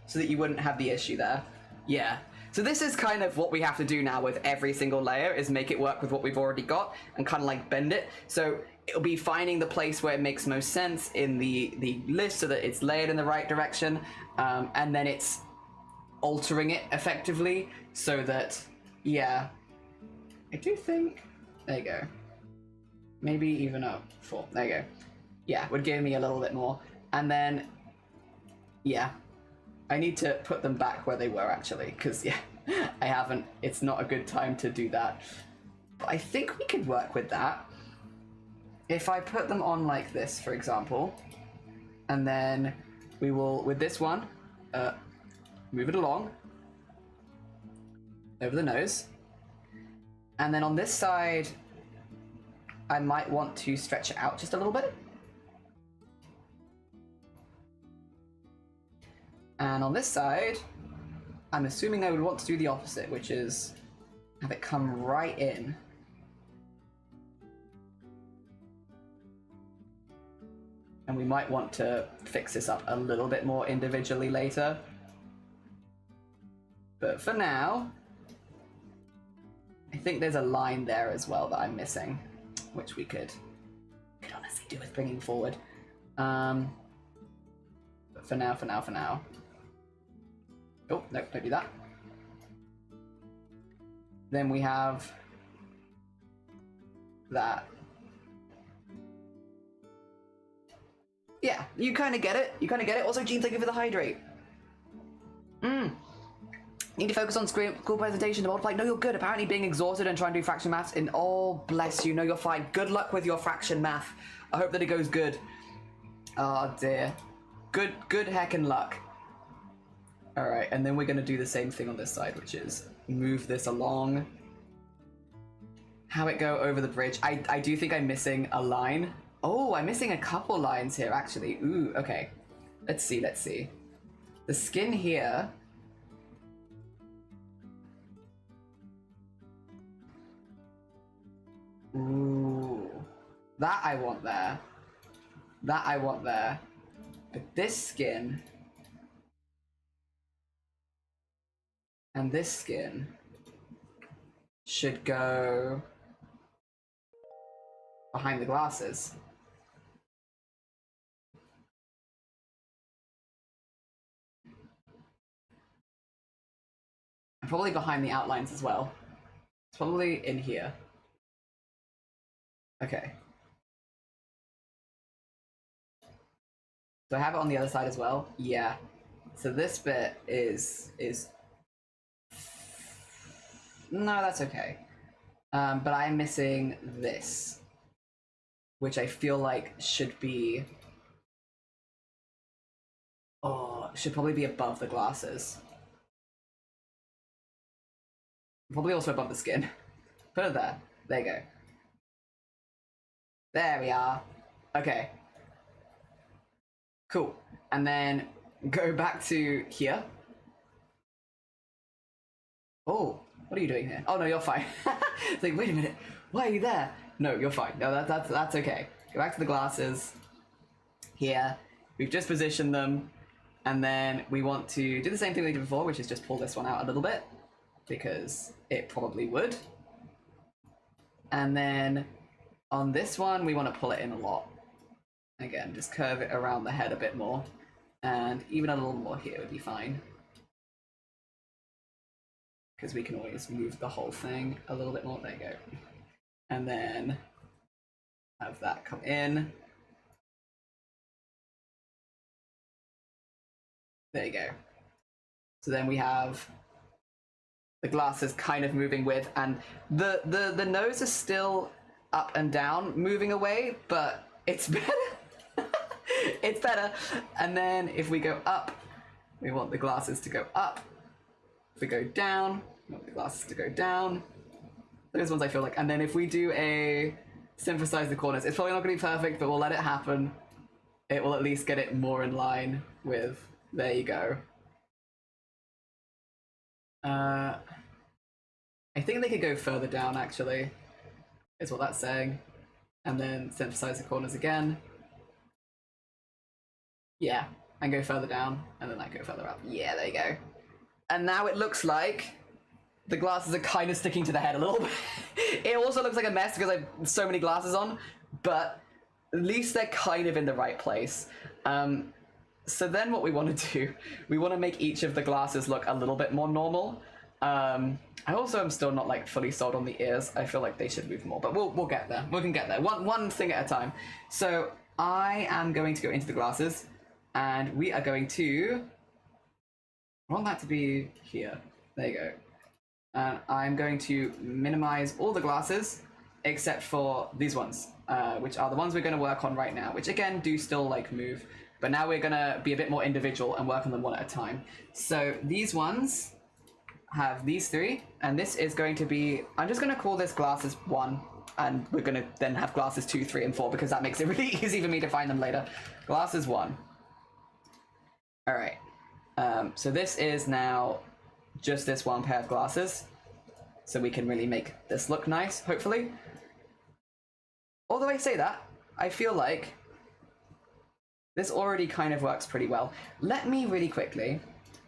So that you wouldn't have the issue there. Yeah. So this is kind of what we have to do now with every single layer, is make it work with what we've already got and kind of like bend it. So it'll be finding the place where it makes most sense in the list so that it's layered in the right direction, and then it's altering it effectively so that, yeah. I do think, there you go. Maybe even a 4, there you go. Yeah, would give me a little bit more. And then, yeah, I need to put them back where they were actually, because yeah, I haven't, it's not a good time to do that. But I think we could work with that. If I put them on like this, for example, and then we will, with this one, move it along, over the nose. And then on this side, I might want to stretch it out just a little bit. And on this side, I'm assuming I would want to do the opposite, which is have it come right in. And we might want to fix this up a little bit more individually later. But for now, I think there's a line there as well that I'm missing, which we could honestly do with bringing forward. But for now. Oh, no, don't do that. Then we have that. Yeah, you kind of get it. Also, Gene, thank you for the hydrate. Need to focus on screen, cool presentation to multiply. No, you're good. Apparently being exhausted and trying to do fraction maths in, oh, bless you. No, you're fine. Good luck with your fraction math. I hope that it goes good. Oh, dear. Good heckin' luck. All right, and then we're going to do the same thing on this side, which is move this along. How it go over the bridge. I do think I'm missing a line. Oh, I'm missing a couple lines here, actually. Ooh, okay. Let's see. The skin here... Ooh, that I want there. But this skin and this skin should go behind the glasses. And probably behind the outlines as well. It's probably in here. Okay. Do I have it on the other side as well? Yeah. So this bit is... No, that's okay. But I'm missing this, which I feel like should be... Oh, should probably be above the glasses. Probably also above the skin. Put it there. There you go. There we are. Okay. Cool. And then go back to here. Oh, what are you doing here? Oh no, you're fine. It's like, wait a minute. Why are you there? No, you're fine. No, that's okay. Go back to the glasses. Here. We've just positioned them. And then we want to do the same thing we did before, which is just pull this one out a little bit. Because it probably would. And then... on this one, we want to pull it in a lot. Again, just curve it around the head a bit more. And even a little more here would be fine. Because we can always move the whole thing a little bit more. There you go. And then have that come in. There you go. So then we have the glasses kind of moving with, and the nose is still up and down, moving away, but it's better. It's better. And then if we go up, we want the glasses to go up. If we go down, we want the glasses to go down. Those ones I feel like. And then if we do a synthesize the corners, it's probably not going to be perfect, but we'll let it happen. It will at least get it more in line with, there you go. I think they could go further down, actually. Is what that's saying. And then synthesize the corners again. Yeah, and go further down, and then I go further up. Yeah, there you go. And now it looks like the glasses are kind of sticking to the head a little bit. It also looks like a mess because I have so many glasses on, but at least they're kind of in the right place. So then what we want to do, we want to make each of the glasses look a little bit more normal. I also am still not like fully sold on the ears. I feel like they should move more, but we'll get there. We can get there. One thing at a time. So I am going to go into the glasses, and we are going to... I want that to be here. There you go. And I'm going to minimize all the glasses except for these ones, which are the ones we're going to work on right now, which again do still like move, but now we're going to be a bit more individual and work on them one at a time. So these ones have these three, and this is going to be, I'm just going to call this glasses 1, and we're going to then have glasses 2, 3, and 4 because that makes it really easy for me to find them later. Glasses 1. All right. So this is now just this one pair of glasses, so we can really make this look nice, hopefully. Although I say that, I feel like this already kind of works pretty well. Let me really quickly,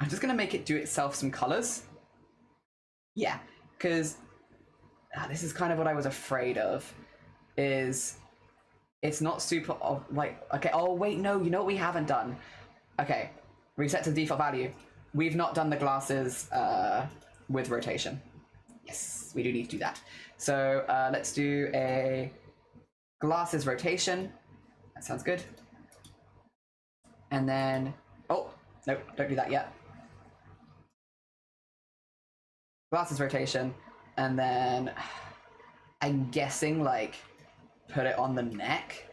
I'm just going to make it do itself some colors. Yeah, because this is kind of what I was afraid of, is it's not super, like, okay, oh wait, no, you know what we haven't done? Okay, reset to default value. We've not done the glasses with rotation. Yes, we do need to do that. So let's do a glasses rotation. That sounds good. And then, oh, no, don't do that yet. glasses rotation, and then I'm guessing like put it on the neck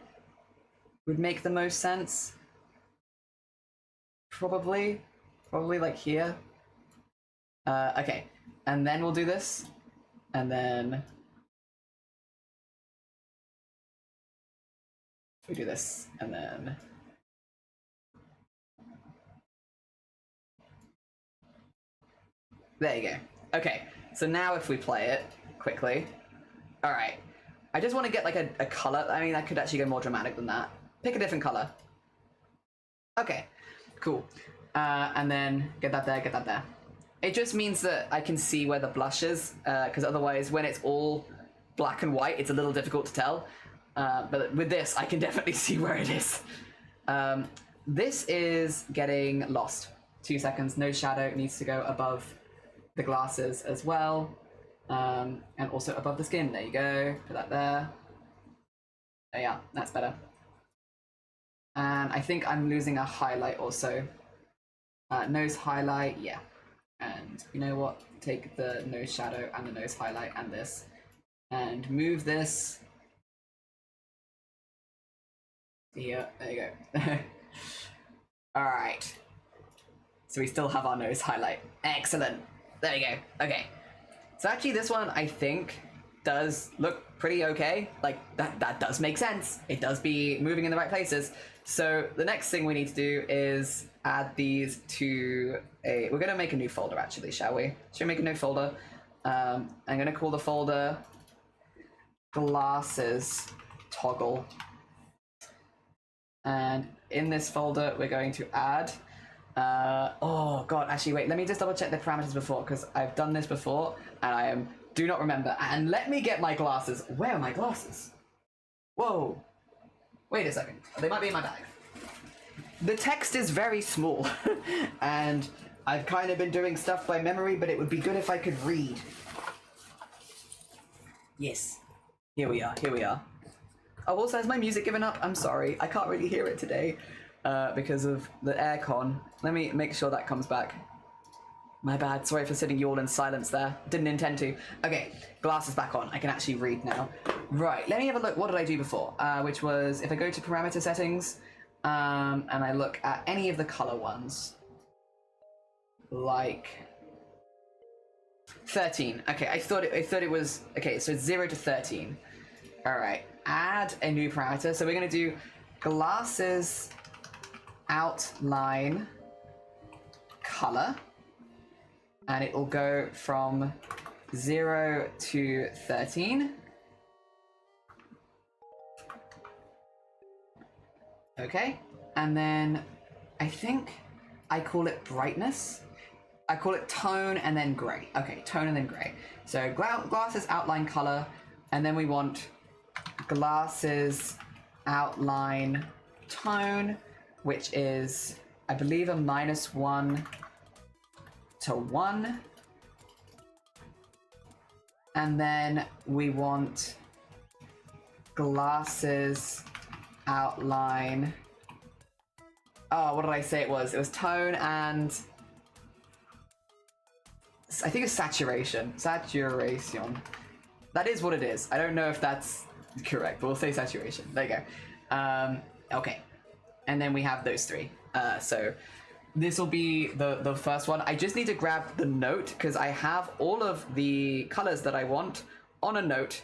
would make the most sense. Probably like here. Okay, and then we'll do this, and then we do this, and then there you go. Okay, so now if we play it quickly, all right. I just want to get like a color. I mean, I could actually go more dramatic than that. Pick a different color. Okay, cool. And then get that there, get that there. It just means that I can see where the blush is, because otherwise when it's all black and white, it's a little difficult to tell. But with this, I can definitely see where it is. This is getting lost. 2 seconds, no shadow, needs to go above the glasses as well. And also above the skin, there you go, put that there. Oh yeah, that's better. And I think I'm losing a highlight also. Nose highlight, yeah. And you know what? Take the nose shadow and the nose highlight and this. And move this. Here, there you go. Alright. So we still have our nose highlight. Excellent. There we go. Okay. So actually this one, I think, does look pretty okay. Like, that does make sense. It does be moving in the right places. So the next thing we need to do is add these to a... We're going to make a new folder, actually, shall we? Should we make a new folder? I'm going to call the folder Glasses Toggle. And in this folder, we're going to add... oh, God, actually, wait. Let me just double check the parameters before, because I've done this before, and I do not remember. And let me get my glasses. Where are my glasses? Whoa. Wait a second. They might be in my bag. The text is very small, and I've kind of been doing stuff by memory, but it would be good if I could read. Yes. Here we are, here we are. Oh, also, has my music given up? I'm sorry. I can't really hear it today because of the aircon. Let me make sure that comes back. My bad. Sorry for sitting you all in silence there. Didn't intend to. Okay, glasses back on. I can actually read now. Right, let me have a look. What did I do before? Which was, if I go to parameter settings, and I look at any of the color ones, like 13. Okay, I thought it was, okay, so it's 0 to 13. All right, add a new parameter. So we're gonna do glasses outline color. And it will go from 0 to 13. Okay, and then I think I call it brightness. I call it tone and then gray. Okay, tone and then gray. So glasses outline color, and then we want glasses outline tone, which is, I believe, a -1 to 1, and then we want glasses outline, oh, what did I say it was? It was tone and I think it's saturation. That is what it is. I don't know if that's correct, but we'll say saturation. There you go. Okay, and then we have those three. So this will be the first one. I just need to grab the note because I have all of the colors that I want on a note.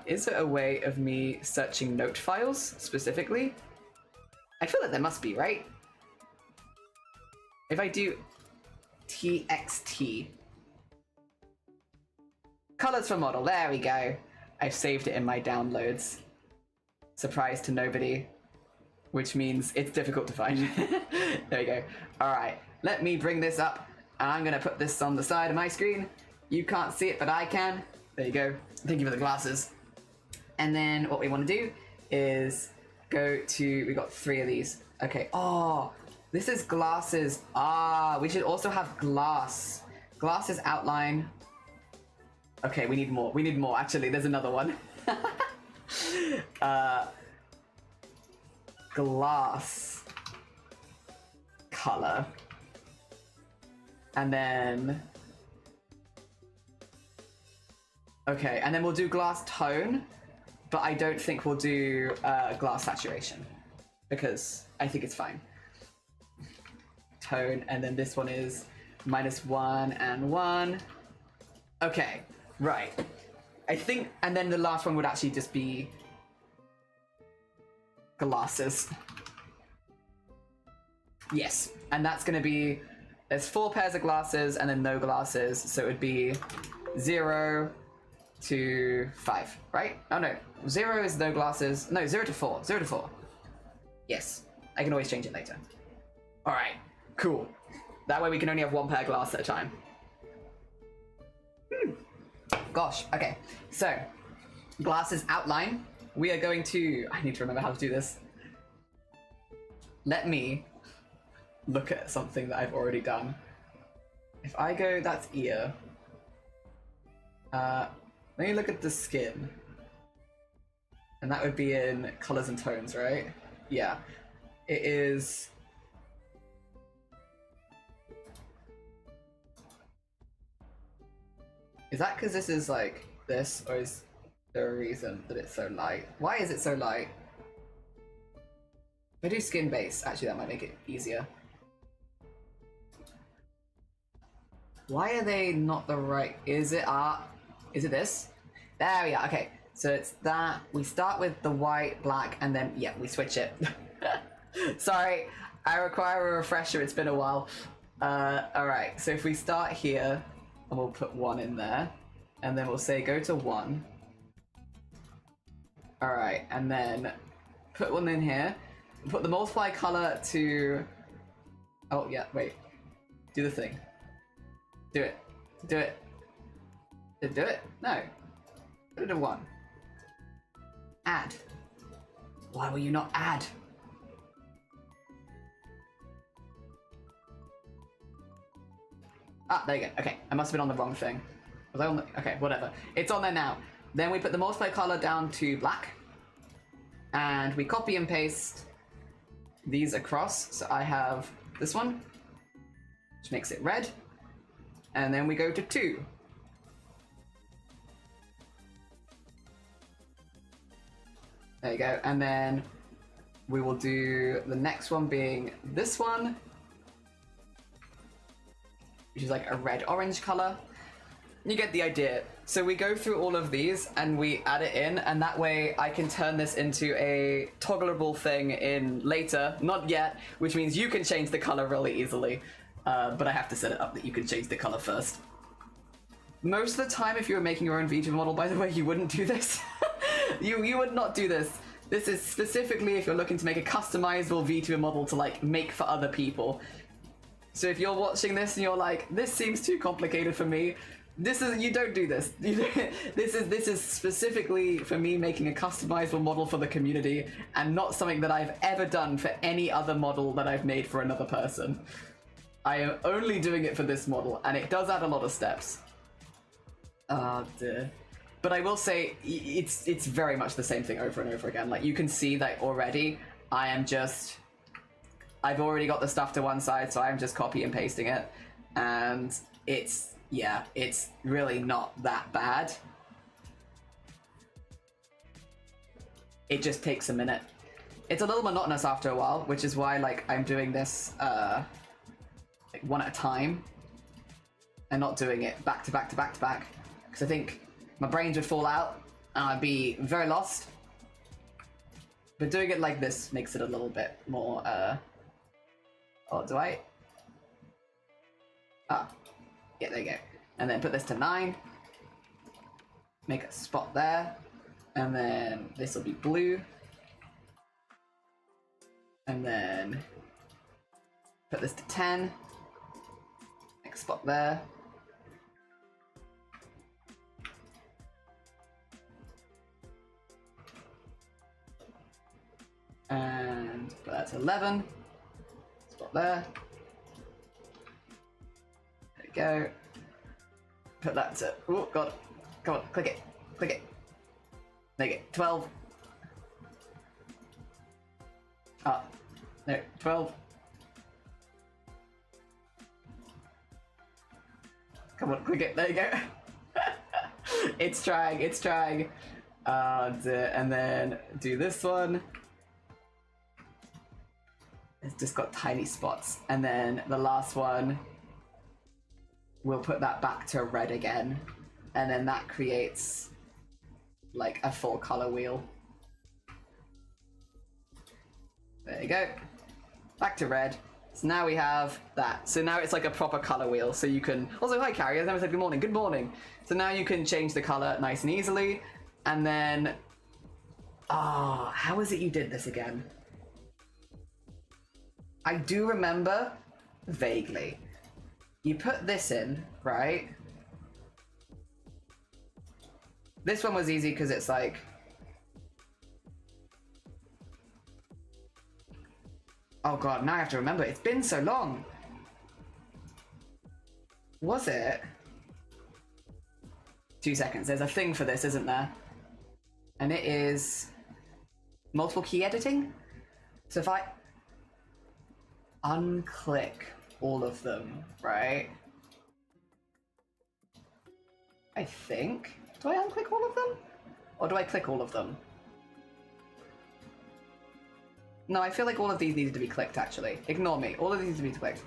Is there a way of me searching note files specifically? I feel like there must be, right? If I do txt colors for model, there we go. I've saved it in my downloads. Surprise to nobody. Which means it's difficult to find. There we go. All right, let me bring this up, and I'm gonna put this on the side of my screen. You can't see it, but I can. There you go. Thank you for the glasses. And then what we want to do is go to, we got 3 of these. Okay, oh, this is glasses. Ah, we should also have glasses outline. Okay, we need more. We need more. Actually, there's another one. Glass color, and then Okay, and then we'll do glass tone, but I don't think we'll do glass saturation because I think it's fine. Tone, and then this one is -1 and 1. Okay, right. I think, and then the last one would actually just be glasses. Yes, and that's going to be, there's 4 pairs of glasses and then no glasses, so it would be 0 to 5, right? Oh no, 0 is no glasses. No, 0 to 4. 0 to 4. Yes, I can always change it later. All right, cool. That way we can only have 1 pair of glass at a time. Gosh, okay. So, glasses outline. We are going to, I need to remember how to do this. Let me look at something that I've already done. If I go, that's ear. Let me look at the skin. And that would be in colors and tones, right? Yeah. It is... Is that because this is like this, or is there a reason that it's so light? Why is it so light? If I do skin base, actually that might make it easier. Why are they not the right? Is it art? Is it this? There we are. Okay, so it's that. We start with the white, black, and then yeah, we switch it. Sorry, I require a refresher. It's been a while. All right. So if we start here, and we'll put 1 in there, and then we'll say go to 1. All right, and then put 1 in here. Put the multiply color to. Oh yeah, wait. Do the thing. Do it. Do it. Did it do it? No. Put it to 1. Add. Why will you not add? Ah, there you go. Okay, I must have been on the wrong thing. Was I on the... Okay, whatever. It's on there now. Then we put the multiply color down to black. And we copy and paste these across. So I have this one, which makes it red. And then we go to 2. There you go. And then we will do the next one being this one, which is like a red-orange color. You get the idea. So we go through all of these and we add it in, and that way I can turn this into a toggleable thing in later, not yet, which means you can change the color really easily. But I have to set it up that you can change the color first. Most of the time, if you were making your own VTuber model, by the way, you wouldn't do this. you would not do this. This is specifically if you're looking to make a customizable VTuber model to like make for other people. So if you're watching this and you're like, this seems too complicated for me, you don't do this. This is specifically for me making a customizable model for the community, and not something that I've ever done for any other model that I've made for another person. I am only doing it for this model, and it does add a lot of steps. But I will say, it's very much the same thing over and over again. Like, you can see that already, I've already got the stuff to one side, so I'm just copy and pasting it. And it's really not that bad. It just takes a minute. It's a little monotonous after a while, which is why, like, I'm doing this, like, one at a time, and not doing it back to back to back to back, because I think my brains would fall out and I'd be very lost. But doing it like this makes it a little bit more, oh, do I? Ah, yeah, there you go. And then put this to 9, make a spot there, and then this will be blue, and then put this to 10, make a spot there, and put that to 11, spot there, there we go, put that to, oh god, come on, click it, there you go, 12, ah, no, 12, come on, click it, there you go. It's trying. And then do this one. It's just got tiny spots. And then the last one, we'll put that back to red again. And then that creates like a full color wheel. There you go. Back to red. So now we have that. So now it's like a proper color wheel. So you can, also hi Carrie, I never said good morning. Good morning. So now you can change the color nice and easily. And then, how is it you did this again? I do remember vaguely. You put this in, right? This one was easy because it's like, oh god, now I have to remember. It's been so long. Was it? 2 seconds. There's a thing for this, isn't there? And it is multiple key editing. So if I unclick all of them, right? I think. Do I unclick all of them? Or do I click all of them? No, I feel like all of these needed to be clicked, actually. Ignore me. All of these need to be clicked.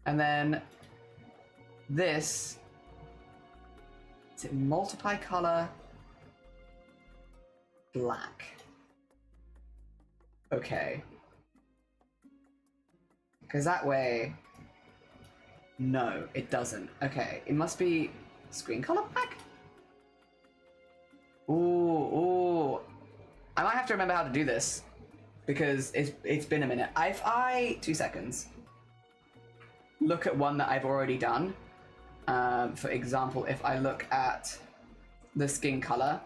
And then this, is it multiply color black? Okay. Because that way, no, it doesn't. Okay, it must be screen color black? Ooh. I might have to remember how to do this because it's been a minute. If I 2 seconds, look at one that I've already done. For example, if I look at the skin color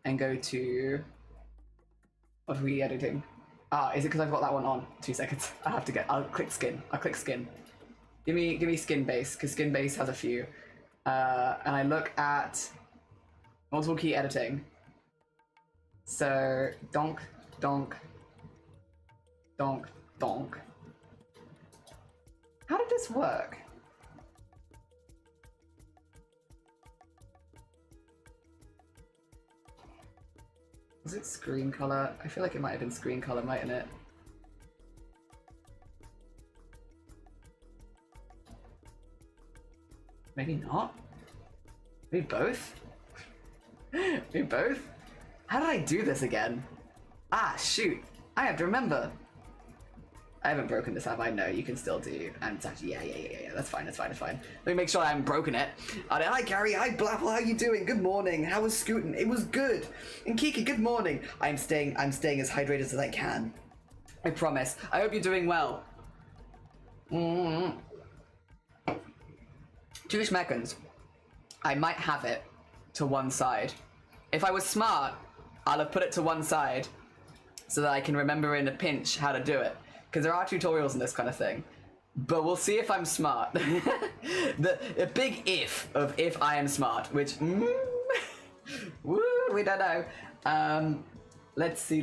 and go to, what are we editing? Is it because I've got that one on? 2 seconds. I'll click skin. Give me skin base, because skin base has a few. And I look at multiple key editing. So, donk. How did this work? Was it screen color? I feel like it might have been screen color, mightn't it? Maybe not? Maybe both? Maybe both? How did I do this again? Shoot. I have to remember. I haven't broken this, have I? No, you can still do. And it's actually, yeah. That's fine. Let me make sure I haven't broken it. Hi, Carrie. Hi, Blapple. How you doing? Good morning. How was scooting? It was good. And Kiki, good morning. I'm staying as hydrated as I can. I promise. I hope you're doing well. 2 seconds. I might have it to one side. If I was smart, I'll have put it to one side so that I can remember in a pinch how to do it. Because there are tutorials in this kind of thing. But we'll see if I'm smart. A big if of if I am smart, which, woo, we don't know. Let's see.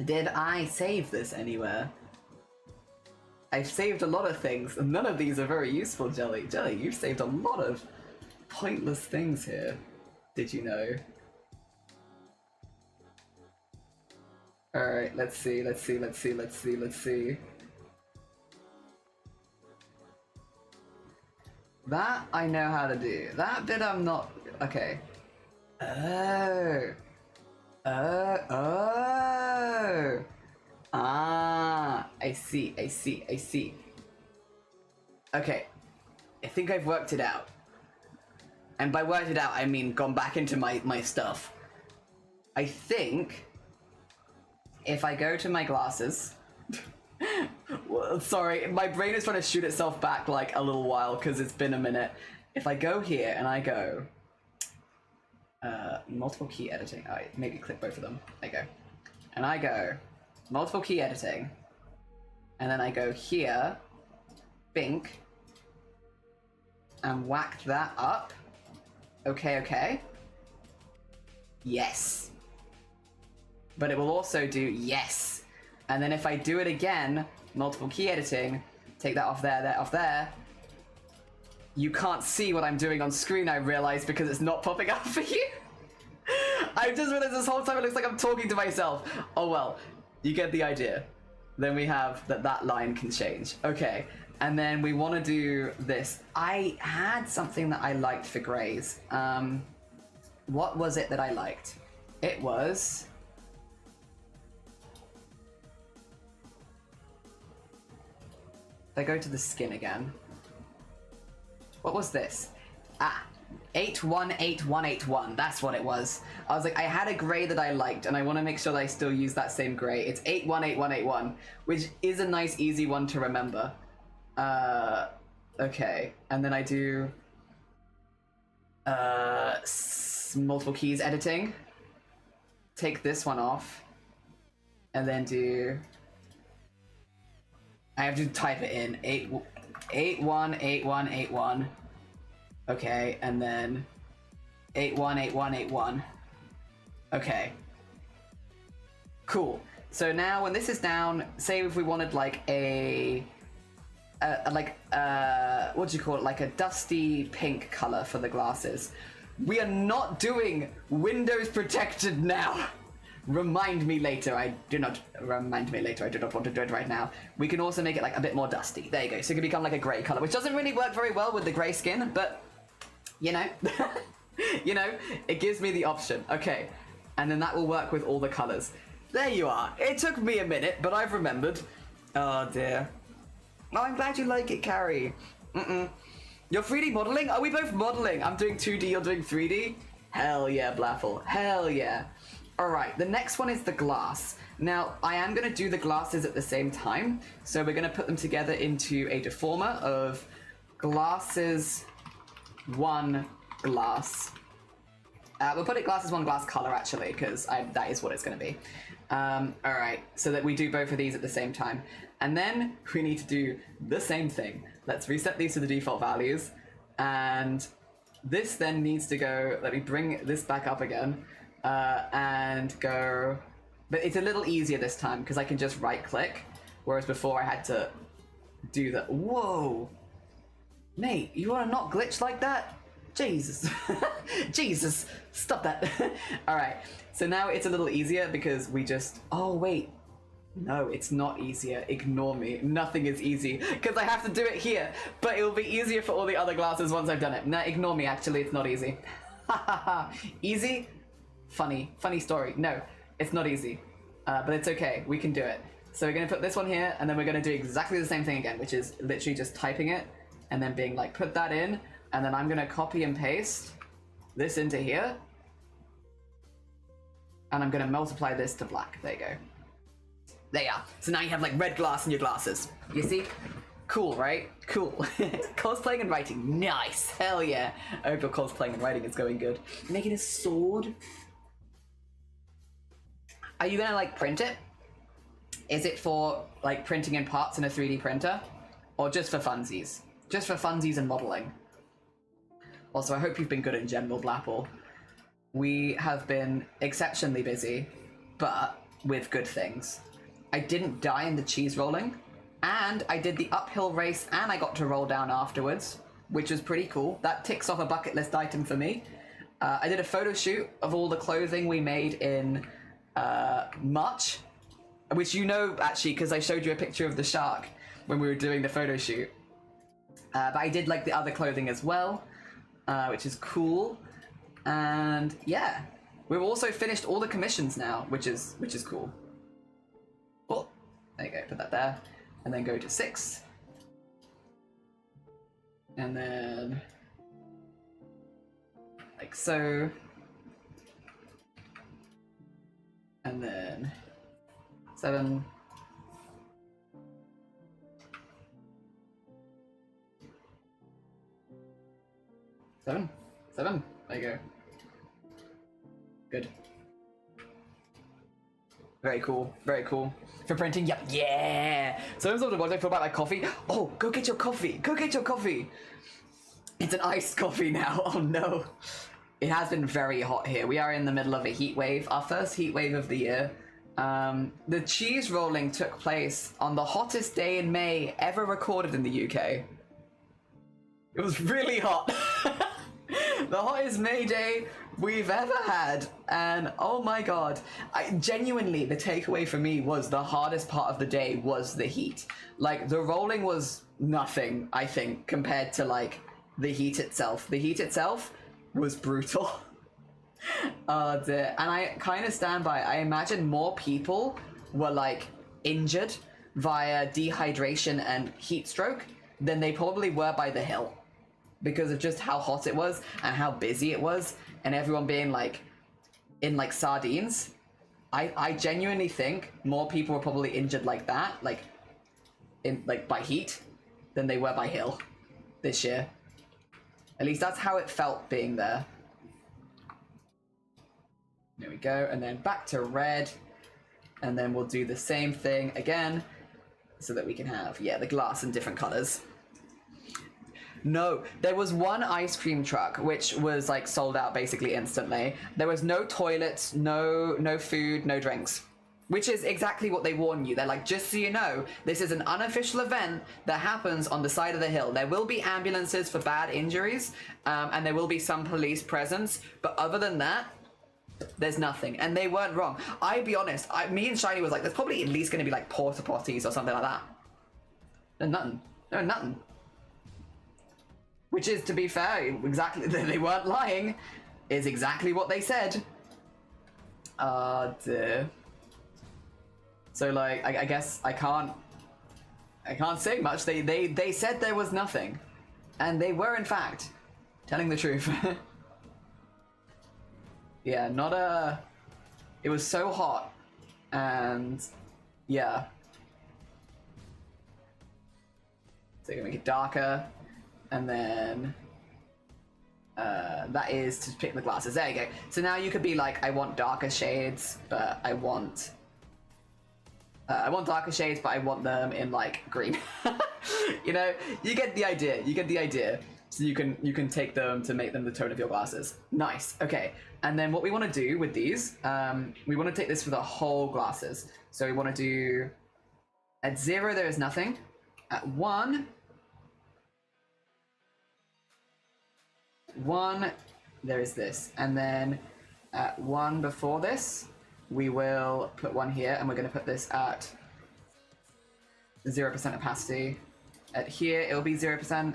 Did I save this anywhere? I've saved a lot of things, and none of these are very useful, Jelly. Jelly, you've saved a lot of pointless things here. Did you know? Alright, let's see. That I know how to do. That bit I'm not... Okay. Oh. I see. Okay. I think I've worked it out. And by worked it out, I mean gone back into my stuff. I think if I go to my glasses... Well, sorry, my brain is trying to shoot itself back like a little while because it's been a minute. If I go here and I go... multiple key editing. Alright, maybe click both of them. There you go. And I go multiple key editing. And then I go here, bink, and whack that up. Okay. Yes. But it will also do yes. And then if I do it again, multiple key editing, take that off there, off there. You can't see what I'm doing on screen, I realize, because it's not popping up for you. I just realized this whole time it looks like I'm talking to myself. Oh well, you get the idea. Then we have that line can change. Okay, and then we want to do this. I had something that I liked for grays. What was it that I liked? It was... I go to the skin again. What was this? Ah, 818181. That's what it was. I was like, I had a gray that I liked, and I want to make sure that I still use that same gray. It's 818181, which is a nice, easy one to remember. Okay, and then I do multiple keys editing. Take this one off, and then do. I have to type it in. 818181. Okay, and then 818181. Okay. Cool. So now when this is down, say if we wanted like what do you call it? Like a dusty pink color for the glasses. We are not doing Windows protected now. Remind me later. I do not want to do it right now. We can also make it like a bit more dusty. There you go. So it can become like a gray color, which doesn't really work very well with the gray skin, but you know, you know, it gives me the option. Okay, and then that will work with all the colors. There you are. It took me a minute, but I've remembered. Oh dear. Oh, I'm glad you like it, Carrie. You're 3D modeling? Are we both modeling? I'm doing 2D, you're doing 3D? Hell yeah, Blaffle. Hell yeah. Alright, the next one is the glass. Now, I am going to do the glasses at the same time, so we're going to put them together into a deformer of glasses 1 glass. We'll put it glasses 1 glass color, actually, because that is what it's going to be. Alright, so that we do both of these at the same time. And then we need to do the same thing. Let's reset these to the default values. And this then needs to go, let me bring this back up again. And go, but it's a little easier this time because I can just right click, whereas before I had to do that. Whoa, mate, you wanna not glitch like that? Jesus. Jesus, stop that. All right, so now it's a little easier because we just, oh wait, no, it's not easier. Ignore me. Nothing is easy because I have to do it here, but it will be easier for all the other glasses once I've done it. No, ignore me, actually, it's not easy. Easy? Funny story. No, it's not easy, but it's okay. We can do it. So we're gonna put this one here, and then we're gonna do exactly the same thing again, which is literally just typing it, and then being like, put that in, and then I'm gonna copy and paste this into here, and I'm gonna multiply this to black. There you go. There you are. So now you have like red glass in your glasses. You see? Cool, right? Cool. Cosplaying and writing. Nice. Hell yeah. I hope your cosplaying and writing is going good. Making a sword. Are you gonna like print it? Is it for like printing in parts in a 3D printer? Or just for funsies? Just for funsies and modeling. Also, I hope you've been good in general, Blapple. We have been exceptionally busy, but with good things. I didn't die in the cheese rolling, and I did the uphill race and I got to roll down afterwards, which was pretty cool. That ticks off a bucket list item for me. I did a photo shoot of all the clothing we made in March, which you know actually because I showed you a picture of the shark when we were doing the photo shoot. But I did like the other clothing as well, which is cool. And yeah, we've also finished all the commissions now, which is cool. Cool. There you go. Put that there, and then go to 6, and then like so. And then 7. Seven. There you go. Good. Very cool. Very cool. For printing, yep. Yeah. So what do I feel about my coffee? Oh, go get your coffee. Go get your coffee. It's an iced coffee now. Oh no. It has been very hot here. We are in the middle of a heat wave, our first heat wave of the year. The cheese rolling took place on the hottest day in May ever recorded in the UK. It was really hot. The hottest May Day we've ever had, and oh my god, genuinely the takeaway for me was the hardest part of the day was the heat. Like the rolling was nothing, I think, compared to like the heat itself. The heat itself was brutal. And I kind of stand by. I imagine more people were like injured via dehydration and heat stroke than they probably were by the hill, because of just how hot it was and how busy it was, and everyone being like in like sardines. I genuinely think more people were probably injured like that, like in like by heat, than they were by hill this year. At least that's how it felt being there. There we go, and then back to red, and then we'll do the same thing again so that we can have, yeah, the glass in different colors. No, there was one ice cream truck which was like sold out basically instantly. There was no toilets, no food, no drinks, which is exactly what they warn you. They're like, just so you know, this is an unofficial event that happens on the side of the hill. There will be ambulances for bad injuries, and there will be some police presence, but other than that, there's nothing. And they weren't wrong. I'd be honest, me and Shiny was like, there's probably at least going to be like porta potties or something like that. There's nothing. No, nothing. Which is, to be fair, exactly, they weren't lying, is exactly what they said. Dear. So like, I guess I can't say much. They said there was nothing, and they were in fact telling the truth. Yeah, it was so hot, and yeah. So you're gonna make it darker, and then that is to pick the glasses. There you go. So now you could be like, I want darker shades, but I want darker shades, but I want them in like green. You know, you get the idea. You get the idea. So you can take them to make them the tone of your glasses. Nice. Okay. And then what we want to do with these, we want to take this for the whole glasses. So we want to do at 0 there is nothing. At 1 there is this, and then at 1 before this we will put 1 here, and we're going to put this at 0% opacity. At here it'll be 0%,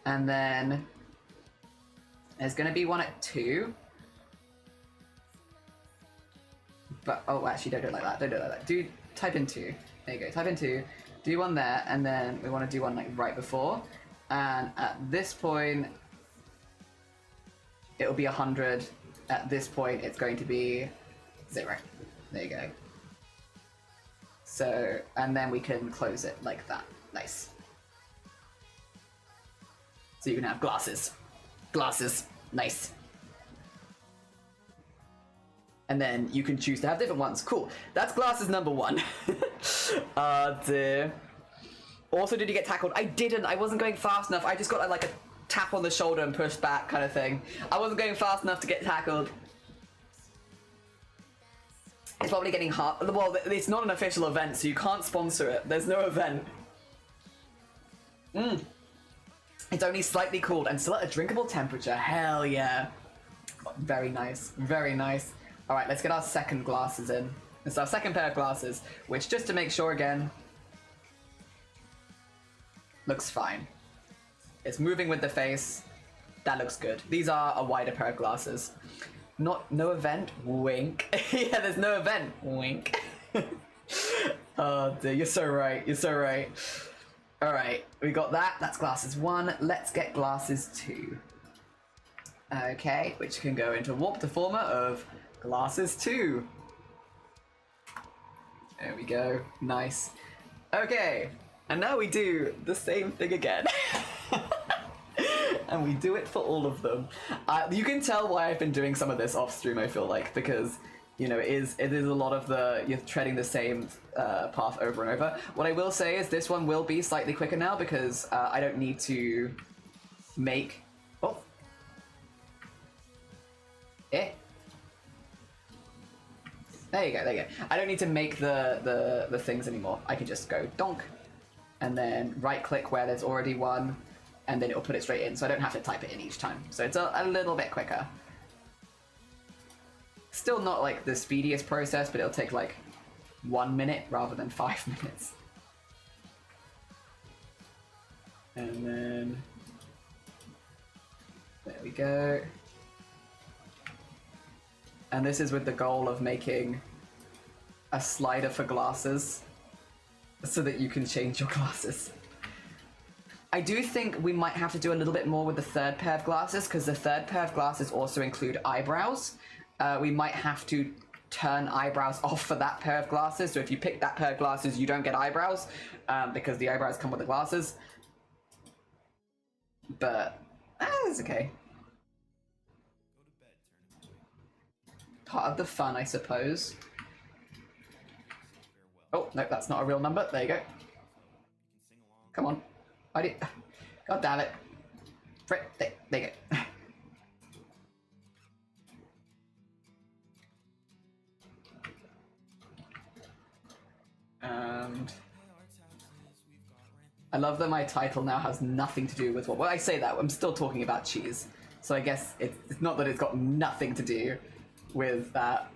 and then there's going to be 1 at 2. But oh, actually, don't do it like that. Don't do it like that. Type in 2. There you go. Type in 2. Do 1 there, and then we want to do 1 like right before. And at this point, it'll be 100. At this point, it's going to be 0. There you go. So, and then we can close it like that. Nice. So you can have glasses. Glasses. Nice. And then you can choose to have different ones. Cool. That's glasses number 1. Dear. Also, did you get tackled? I didn't. I wasn't going fast enough. I just got like a tap on the shoulder and pushed back kind of thing. I wasn't going fast enough to get tackled. It's probably getting hard. Well, it's not an official event, so you can't sponsor it. There's no event. It's only slightly cooled and still at a drinkable temperature. Hell yeah. Very nice. Very nice. All right, let's get our second glasses in. It's our second pair of glasses, which, just to make sure again, looks fine. It's moving with the face. That looks good. These are a wider pair of glasses. No event? Wink. Yeah, there's no event. Wink. Oh, dear, you're so right. You're so right. All right, we got that. That's glasses 1. Let's get glasses 2. Okay, which can go into warp deformer of glasses 2. There we go. Nice. Okay, and now we do the same thing again. And we do it for all of them. You can tell why I've been doing some of this off stream, I feel like, because, you know, it is a lot of you're treading the same path over and over. What I will say is this one will be slightly quicker now because I don't need to make... Oh. Eh. There you go, there you go. I don't need to make the things anymore. I can just go donk, and then right click where there's already one, and then it'll put it straight in, so I don't have to type it in each time. So it's a little bit quicker. Still not like the speediest process, but it'll take like 1 minute rather than 5 minutes. And then there we go. And this is with the goal of making a slider for glasses so that you can change your glasses. I do think we might have to do a little bit more with the third pair of glasses, because the third pair of glasses also include eyebrows. We might have to turn eyebrows off for that pair of glasses. So if you pick that pair of glasses, you don't get eyebrows, because the eyebrows come with the glasses. But it's okay. Part of the fun, I suppose. Oh, no, that's not a real number. There you go. Come on. God damn it. There you go. And I love that my title now has nothing to do with what... Well, I say that, I'm still talking about cheese. So I guess it's not that it's got nothing to do with that.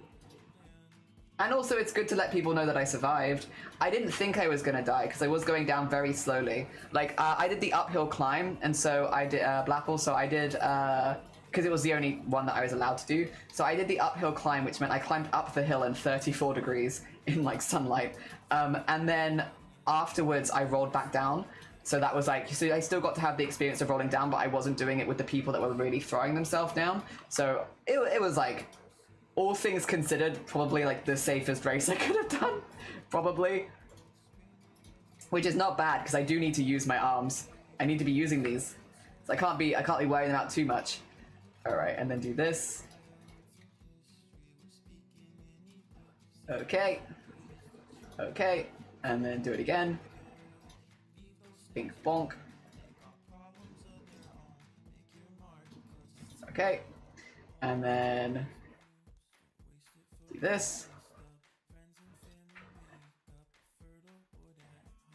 And also it's good to let people know that I survived. I didn't think I was going to die, because I was going down very slowly. Like, I did the uphill climb, and so I did... Blapple, so I did... because it was the only one that I was allowed to do. So I did the uphill climb, which meant I climbed up the hill in 34 degrees in, like, sunlight. And then afterwards, I rolled back down. So that was like, so I still got to have the experience of rolling down, but I wasn't doing it with the people that were really throwing themselves down. So it was like, all things considered, probably like the safest race I could have done, probably. Which is not bad, because I do need to use my arms. I need to be using these. So I can't be wearing them out too much. All right, and then do this. Okay. Okay, and then do it again. Bink bonk. Okay, and then do this.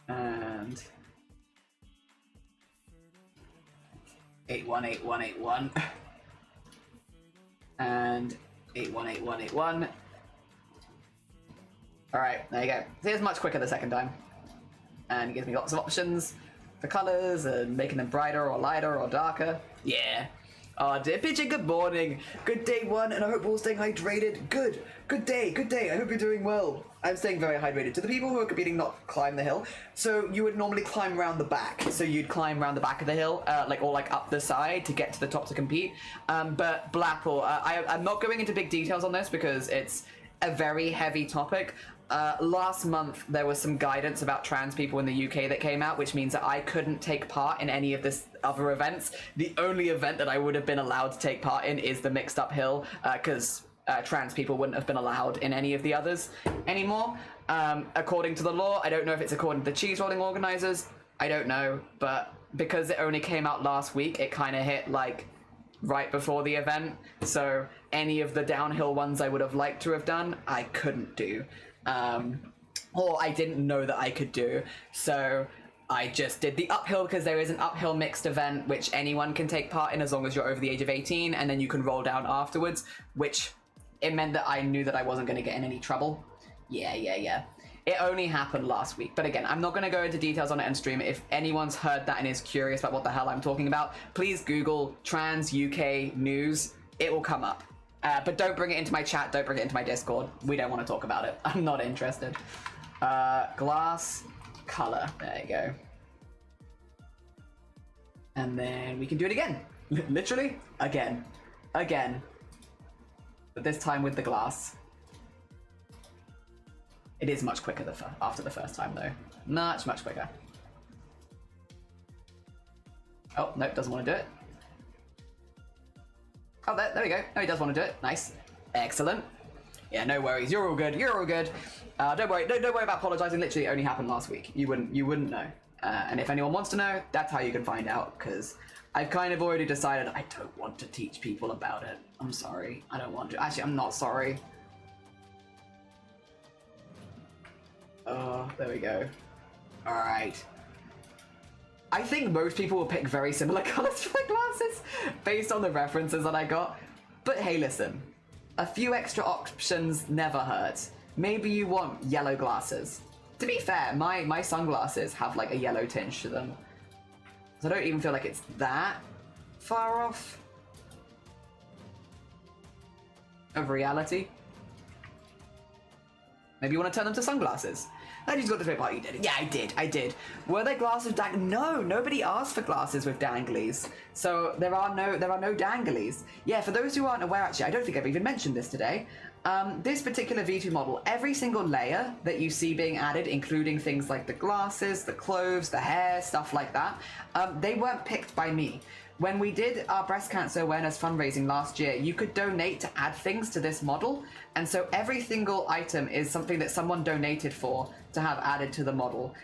And 818181. And 818181. Alright, there you go. So it's much quicker the second time. And it gives me lots of options for colours and making them brighter or lighter or darker. Yeah. Oh, dear Pigeon, good morning. Good day one, and I hope we're all staying hydrated. Good. Good day, good day. I hope you're doing well. I'm staying very hydrated. To the people who are competing not climb the hill, so you would normally climb around the back. So you'd climb around the back of the hill, or up the side to get to the top to compete. But Blapple, I'm not going into big details on this because it's a very heavy topic. Last month, there was some guidance about trans people in the UK that came out, which means that I couldn't take part in any of this other events. The only event that I would have been allowed to take part in is the mixed uphill, because trans people wouldn't have been allowed in any of the others anymore. According to the law, I don't know if it's according to the cheese rolling organizers, I don't know, but because it only came out last week, it kind of hit like right before the event, so any of the downhill ones I would have liked to have done, I couldn't do. Or I didn't know that I could do, so I just did the uphill because there is an uphill mixed event which anyone can take part in as long as you're over the age of 18, and then you can roll down afterwards, which it meant that I knew that I wasn't going to get in any trouble. Yeah. It only happened last week, but again, I'm not going to go into details on it and stream it. If anyone's heard that and is curious about what the hell I'm talking about, please Google trans UK news. It will come up. But don't bring it into my chat, don't bring it into my Discord. We don't want to talk about it. I'm not interested. Glass color. There you go. And then we can do it again. Literally, again. Again. But this time with the glass. It is much quicker after the first time, though. Much quicker. Oh, nope, doesn't want to do it. Oh, there we go. No, he does want to do it. Nice. Excellent. Yeah, no worries. You're all good. You're all good. Don't worry. Don't worry about apologizing. Literally, it only happened last week. You wouldn't know. And if anyone wants to know, that's how you can find out. Because I've kind of already decided I don't want to teach people about it. I'm sorry. I don't want to. Actually, I'm not sorry. Oh, there we go. All right. I think most people will pick very similar colors for their glasses based on the references that I got. But hey, listen, a few extra options never hurt. Maybe you want yellow glasses. To be fair, my sunglasses have like a yellow tinge to them. So I don't even feel like it's that far off of reality. Maybe you want to turn them to sunglasses. I just got to say, oh, you did it. Yeah, I did. Were there glasses with No, nobody asked for glasses with danglies. So there are no danglies. Yeah, for those who aren't aware, actually, I don't think I've even mentioned this today. This particular V2 model, every single layer that you see being added, including things like the glasses, the clothes, the hair, stuff like that, they weren't picked by me. When we did our breast cancer awareness fundraising last year, you could donate to add things to this model. And so every single item is something that someone donated for to have added to the model.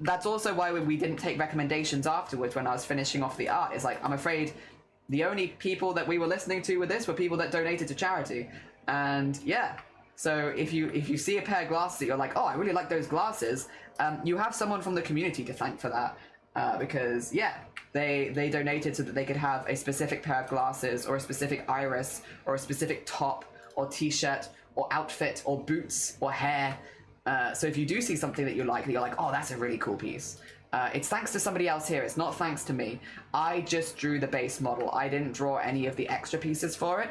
That's also why we didn't take recommendations afterwards when I was finishing off the art. It's like, I'm afraid the only people that we were listening to with this were people that donated to charity. And yeah, so if you see a pair of glasses that you're like, oh, I really like those glasses, you have someone from the community to thank for that. Because yeah, they donated so that they could have a specific pair of glasses or a specific iris or a specific top or t-shirt or outfit or boots or hair. So if you do see something that you like, that you're like, oh, that's a really cool piece. It's thanks to somebody else here. It's not thanks to me. I just drew the base model. I didn't draw any of the extra pieces for it.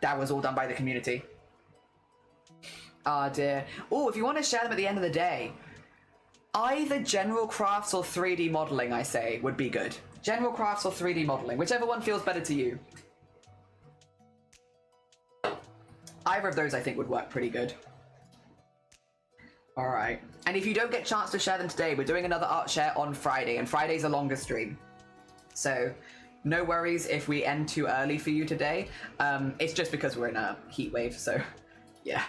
That was all done by the community. Oh dear. Oh, if you want to share them at the end of the day, either general crafts or 3D modeling, I say, would be good. General crafts or 3D modeling, whichever one feels better to you. Either of those I think would work pretty good. Alright. And if you don't get a chance to share them today, we're doing another art share on Friday, and Friday's a longer stream. So, no worries if we end too early for you today. It's just because we're in a heat wave, so yeah.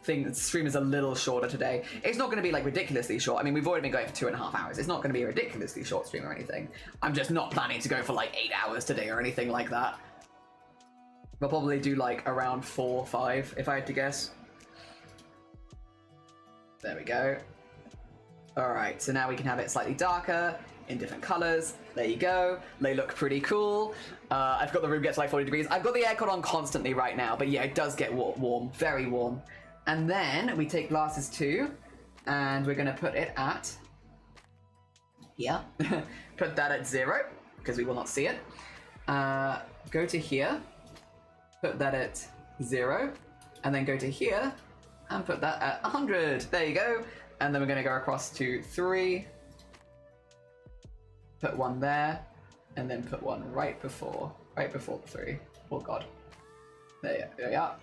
The stream is a little shorter today. It's not going to be like ridiculously short. I mean, we've already been going for 2.5 hours. It's not going to be a ridiculously short stream or anything. I'm just not planning to go for like 8 hours today or anything like that. We'll probably do like around 4 or 5 if I had to guess. There we go. Alright, so now we can have it slightly darker, in different colors. There you go. They look pretty cool. I've got the room get to like 40 degrees. I've got the aircon on constantly right now, but yeah, it does get warm, very warm. And then we take glasses 2, and we're going to put it at here. Put that at 0, because we will not see it. Go to here, put that at 0, and then go to here, and put that at 100. There you go. And then we're going to go across to 3, put 1 there, and then put 1 right before the 3. Oh god. There we are.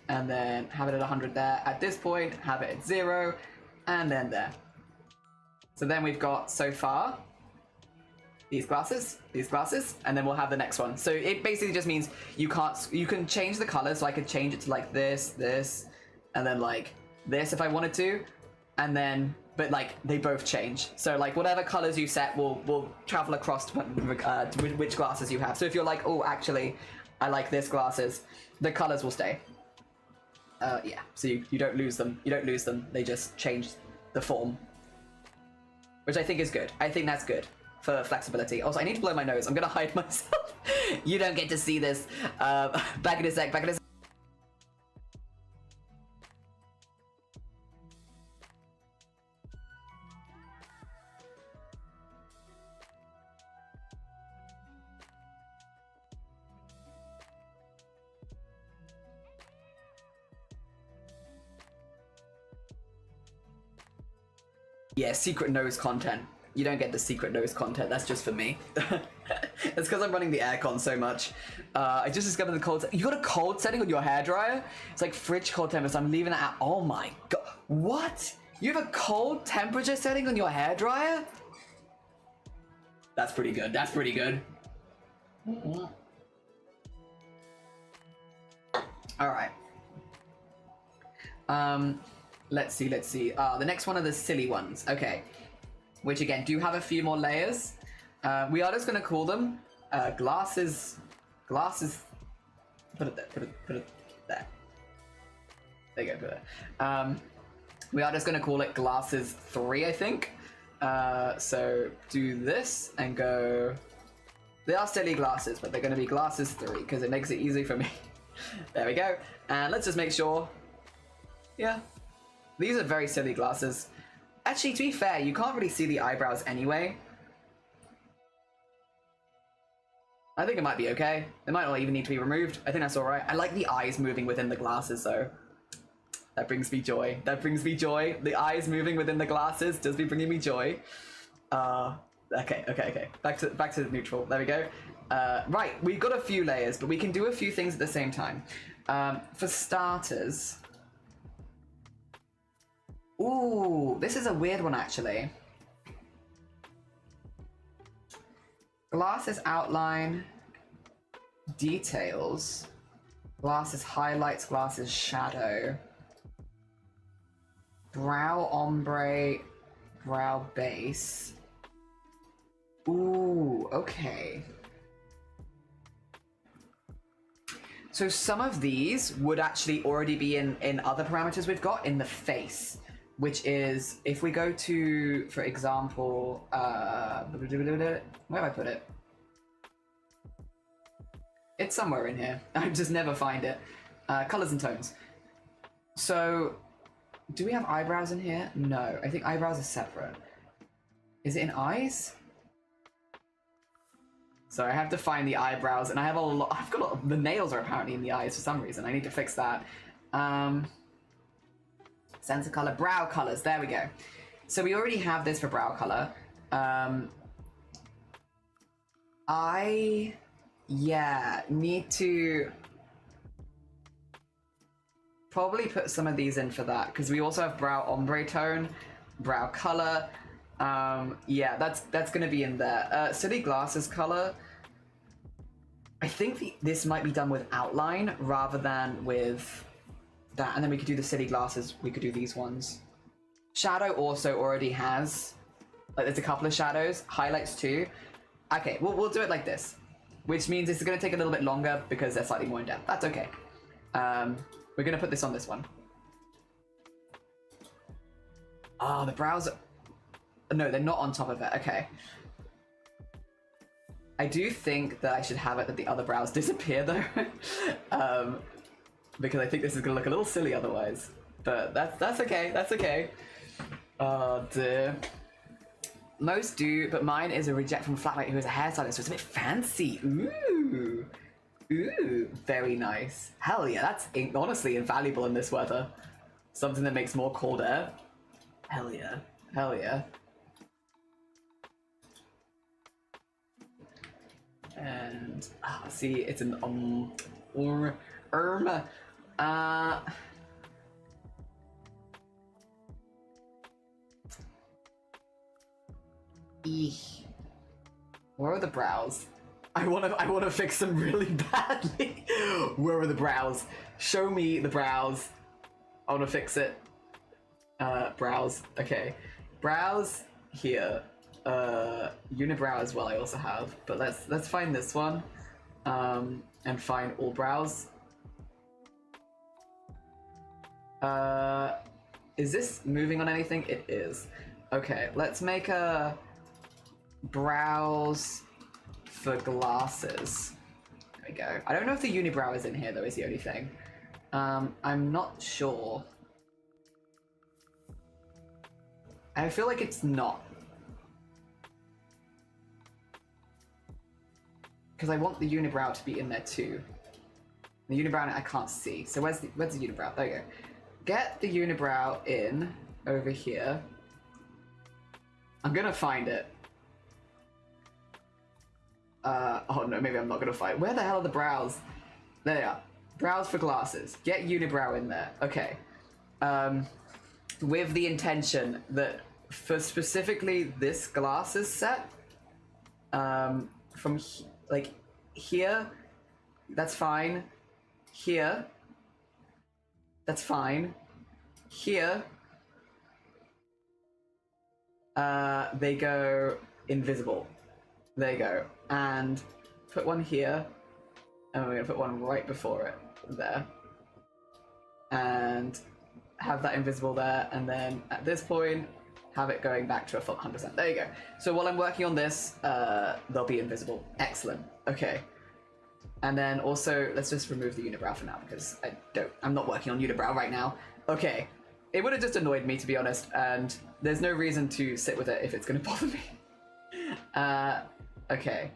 And then have it at 100 there. At this point, have it at 0, and then there. So then we've got, so far, these glasses, and then we'll have the next one. So it basically just means you can change the color, so I could change it to like this, and then like this if I wanted to, and then, but like, they both change. So like, whatever colors you set will travel across to which glasses you have. So if you're like, oh, actually, I like this glasses, the colors will stay. Yeah, so you don't lose them. They just change the form. Which I think is good. I think that's good for flexibility. Also, I need to blow my nose. I'm gonna hide myself. You don't get to see this. Back in a sec. Yeah, secret nose content. You don't get the secret nose content, that's just for me. It's because I'm running the aircon so much. I just discovered the cold... You got a cold setting on your hairdryer? It's like fridge cold temperature, so I'm leaving it at... Oh my god. What? You have a cold temperature setting on your hairdryer? That's pretty good, Alright. Let's see. The next one are the silly ones. Okay. Which again, do have a few more layers. We are just going to call them glasses. Put it there. There you go, put it. We are just going to call it glasses 3, I think. So do this and go. They are silly glasses, but they're going to be glasses 3 because it makes it easy for me. There we go. And let's just make sure. Yeah. These are very silly glasses. Actually, to be fair, you can't really see the eyebrows anyway. I think it might be okay. They might not even need to be removed. I think that's alright. I like the eyes moving within the glasses, though. That brings me joy. That brings me joy. The eyes moving within the glasses does be bringing me joy. Okay. Back to the neutral. There we go. Right, we've got a few layers, but we can do a few things at the same time. For starters... Ooh, this is a weird one, actually. Glasses outline, details, glasses highlights, glasses shadow, brow ombre, brow base. Ooh, okay. So some of these would actually already be in other parameters we've got in the face, which is, if we go to, for example, where have I put it? It's somewhere in here. I just never find it. Colors and tones. So, do we have eyebrows in here? No, I think eyebrows are separate. Is it in eyes? So I have to find the eyebrows, and I have a lot. I've got the nails are apparently in the eyes for some reason. I need to fix that. Sense of color, brow colors. There we go. So we already have this for brow color. I need to probably put some of these in for that, because we also have brow ombre tone, brow color. Yeah, that's gonna be in there. City glasses color. I think this might be done with outline rather than with that, and then we could do the city glasses. We could do these ones. Shadow also already has, like, there's a couple of shadows, highlights too. Okay, we'll do it like this, which means it's gonna take a little bit longer because they're slightly more in depth. That's okay. We're gonna put this on this one. Ah, the brows. No, they're not on top of it. Okay. I do think that I should have it that the other brows disappear, though. Because I think this is going to look a little silly otherwise. But that's okay. That's okay. Oh, dear. Most do, but mine is a reject from Flatlight, who is a hairstylist, so it's a bit fancy. Ooh. Ooh. Very nice. Hell yeah, that's honestly invaluable in this weather. Something that makes more cold air. Hell yeah. Hell yeah. And see, it's an where are the brows? I wanna fix them really badly. Where are the brows? Show me the brows. I wanna fix it. Brows. Okay, brows here. Unibrow as well I also have, but let's find this one, and find all brows. Is this moving on anything? It is. Okay, let's make a brows for glasses. There we go. I don't know if the unibrow is in here though, is the only thing. I'm not sure. I feel like it's not. Because I want the unibrow to be in there too. The unibrow I can't see. So where's the unibrow? There you go. Get the unibrow in over here. I'm gonna find it. Oh no, maybe I'm not gonna find it. Where the hell are the brows? There they are. Brows for glasses. Get unibrow in there. Okay. With the intention that for specifically this glasses set, from like here, that's fine. Here, that's fine. Here, they go invisible. There you go. And put one here, and we're gonna put one right before it, there. And have that invisible there, and then at this point, have it going back to a full 100%. There you go. So while I'm working on this, they'll be invisible. Excellent. Okay. And then also, let's just remove the unibrow for now because I'm not working on unibrow right now. Okay. It would have just annoyed me, to be honest, and there's no reason to sit with it if it's going to bother me. Okay.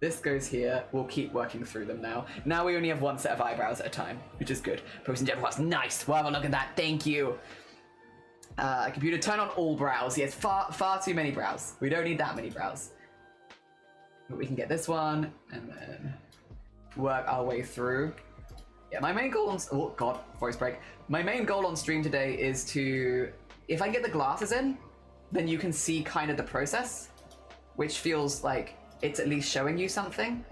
This goes here. We'll keep working through them now. Now we only have one set of eyebrows at a time, which is good. Post and general class. Nice. Well, have a look at that. Thank you. Computer, turn on all brows. Yes, far too many brows. We don't need that many brows. But we can get this one, and then work our way through. Yeah, my main goal on... Oh, God, voice break. My main goal on stream today is to... If I get the glasses in, then you can see kind of the process, which feels like it's at least showing you something.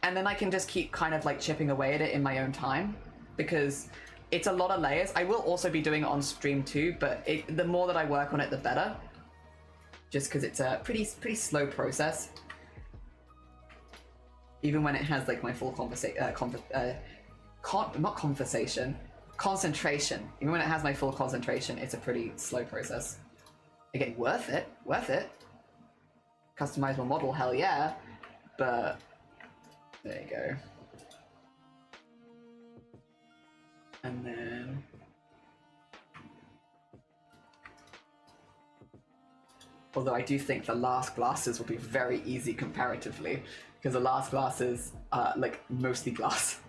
And then I can just keep kind of like chipping away at it in my own time, because it's a lot of layers. I will also be doing it on stream too, but the more that I work on it, the better. Just because it's a pretty slow process. Even when it has like my full concentration. Even when it has my full concentration, it's a pretty slow process. Again, worth it. Customizable model, hell yeah. But there you go. And then although I do think the last glasses will be very easy comparatively, because the last glasses are like mostly glass.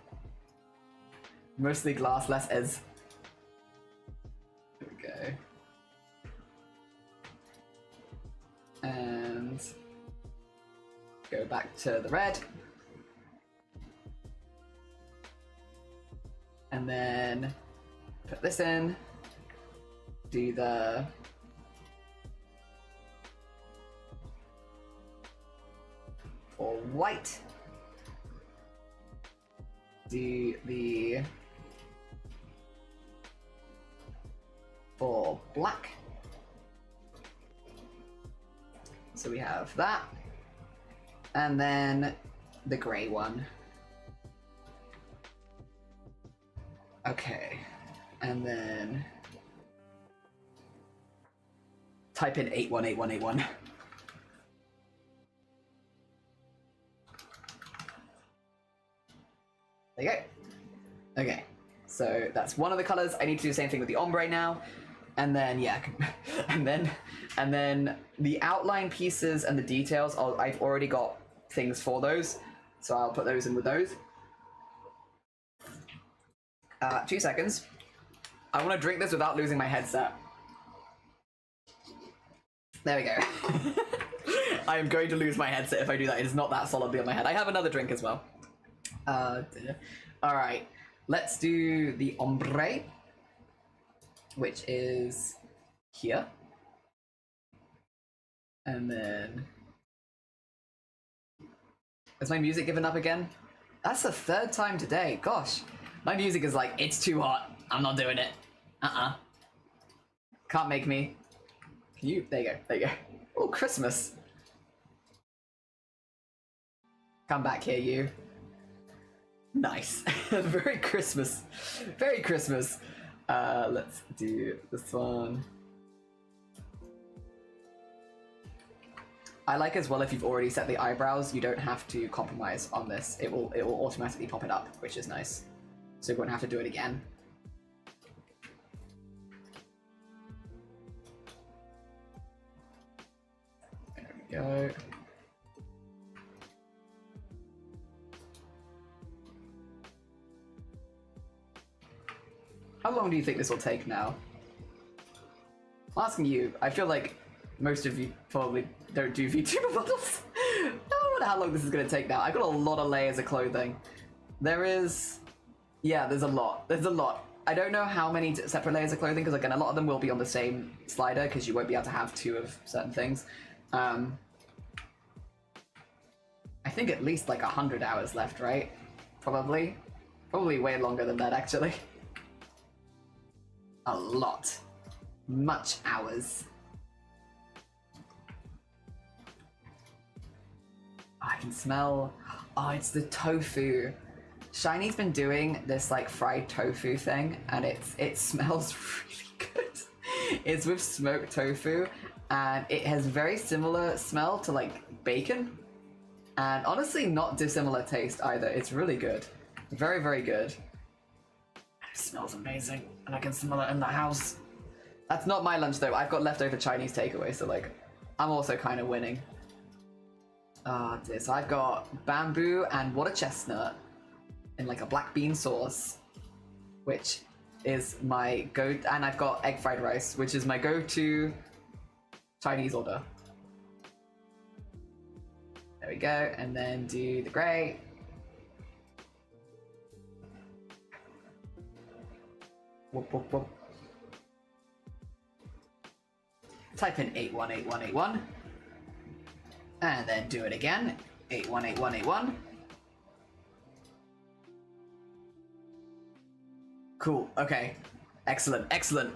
Mostly glass, less ez. There we go. And go back to the red. And then put this in. Do the for white. Do the for black. So we have that. And then the gray one. Okay. And then type in 818181. There you go. Okay. So that's one of the colors. I need to do the same thing with the ombre now. And then, yeah, and then the outline pieces and the details, I've already got things for those, so I'll put those in with those. 2 seconds. I want to drink this without losing my headset. There we go. I am going to lose my headset if I do that. It is not that solidly on my head. I have another drink as well. Alright, let's do the ombre, which is here. And then... Has my music given up again? That's the third time today. Gosh. My music is like, it's too hot. I'm not doing it. Can't make me. Can you? There you go. There you go. Oh, Christmas. Come back here, you. Nice. Very Christmas. Very Christmas. Let's do this one. I like as well if you've already set the eyebrows, you don't have to compromise on this. It will automatically pop it up, which is nice. So you won't have to do it again. There we go. How long do you think this will take now? I'm asking you. I feel like most of you probably don't do VTuber models. I wonder how long this is going to take now. I've got a lot of layers of clothing. There is... Yeah, there's a lot. There's a lot. I don't know how many separate layers of clothing, because again, a lot of them will be on the same slider, because you won't be able to have 2 of certain things. I think at least like 100 hours left, right? Probably. Probably way longer than that, actually. A lot. Much hours. I can smell... Oh, it's the tofu. Shiny's been doing this like fried tofu thing, and it smells really good. It's with smoked tofu, and it has very similar smell to like bacon, and honestly not dissimilar taste either. It's really good. Very, very good. It smells amazing, and I can smell it in the house. That's not my lunch though. I've got leftover Chinese takeaway, so like, I'm also kind of winning. Ah, dear. So I've got bamboo and water chestnut in like a black bean sauce, which is my go, and I've got egg fried rice, which is my go-to Chinese order. There we go, and then do the grey. Whoop, whoop, whoop. Type in 818181, and then do it again, 818181. Cool, okay. Excellent, excellent.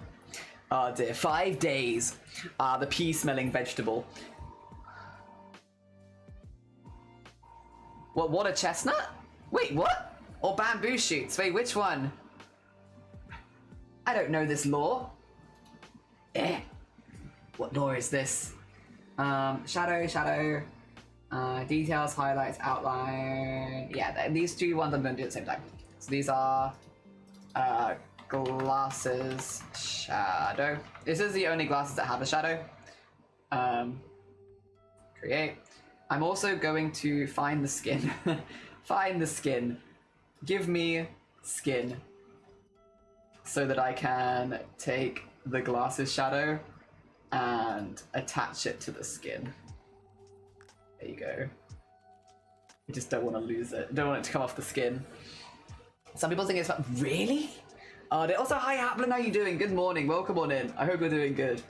Oh dear, 5 days. The pea-smelling vegetable. What, water chestnut? Wait, what? Or bamboo shoots? Wait, which one? I don't know this lore. What lore is this? Shadow, details, highlights, outline. Yeah, these two ones I'm going to do at the same time. So these are glasses, shadow. This is the only glasses that have a shadow. Create. I'm also going to find the skin. Find the skin. Give me skin. So that I can take the glasses shadow and attach it to the skin. There you go. I just don't want to lose it. Don't want it to come off the skin. Some people think it's fun. Really? Also, hi Applin, how you doing? Good morning, welcome on in. I hope you're doing good.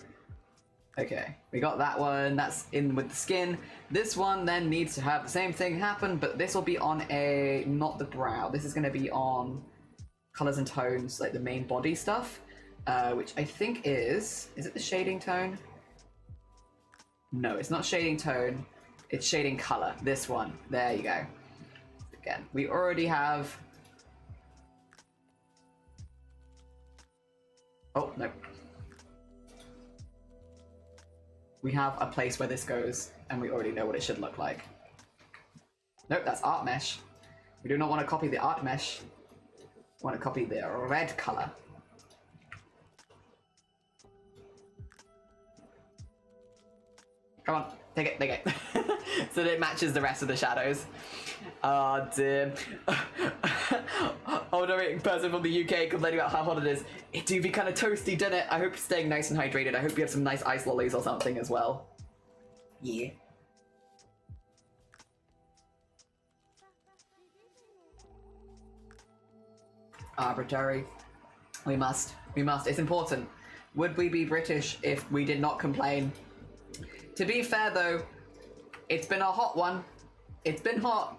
Okay, we got that one. That's in with the skin. This one then needs to have the same thing happen, but this will be on a, not the brow. This is going to be on colors and tones, like the main body stuff. Which I think is it the shading tone? No, it's not shading tone. It's shading color. This one. There you go. Again, we already have... Oh, no. We have a place where this goes, and we already know what it should look like. Nope, that's art mesh. We do not want to copy the art mesh. We want to copy the red color. Come on, take it. So that it matches the rest of the shadows. Oh dear. Ordering person from the UK complaining about how hot it is. It do be kind of toasty, doesn't it? I hope you're staying nice and hydrated. I hope you have some nice ice lollies or something as well. Yeah. Arbitrary. We must. It's important. Would we be British if we did not complain? To be fair though, it's been a hot one. It's been hot.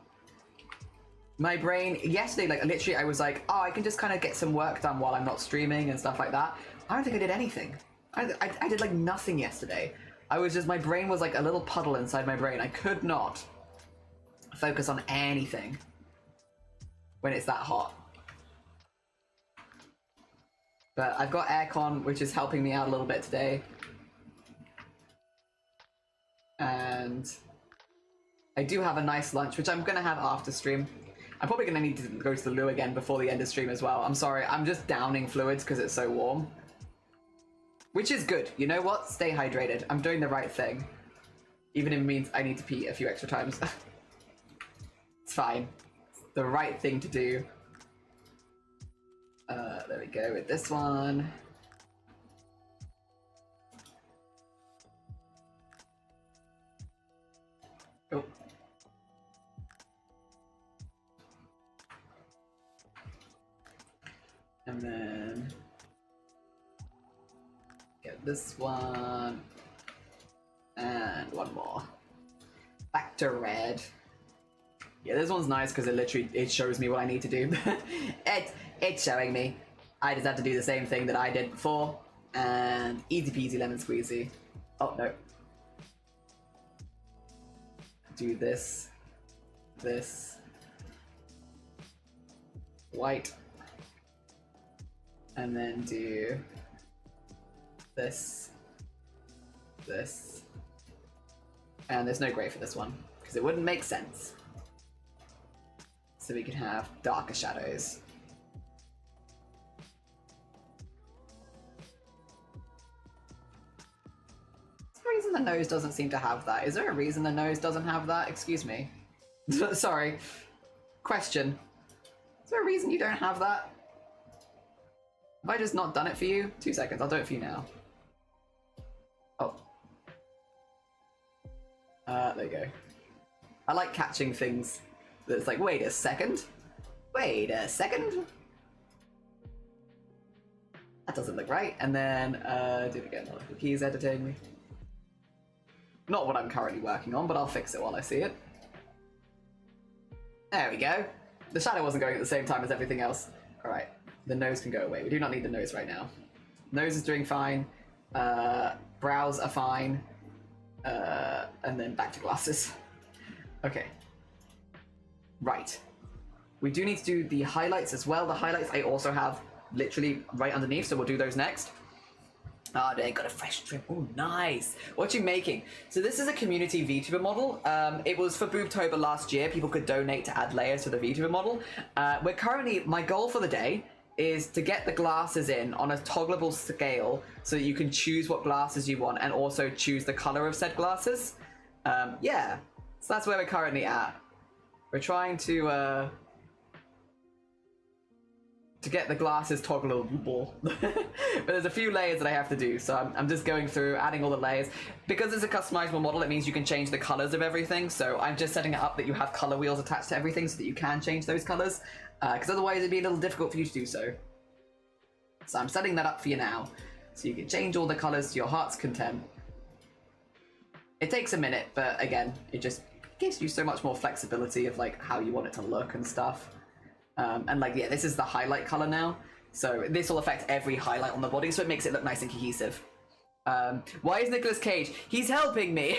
My brain, yesterday, like literally I was like, oh, I can just kind of get some work done while I'm not streaming and stuff like that. I don't think I did anything. I did like nothing yesterday. I was just, my brain was like a little puddle inside my brain. I could not focus on anything when it's that hot. But I've got aircon, which is helping me out a little bit today. And I do have a nice lunch, which I'm going to have after stream. I'm probably going to need to go to the loo again before the end of stream as well. I'm sorry, I'm just downing fluids because it's so warm. Which is good. You know what? Stay hydrated. I'm doing the right thing. Even if it means I need to pee a few extra times. It's fine. It's the right thing to do. There we go with this one. Oh. And then get this one and one more. Back to red. Yeah, this one's nice because it shows me what I need to do. It's showing me. I just have to do the same thing that I did before, and easy peasy lemon squeezy. Oh no. Do this, white, and then do this, and there's no grey for this one because it wouldn't make sense. So we can have darker shadows. For some reason the nose doesn't seem to have that. Is there a reason the nose doesn't have that? Excuse me. Sorry. Question. Is there a reason you don't have that? Have I just not done it for you? 2 seconds, I'll do it for you now. Oh. There you go. I like catching things that's like, wait a second? Wait a second? That doesn't look right. And then, do it again, keys editing. Not what I'm currently working on, but I'll fix it while I see it. There we go. The shadow wasn't going at the same time as everything else. All right, the nose can go away. We do not need the nose right now. Nose is doing fine. Brows are fine. And then back to glasses. Okay. Right. We do need to do the highlights as well. The highlights I also have literally right underneath, so we'll do those next. Ah, they got a fresh trim. Oh, nice. What you making? So this is a community VTuber model. It was for Boobtober last year. People could donate to add layers to the VTuber model. We're currently, my goal for the day is to get the glasses in on a toggleable scale so that you can choose what glasses you want and also choose the color of said glasses. Yeah, so that's where we're currently at. We're trying to get the glasses toggleable. But there's a few layers that I have to do, so I'm just going through, adding all the layers. Because it's a customizable model, it means you can change the colors of everything, so I'm just setting it up that you have color wheels attached to everything so that you can change those colors, because otherwise it'd be a little difficult for you to do so. So I'm setting that up for you now, so you can change all the colors to your heart's content. It takes a minute, but again, it just gives you so much more flexibility of like how you want it to look and stuff. And like, yeah, this is the highlight color now. So this will affect every highlight on the body, so it makes it look nice and cohesive. Why is Nicolas Cage? He's helping me!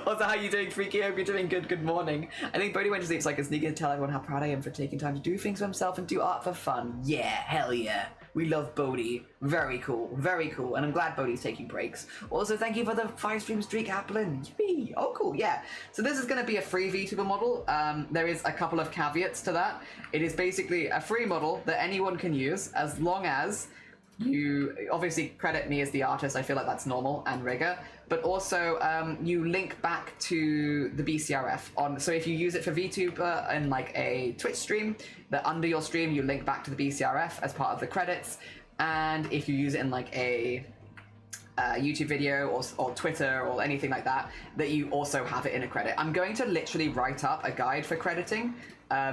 Also, how you doing, Freaky? Hope you're doing good. Good morning. I think Bodhi went to sleep so I can sneak in and tell everyone how proud I am for taking time to do things for himself and do art for fun. Yeah, hell yeah. We love Bodhi. Very cool. Very cool. And I'm glad Bodhi's taking breaks. Also, thank you for the 5-stream streak, Applin. Yippee! Oh, cool. Yeah. So this is going to be a free VTuber model. There is a couple of caveats to that. It is basically a free model that anyone can use as long as you obviously credit me as the artist. I feel like that's normal and rigor, but also you link back to the BCRF on. So if you use it for VTuber and like a Twitch stream, that under your stream you link back to the BCRF as part of the credits. And if you use it in like a YouTube video or Twitter or anything like that, that you also have it in a credit. I'm going to literally write up a guide for crediting,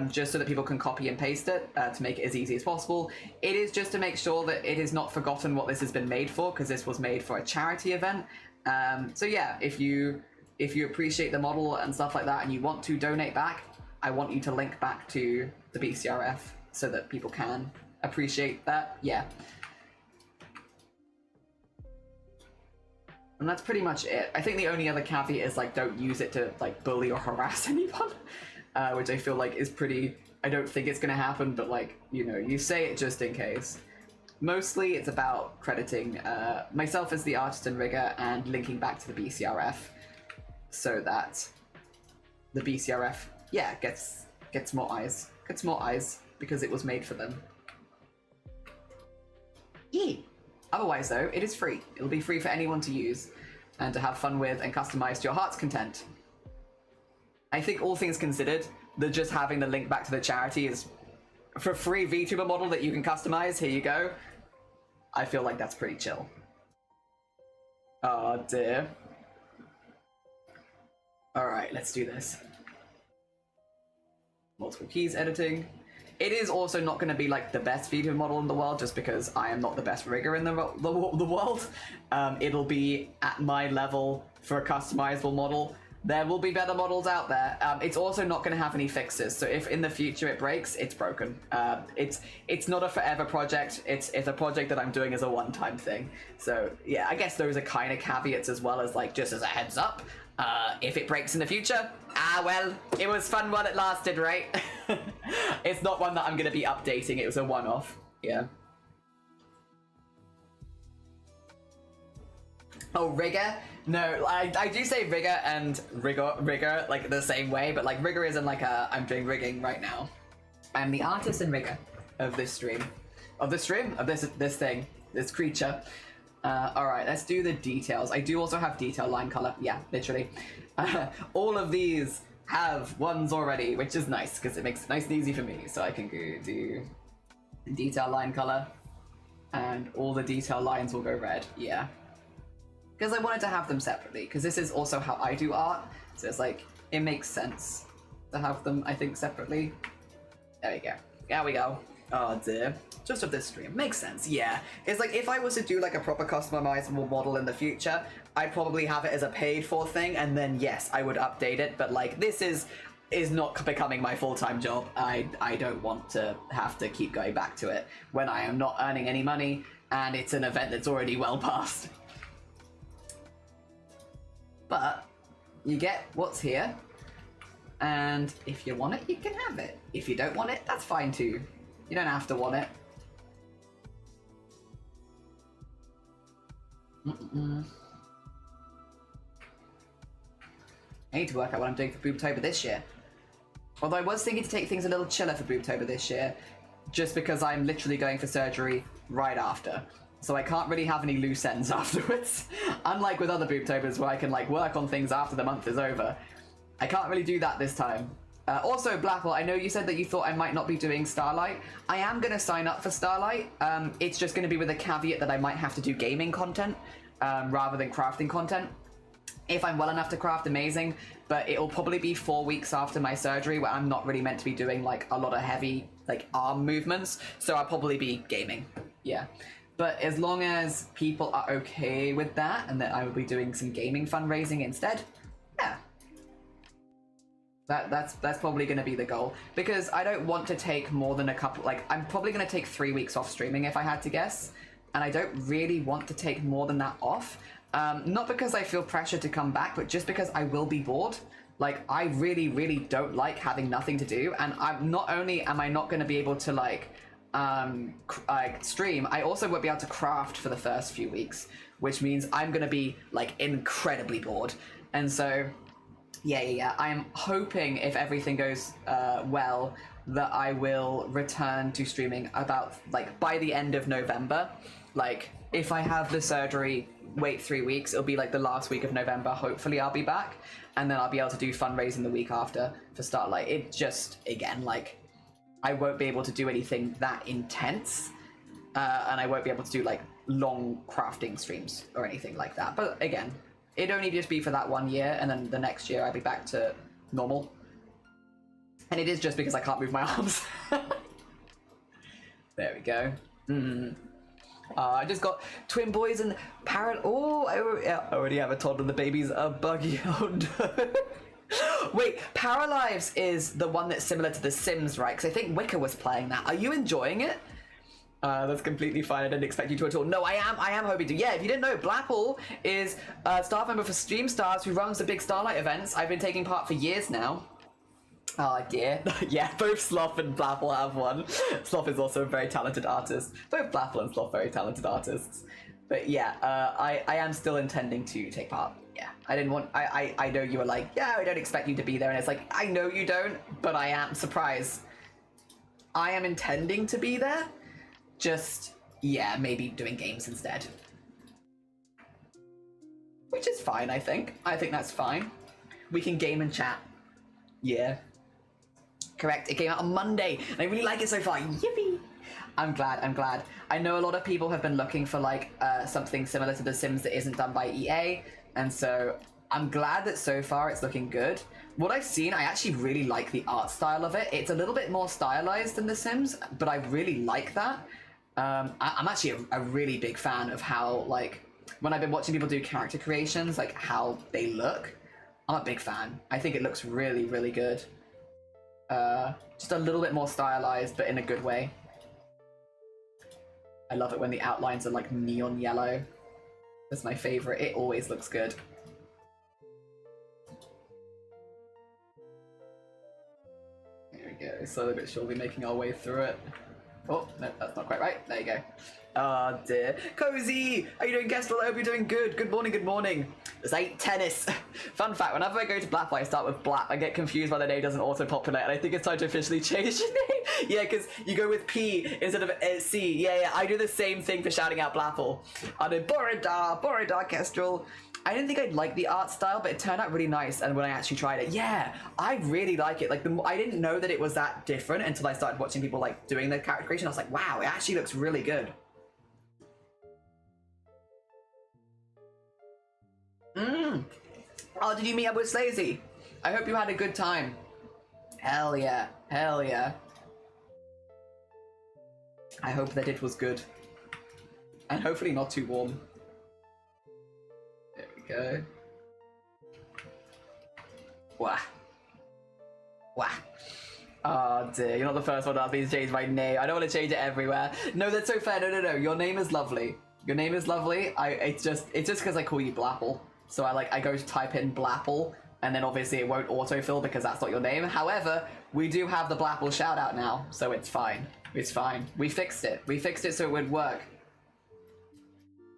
just so that people can copy and paste it to make it as easy as possible. It is just to make sure that it is not forgotten what this has been made for, because this was made for a charity event. So yeah, if you appreciate the model and stuff like that and you want to donate back, I want you to link back to the BCRF so that people can appreciate that. Yeah. And that's pretty much it. I think the only other caveat is like, don't use it to like bully or harass anyone. Which I feel like is pretty, I don't think it's gonna happen, but like, you know, you say it just in case. Mostly it's about crediting myself as the artist and rigger and linking back to the BCRF so that the BCRF, yeah, gets more eyes. Gets more eyes because it was made for them. Yeah. Otherwise though, it is free. It'll be free for anyone to use and to have fun with and customize to your heart's content. I think all things considered, that just having the link back to the charity is for a free VTuber model that you can customize. Here you go. I feel like that's pretty chill. Oh dear. All right, let's do this. Multiple keys editing. It is also not going to be like the best VTuber model in the world, just because I am not the best rigger in the world. It'll be at my level for a customizable model. There will be better models out there. It's also not going to have any fixes, so if in the future it breaks, it's broken. It's not a forever project. It's a project that I'm doing as a one-time thing. So yeah, I guess those are kind of caveats as well as like just as a heads up. If it breaks in the future, well, it was fun while it lasted, right? It's not one that I'm going to be updating. It was a one-off. Yeah. Oh, rigor? No, I do say rigor and rigor like the same way, but like rigor isn't like I'm doing rigging right now. I'm the artist and rigor of this stream. Of this thing, this creature. Alright, let's do the details. I do also have detail line color. Yeah, literally. All of these have ones already, which is nice, because it makes it nice and easy for me. So I can go do detail line color, and all the detail lines will go red. Yeah. Because I wanted to have them separately, because this is also how I do art. So it's like, it makes sense to have them, I think, separately. There we go. There we go. Oh dear. Just of this stream. Makes sense, yeah. It's like, if I was to do like a proper customizable model in the future, I'd probably have it as a paid for thing, and then yes, I would update it, but like, this is not becoming my full-time job. I don't want to have to keep going back to it when I am not earning any money, and it's an event that's already well past. But you get what's here, and if you want it, you can have it. If you don't want it, that's fine too. You don't have to want it. I need to work out what I'm doing for Boobtober this year. Although I was thinking to take things a little chiller for Boobtober this year, just because I'm literally going for surgery right after. So I can't really have any loose ends afterwards. Unlike with other Boobtobers where I can like work on things after the month is over. I can't really do that this time. Also, Blapple, I know you said that you thought I might not be doing Starlight. I am going to sign up for Starlight. It's just going to be with a caveat that I might have to do gaming content rather than crafting content. If I'm well enough to craft, amazing, but it'll probably be 4 weeks after my surgery where I'm not really meant to be doing like a lot of heavy like arm movements, so I'll probably be gaming. Yeah. But as long as people are okay with that and that I will be doing some gaming fundraising instead, yeah. That's probably going to be the goal, because I don't want to take more than a couple, like I'm probably going to take 3 weeks off streaming if I had to guess, and I don't really want to take more than that off, not because I feel pressure to come back, but just because I will be bored. Like, I really don't like having nothing to do, and I'm not only am I not going to be able to like stream, I also won't be able to craft for the first few weeks, which means I'm going to be like incredibly bored. And so yeah, I'm hoping if everything goes well that I will return to streaming about like by the end of November. Like, if I have the surgery, wait 3 weeks, it'll be like the last week of November, hopefully I'll be back, and then I'll be able to do fundraising the week after for Starlight. It just, again, like, I won't be able to do anything that intense, and I won't be able to do like long crafting streams or anything like that. But again, it'd only just be for that 1 year, and then the next year I'll be back to normal. And it is just because I can't move my arms. There we go. I just got twin boys and parrot. Oh, I already have a toddler and the baby's a buggy. Oh no. Wait, Paralives is the one that's similar to The Sims, right? Because I think Wicker was playing that. Are you enjoying it? That's completely fine. I didn't expect you to at all. No, I am hoping to. Yeah, if you didn't know, Blapple is a staff member for Stream Stars who runs the big Starlight events. I've been taking part for years now. Oh dear. Yeah, both Sloth and Blapple have one. Sloth is also a very talented artist. Both Blapple and Sloth very talented artists. But yeah, I am still intending to take part. Yeah, I didn't want. I know you were like, yeah, I don't expect you to be there, and it's like, I know you don't, but I am surprised. I am intending to be there. Just, yeah, maybe doing games instead. Which is fine, I think. I think that's fine. We can game and chat. Yeah. Correct, it came out on Monday, and I really like it so far. Yippee! I'm glad. I know a lot of people have been looking for like something similar to The Sims that isn't done by EA, and so I'm glad that so far it's looking good. What I've seen, I actually really like the art style of it. It's a little bit more stylized than The Sims, but I really like that. I'm actually a really big fan of how, like, when I've been watching people do character creations, like how they look. I'm a big fan. I think it looks really, really good. Just a little bit more stylized, but in a good way. I love it when the outlines are like neon yellow. That's my favorite. It always looks good. There we go. Slowly but surely making our way through it. Oh, no, that's not quite right. There you go. Oh dear. Cozy! How you doing, Kestrel? I hope you're doing good. Good morning, good morning. It's like tennis. Fun fact, whenever I go to Blap, I start with Blap. I get confused why the name doesn't auto-populate, and I think it's time to officially change the name. Yeah, because you go with P instead of C. Yeah, I do the same thing for shouting out Blapple. I do Borida, Kestrel. I didn't think I'd like the art style, but it turned out really nice, and when I actually tried it, yeah, I really like it. Like, I didn't know that it was that different until I started watching people, like, doing the character creation. I was like, wow, it actually looks really good. Oh, did you meet up with Slazy? I hope you had a good time. Hell yeah. Hell yeah. I hope that it was good. And hopefully not too warm. There we go. Wah. Wah. Oh dear, you're not the first one to ask me to change my name. I don't want to change it everywhere. No, that's so fair. No. Your name is lovely. Your name is lovely. It's just because I call you Blapple. So I go to type in Blapple, and then obviously it won't autofill because that's not your name. However, we do have the Blapple shout out now, so it's fine. It's fine. We fixed it. We fixed it so it would work.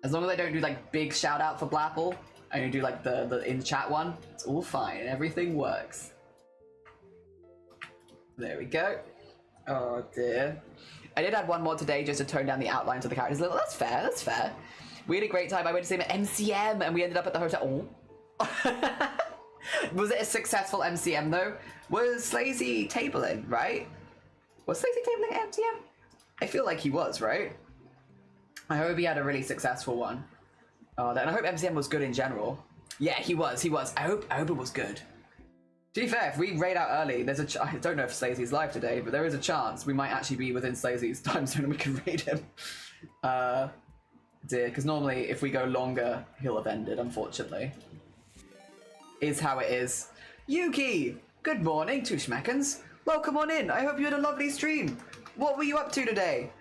As long as I don't do like big shout out for Blapple, I only do like the in chat one, it's all fine. Everything works. There we go. Oh dear. I did add one more today just to tone down the outlines of the characters a little. That's fair, that's fair. We had a great time. I went to see him at MCM and we ended up at the hotel. Oh. Was it a successful MCM though? Was Slazy tabling, right? Was Slazy tabling at MCM? I feel like he was, right? I hope he had a really successful one. And I hope MCM was good in general. Yeah, he was. I hope it was good. To be fair, if we raid out early, there's a I don't know if Slazy's live today, but there is a chance we might actually be within Slazy's time zone and we can raid him. Dear, because normally if we go longer, he'll have ended, unfortunately. Is how it is. Yuki! Good morning, two schmeckens. Welcome on in. I hope you had a lovely stream. What were you up to today?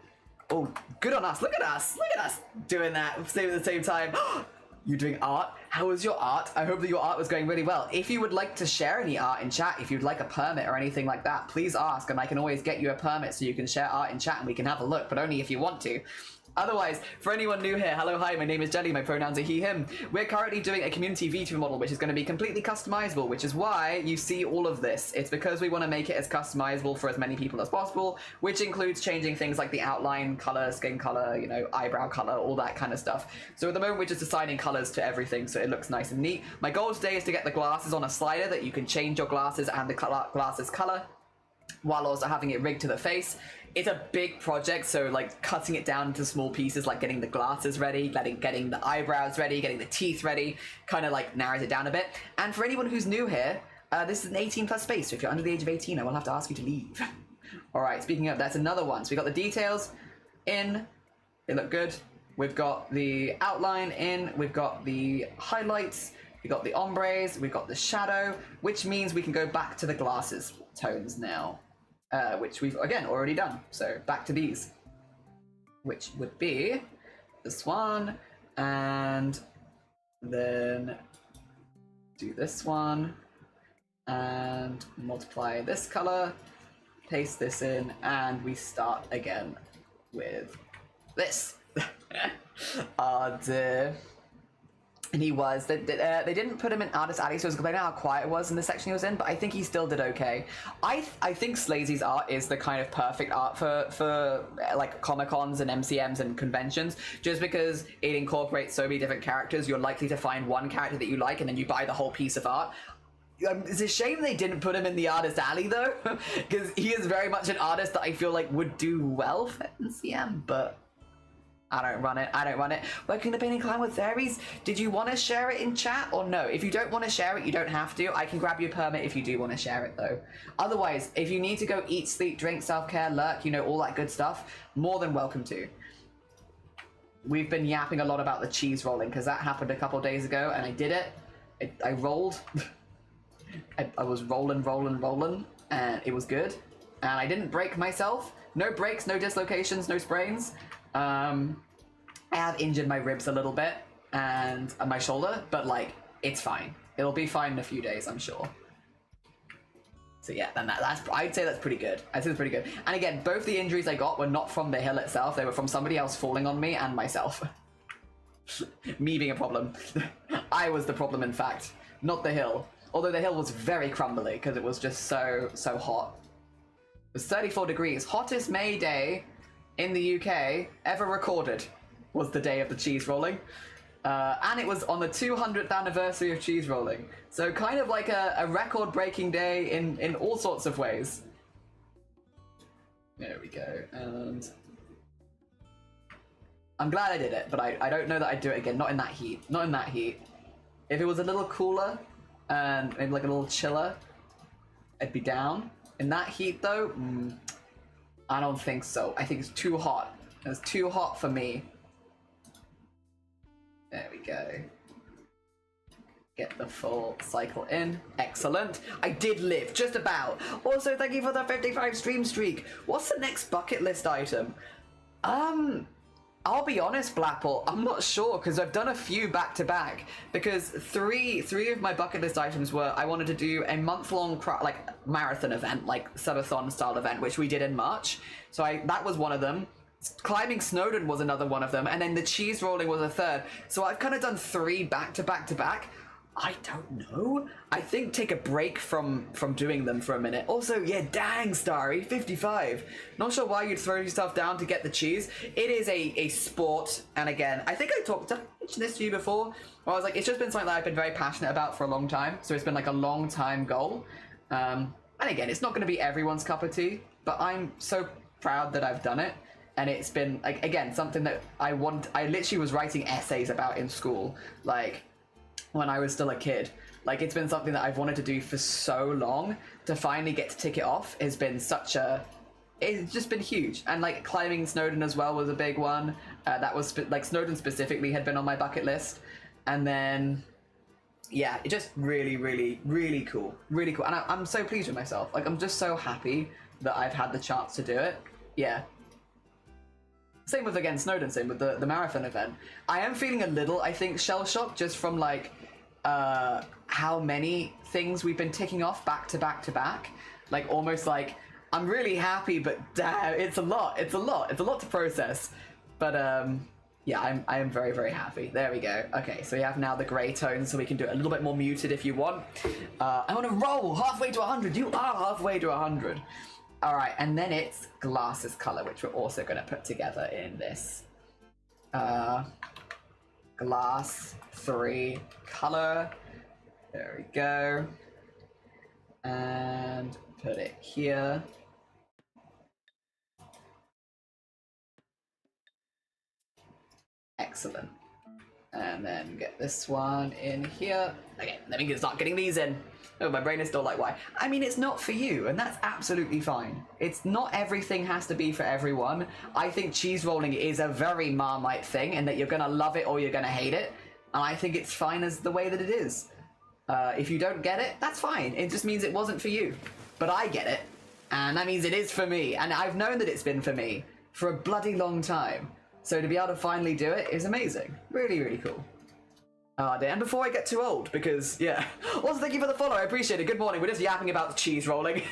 Oh, good on us. Look at us. Look at us doing that at the same time. You're doing art? How was your art? I hope that your art was going really well. If you would like to share any art in chat, if you'd like a permit or anything like that, please ask and I can always get you a permit so you can share art in chat and we can have a look, but only if you want to. Otherwise, for anyone new here, hello, hi, my name is Jelly, my pronouns are he, him. We're currently doing a community VTuber model, which is going to be completely customizable, which is why you see all of this. It's because we want to make it as customizable for as many people as possible, which includes changing things like the outline, color, skin color, you know, eyebrow color, all that kind of stuff. So at the moment, we're just assigning colors to everything so it looks nice and neat. My goal today is to get the glasses on a slider that you can change your glasses and the glasses color, while also having it rigged to the face. It's a big project, so like cutting it down into small pieces, like getting the glasses ready, getting the eyebrows ready, getting the teeth ready, kind of like narrows it down a bit. And for anyone who's new here, this is an 18+ space, so if you're under the age of 18, I will have to ask you to leave. All right, speaking of, that's another one. So we got the details in, they look good. We've got the outline in, we've got the highlights, we've got the ombres, we've got the shadow, which means we can go back to the glasses tones now. Which we've, again, already done. So back to these, which would be this one, and then do this one, and multiply this color, paste this in, and we start again with this. Oh dear. And he was, they didn't put him in Artist Alley, so I was complaining how quiet it was in the section he was in, but I think he still did okay. I think Slazy's art is the kind of perfect art for like Comic-Cons and MCMs and conventions, just because it incorporates so many different characters. You're likely to find one character that you like, and then you buy the whole piece of art. It's a shame they didn't put him in the Artist Alley, though, because he is very much an artist that I feel like would do well for MCM, but I don't run it. Working the painting clown with fairies. Did you want to share it in chat or no? If you don't want to share it, you don't have to. I can grab you a permit if you do want to share it though. Otherwise, if you need to go eat, sleep, drink, self-care, lurk, you know, all that good stuff, more than welcome to. We've been yapping a lot about the cheese rolling because that happened a couple days ago and I did it. I rolled. I was rolling, and it was good. And I didn't break myself. No breaks, no dislocations, no sprains. I have injured my ribs a little bit and my shoulder, but like, it's fine. It'll be fine in a few days, I'm sure. So yeah, then that's I'd say that's pretty good. I'd say that's pretty good. And again, both the injuries I got were not from the hill itself. They were from somebody else falling on me and myself. Me being a problem. I was the problem, in fact, not the hill. Although the hill was very crumbly because it was just so hot. It was 34 degrees. Hottest May day in the UK ever recorded was the day of the cheese rolling. And it was on the 200th anniversary of cheese rolling. So kind of like a record-breaking day in all sorts of ways. There we go. And I'm glad I did it, but I don't know that I'd do it again. Not in that heat. Not in that heat. If it was a little cooler and maybe like a little chiller, I'd be down. In that heat though, I don't think so. I think it's too hot. It's too hot for me. There we go. Get the full cycle in. Excellent. I did live, just about. Also, thank you for the 55 stream streak. What's the next bucket list item? I'll be honest, Blapple, I'm not sure, because I've done a few back-to-back, because three of my bucket list items were I wanted to do a month-long marathon event, like subathon style event, which we did in March. So that was one of them. Climbing Snowdon was another one of them, and then the cheese rolling was a third. So I've kind of done 3 back-to-back-to-back. I don't know. I think take a break from doing them for a minute. Also, yeah, dang, Starry, 55. Not sure why you'd throw yourself down to get the cheese. It is a sport, and again, I think I mentioned this to you before, where I was like, it's just been something that I've been very passionate about for a long time, so it's been like a long time goal. And again, it's not going to be everyone's cup of tea, but I'm so proud that I've done it. And it's been, like, again, something that I literally was writing essays about in school, like, when I was still a kid. Like, it's been something that I've wanted to do for so long. To finally get to tick it off has been it's just been huge. And, like, climbing Snowdon as well was a big one. That was, like, Snowdon specifically had been on my bucket list. And then, yeah, it just really, really, really cool. Really cool. And I'm so pleased with myself. Like, I'm just so happy that I've had the chance to do it. Yeah. Same with, again, Snowdon, same with the marathon event. I am feeling a little, I think, shell-shocked just from, like, how many things we've been ticking off back to back to back. Like, almost like, I'm really happy, but damn, it's a lot. It's a lot. It's a lot to process. But, yeah, I am very, very happy. There we go. Okay, so we have now the grey tones, so we can do it a little bit more muted if you want. I want to roll halfway to 100. You are halfway to 100. All right, and then it's glasses color, which we're also going to put together in this glass 3 color. There we go. And put it here. Excellent. And then get this one in here. Okay, let me start getting these in. Oh, my brain is still like, why? I mean, it's not for you, and that's absolutely fine. It's not everything has to be for everyone. I think cheese rolling is a very Marmite thing, and that you're gonna love it or you're gonna hate it. And I think it's fine as the way that it is. If you don't get it, that's fine. It just means it wasn't for you. But I get it, and that means it is for me. And I've known that it's been for me for a bloody long time. So to be able to finally do it is amazing. Really, really cool. And before I get too old, because, yeah. Also, thank you for the follow, I appreciate it. Good morning, we're just yapping about cheese rolling.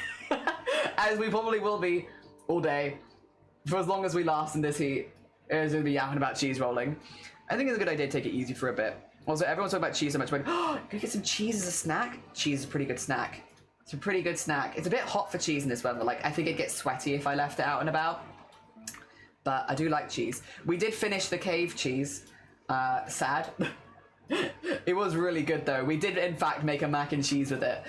As we probably will be all day. For as long as we last in this heat, we're going to be yapping about cheese rolling. I think it's a good idea to take it easy for a bit. Also, everyone's talking about cheese so much, like, oh, can you get some cheese as a snack? Cheese is a pretty good snack. It's a pretty good snack. It's a bit hot for cheese in this weather. Like, I think it gets sweaty if I left it out and about. But I do like cheese. We did finish the cave cheese. Sad. It was really good though. We did in fact make a mac and cheese with it.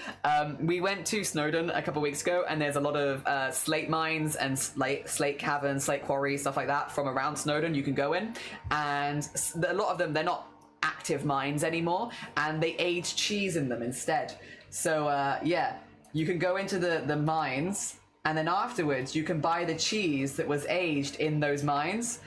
We went to Snowdon a couple weeks ago, and there's a lot of slate mines and slate caverns, slate quarries, stuff like that from around Snowdon you can go in, and a lot of them, they're not active mines anymore, and they age cheese in them instead. So yeah, you can go into the mines, and then afterwards you can buy the cheese that was aged in those mines.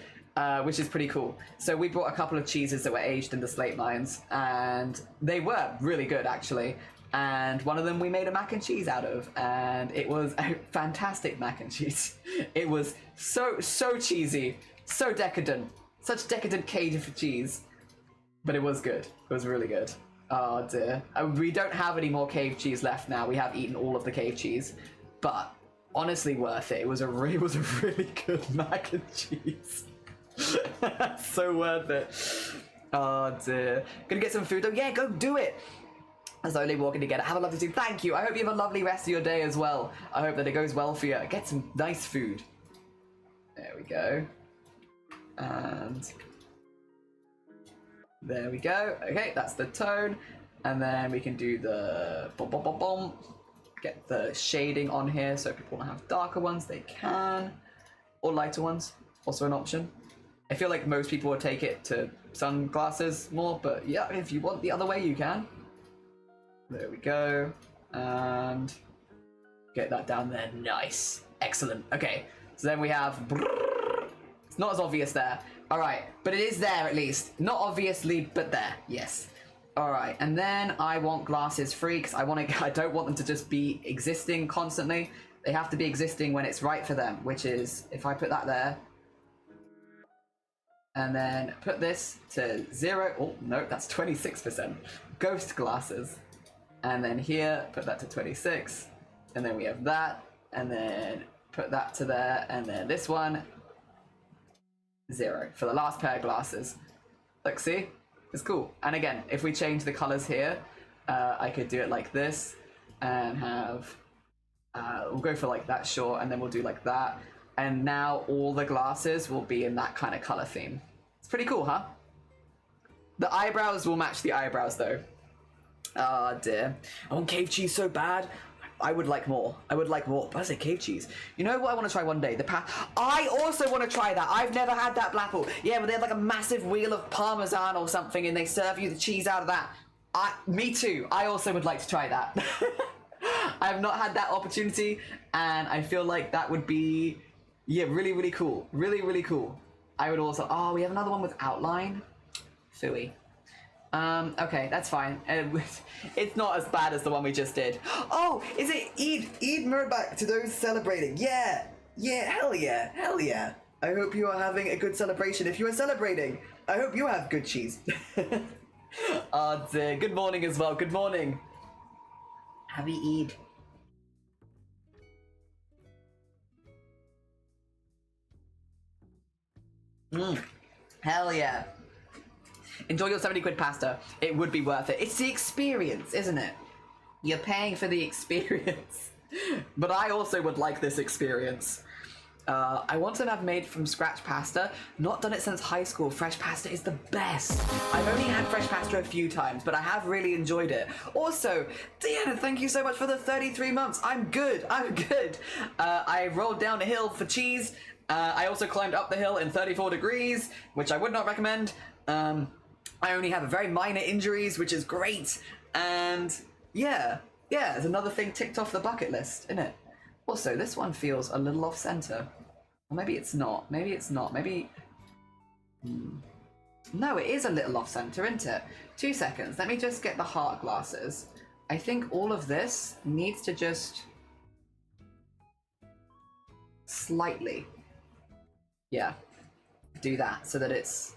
Which is pretty cool. So we brought a couple of cheeses that were aged in the slate mines, and they were really good actually. And one of them we made a mac and cheese out of, and it was a fantastic mac and cheese. It was so cheesy, so decadent, such decadent cage of cheese, but it was good. It was really good. Oh dear. We don't have any more cave cheese left now. We have eaten all of the cave cheese. But honestly worth it. It was a really good mac and cheese. So worth it. Oh dear. Gonna get some food though? Yeah, go do it! Slowly walking together. Have a lovely day. Thank you. I hope you have a lovely rest of your day as well. I hope that it goes well for you. Get some nice food. There we go. And there we go. Okay, that's the tone. And then we can do the bom, bom, bom, bom. Get the shading on here so if people want to have darker ones, they can. Or lighter ones, also an option. I feel like most people would take it to sunglasses more, but yeah, if you want the other way, you can. There we go. And get that down there. Nice. Excellent. Okay, so then we have... It's not as obvious there. All right, but it is there at least. Not obviously, but there. Yes. All right, and then I want glasses free because I don't want them to just be existing constantly. They have to be existing when it's right for them, which is if I put that there, and then put this to 0. Oh no, that's 26%. Ghost glasses, and then here put that to 26, and then we have that, and then put that to there, and then this one 0 for the last pair of glasses. Look, see? It's cool. And again, if we change the colors here, I could do it like this and have, we'll go for like that short, and then we'll do like that. And now all the glasses will be in that kind of color theme. It's pretty cool, huh? The eyebrows will match the eyebrows though. Oh dear. I want cave cheese so bad. I would like more. I would like more. But I say cave cheese. You know what I want to try one day? I also want to try that. I've never had that blapple. Yeah, but they have like a massive wheel of Parmesan or something and they serve you the cheese out of that. Me too. I also would like to try that. I have not had that opportunity and I feel like that would be, yeah, really, really cool. Really, really cool. I would also, oh, we have another one with outline. Phooey. Okay, that's fine. It's not as bad as the one we just did. Oh, is it Eid Mubarak to those celebrating? Yeah, hell yeah, hell yeah. I hope you are having a good celebration. If you are celebrating, I hope you have good cheese. Oh dear, good morning as well, good morning. Happy Eid. Hell yeah. Enjoy your 70 quid pasta. It would be worth it. It's the experience, isn't it? You're paying for the experience. But I also would like this experience. I want to have made from scratch pasta. Not done it since high school. Fresh pasta is the best. I've only had fresh pasta a few times, but I have really enjoyed it. Also, Deanna, thank you so much for the 33 months. I'm good. I rolled down a hill for cheese. I also climbed up the hill in 34 degrees, which I would not recommend. I only have very minor injuries, which is great. And yeah, it's another thing ticked off the bucket list, isn't it? Also, this one feels a little off center. Or maybe it's not. Maybe... No, it is a little off center, isn't it? 2 seconds. Let me just get the heart glasses. I think all of this needs to just... slightly. Yeah. Do that so that it's...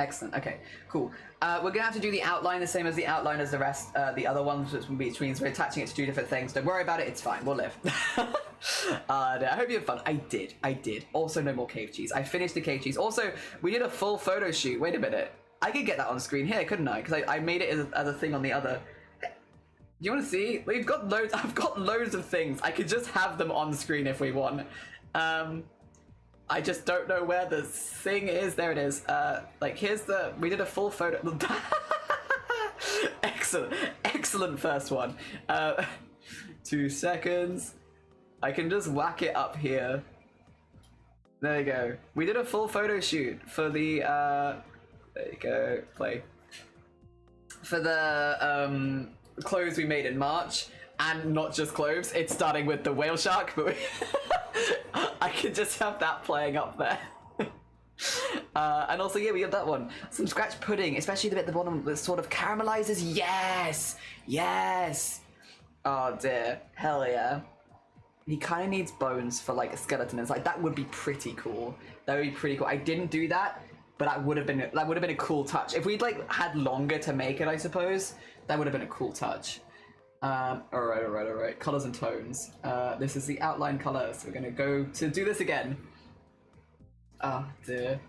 Excellent. Okay, cool. We're gonna have to do the outline the same as the outline as the rest, the other ones, which means we're attaching it to 2 different things. Don't worry about it. It's fine. We'll live. I hope you have fun. I did. Also, no more cave cheese. I finished the cave cheese. Also, we did a full photo shoot. Wait a minute. I could get that on screen here, couldn't I? Because I made it as a thing on the other. Do you want to see? We've got loads. I've got loads of things. I could just have them on screen if we want. I just don't know where the thing is. There it is. Like, here's the... We did a full photo... Excellent first one. 2 seconds. I can just whack it up here. There you go. We did a full photo shoot for the... there you go. Play. For the clothes we made in March. And not just clothes. It's starting with the whale shark, but... I could just have that playing up there. And also, yeah, we have that one. Some scratch pudding, especially the bit at the bottom that sort of caramelizes. Yes! Oh dear, hell yeah. He kind of needs bones for like a skeleton. It's like, that would be pretty cool. That would be pretty cool. I didn't do that, but that would have been a cool touch. If we'd like had longer to make it, I suppose, That would have been a cool touch. Alright. Colors and tones. This is the outline color, so we're gonna go to do this again. Oh, dear.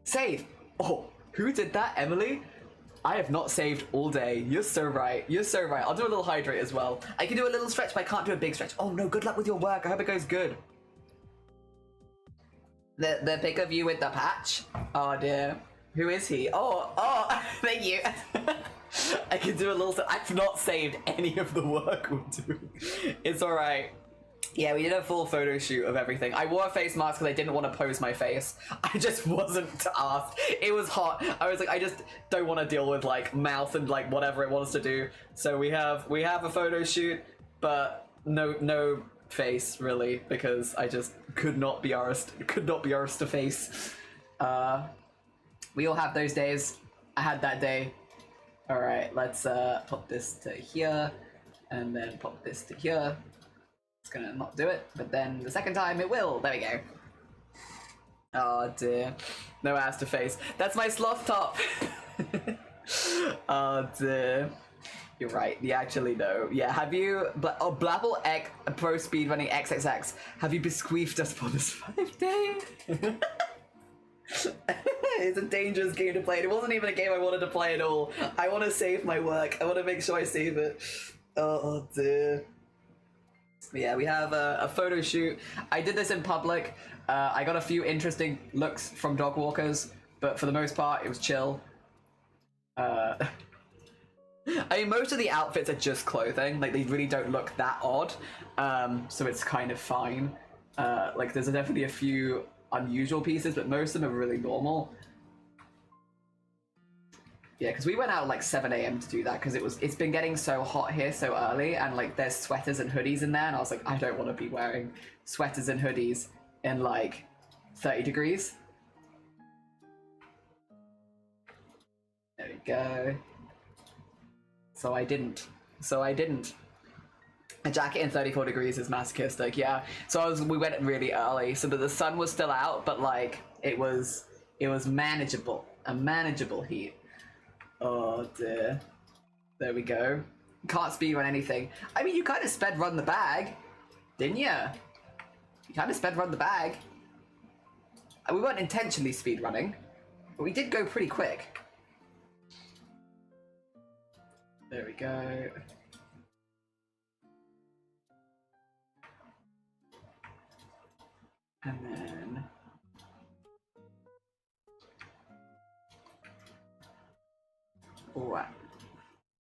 Save! Oh, who did that, Emily? I have not saved all day. You're so right. You're so right. I'll do a little hydrate as well. I can do a little stretch, but I can't do a big stretch. Oh no, good luck with your work. I hope it goes good. The pic of you with the patch? Oh dear. Who is he? Oh, thank you. I can do a little... I've not saved any of the work we're doing. It's alright. Yeah, we did a full photo shoot of everything. I wore a face mask because I didn't want to pose my face. I just wasn't asked. It was hot. I was like, I just don't want to deal with like mouth and like whatever it wants to do. So we have a photo shoot, but no face really, because I just could not be arsed to face. We all have those days. I had that day. All right, let's pop this to here, and then pop this to here. It's gonna not do it, but then the second time it will. There we go. Oh dear. No ass to face. That's my sloth top. Oh dear. You're right. Yeah, actually no. Yeah, have you... Blabble Egg Pro Speedrunning XXX. Have you bequeathed us for this 5-day? It's a dangerous game to play. It wasn't even a game I wanted to play at all. I want to save my work. I want to make sure I save it. Oh dear. Yeah, we have a photo shoot. I did this in public. I got a few interesting looks from dog walkers, but for the most part, it was chill. I mean, most of the outfits are just clothing. Like, they really don't look that odd, so it's kind of fine. Like, there's definitely a few unusual pieces, but most of them are really normal. Yeah, because we went out like 7 AM to do that because it's been getting so hot here so early, and like there's sweaters and hoodies in there, and I was like, I don't want to be wearing sweaters and hoodies in like 30 degrees. There we go. So I didn't. A jacket in 34 degrees is masochistic, yeah. So we went really early so that the sun was still out, but like it was manageable, a manageable heat. Oh dear. There we go. Can't speedrun anything. I mean, you kind of sped run the bag, didn't you? You kind of sped run the bag. We weren't intentionally speedrunning, but we did go pretty quick. There we go. And then... Alright.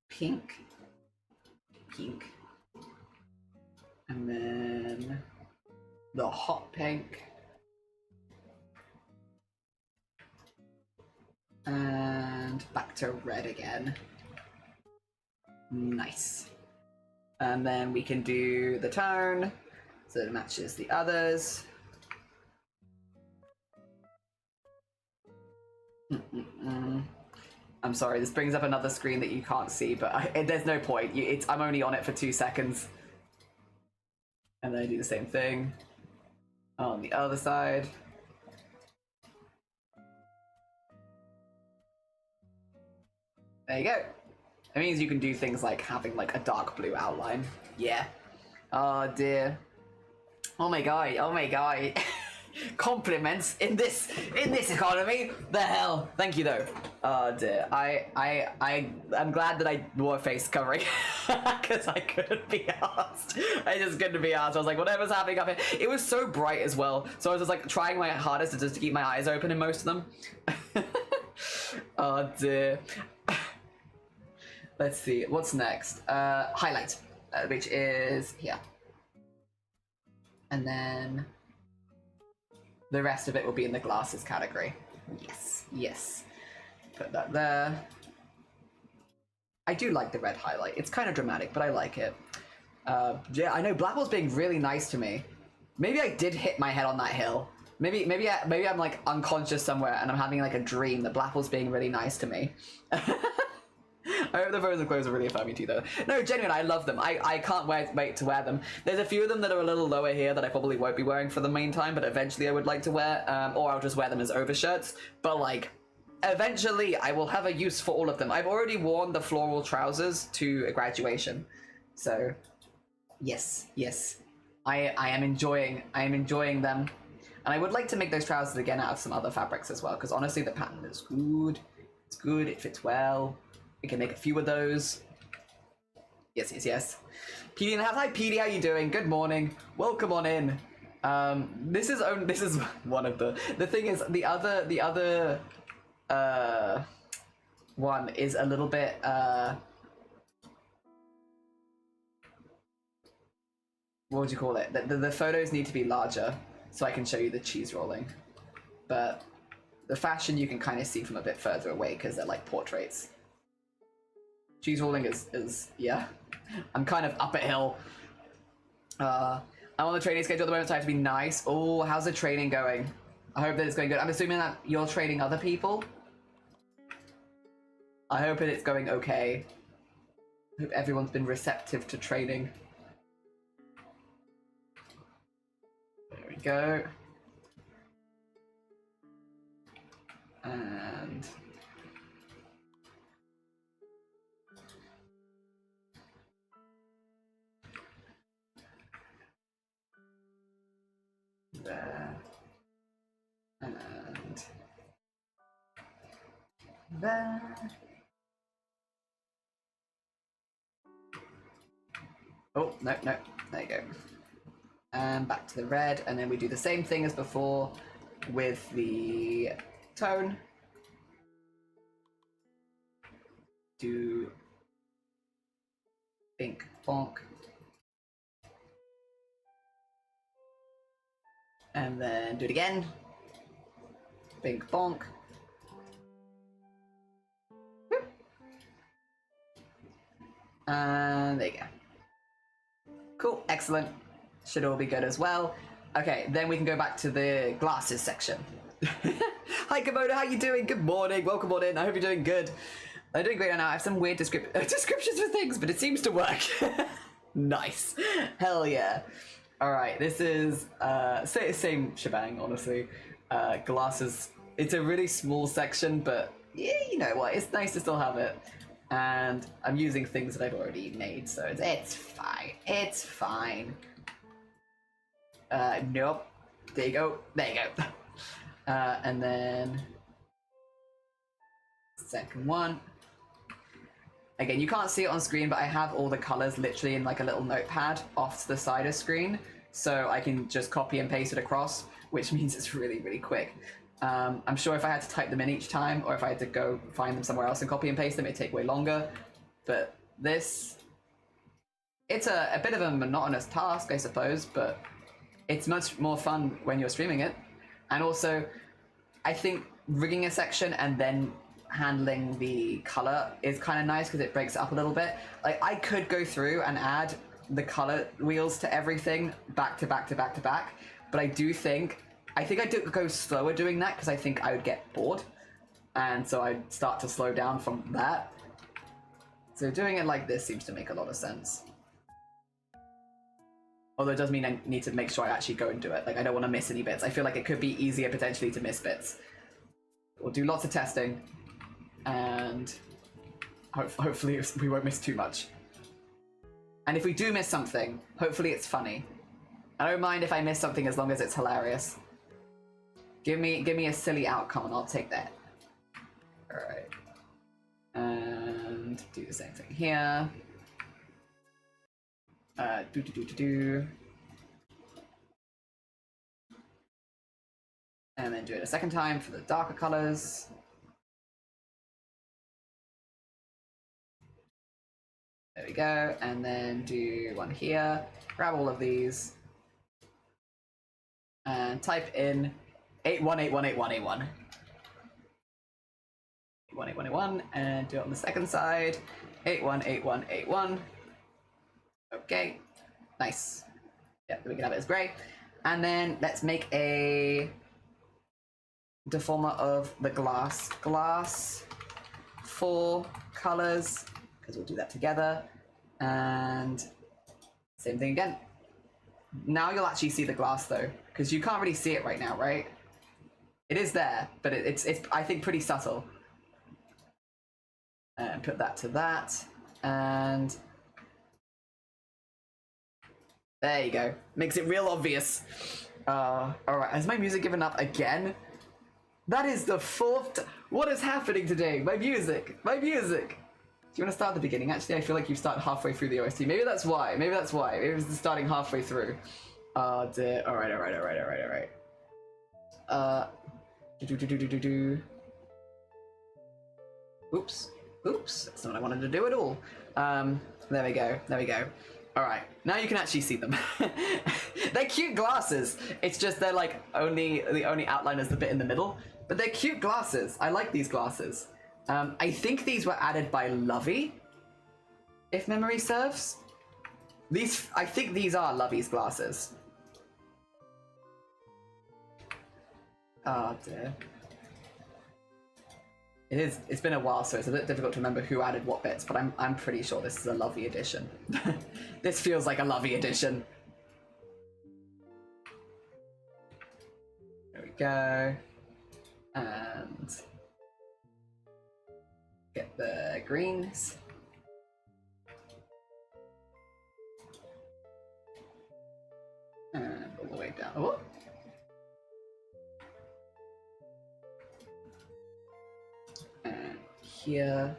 Pink. And then... the hot pink. And back to red again. Nice. And then we can do the tone so it matches the others. I'm sorry, this brings up another screen that you can't see, but there's no point. I'm only on it for 2 seconds. And then I do the same thing on the other side. There you go. It means you can do things like having like a dark blue outline. Yeah. Oh dear. Oh my god. Oh my god. Compliments in this economy. The hell. Thank you though. Oh dear. I'm glad that I wore face covering because I couldn't be asked. I just couldn't be asked. I was like, whatever's happening up here. It was so bright as well, so I was just like trying my hardest to just keep my eyes open in most of them. Oh dear. Let's see, what's next? Highlight, which is here. And then the rest of it will be in the glasses category. Yes, yes. Put that there. I do like the red highlight. It's kind of dramatic, but I like it. Yeah, I know Blackwell's being really nice to me. Maybe I did hit my head on that hill. Maybe I'm like unconscious somewhere and I'm having like a dream that Blackwell's being really nice to me. I hope the frozen clothes are really affirming to you though. No, genuinely, I love them. I can't wait to wear them. There's a few of them that are a little lower here that I probably won't be wearing for the main time, but eventually I would like to wear, or I'll just wear them as overshirts. But like, Eventually, I will have a use for all of them. I've already worn the floral trousers to a graduation, so yes, I am enjoying them, and I would like to make those trousers again out of some other fabrics as well, because honestly, the pattern is good. It's good. It fits well. We can make a few of those. Yes. PD in the house. Hi, PD. How you doing? Good morning. Welcome on in. This is one of the thing is the other one is a little bit what would you call it? The photos need to be larger so I can show you the cheese rolling, but the fashion you can kind of see from a bit further away because they're like portraits. Cheese rolling is yeah. I'm kind of up a hill. I'm on the training schedule at the moment, so I have to be nice. Oh, how's the training going? I hope that it's going good. I'm assuming that you're training other people. I hope that it's going okay. I hope everyone's been receptive to training. There we go. And there. And there. Oh, no, there you go. And back to the red, and then we do the same thing as before with the tone. Do pink bonk. And then do it again. Pink bonk. And there you go. Cool, excellent. Should all be good as well. Okay, then we can go back to the glasses section. Hi Komodo, how you doing? Good morning, welcome on in. I hope you're doing good. I'm doing great right now. I have some weird descriptions for things, but it seems to work. Nice. Hell yeah. Alright, this is same shebang, honestly. Glasses. It's a really small section, but yeah, you know what? It's nice to still have it. And I'm using things that I've already made, so it's fine. It's fine. Nope. There you go. There you go. And then second one. Again, you can't see it on screen, but I have all the colors literally in like a little notepad off to the side of screen, so I can just copy and paste it across, which means it's really, really quick. I'm sure if I had to type them in each time, or if I had to go find them somewhere else and copy and paste them, it'd take way longer. But this, it's a bit of a monotonous task, I suppose, but it's much more fun when you're streaming it. And also, I think rigging a section and then handling the color is kind of nice because it breaks it up a little bit. Like, I could go through and add the color wheels to everything back to back to back to back, but I think I'd go slower doing that because I think I would get bored, and so I'd start to slow down from that. So doing it like this seems to make a lot of sense. Although it does mean I need to make sure I actually go and do it. Like, I don't want to miss any bits. I feel like it could be easier potentially to miss bits. We'll do lots of testing, and hopefully we won't miss too much. And if we do miss something, hopefully it's funny. I don't mind if I miss something as long as it's hilarious. Give me a silly outcome and I'll take that. Alright. And do the same thing here. And then do it a second time for the darker colors. There we go. And then do one here. Grab all of these. And type in 81818181. 818181, and do it on the second side. 818181. Okay, nice. Yeah, we can have it as gray. And then let's make a deformer of the glass. Glass, 4 colors, because we'll do that together. And same thing again. Now you'll actually see the glass though, because you can't really see it right now, right? It is there, but it's I think pretty subtle. And put that to that, and there you go. Makes it real obvious. All right, has my music given up again? That is the fourth. What is happening today? My music. Do you want to start at the beginning? Actually, I feel like you start halfway through the OST. Maybe that's why. Maybe it was starting halfway through. Oh dear. All right. Oops. That's not what I wanted to do at all. There we go. All right. Now you can actually see them. They're cute glasses. It's just they're like the only outline is the bit in the middle. But they're cute glasses. I like these glasses. I think these were added by Lovey, if memory serves. I think these are Lovey's glasses. Oh dear. It's been a while, so it's a bit difficult to remember who added what bits, but I'm pretty sure this is a Lovey edition. This feels like a Lovey edition. There we go. And get the greens. And all the way down. Oh. And here.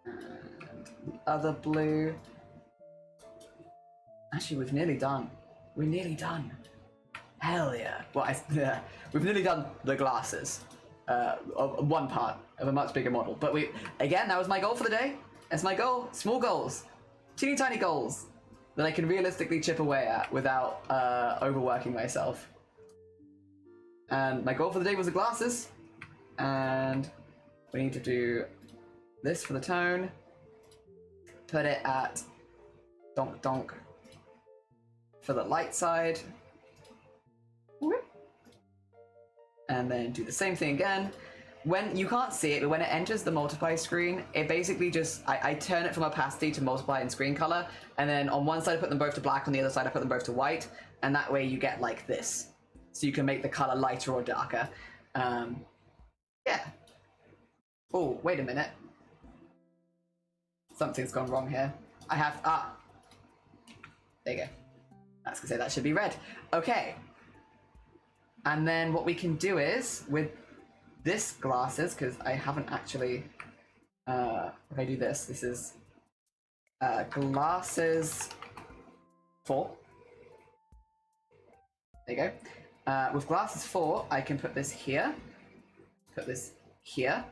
And the other blue. Actually, we've nearly done. We're nearly done. Hell yeah. Well, we've nearly done the glasses. Of one part of a much bigger model. But again, that was my goal for the day. That's my goal. Small goals. Teeny tiny goals that I can realistically chip away at without overworking myself. And my goal for the day was the glasses. And we need to do this for the tone. Put it at donk donk for the light side. And then do the same thing again. When you can't see it, but when it enters the multiply screen, it basically just, I turn it from opacity to multiply in screen color, and then on one side I put them both to black, on the other side I put them both to white, and that way you get like this. So you can make the color lighter or darker. Yeah. Oh, wait a minute. Something's gone wrong here. There you go. I was gonna say that should be red. Okay. And then what we can do is, with this glasses, because I haven't actually, if I do this is glasses 4. There you go. With glasses 4, I can put this here, and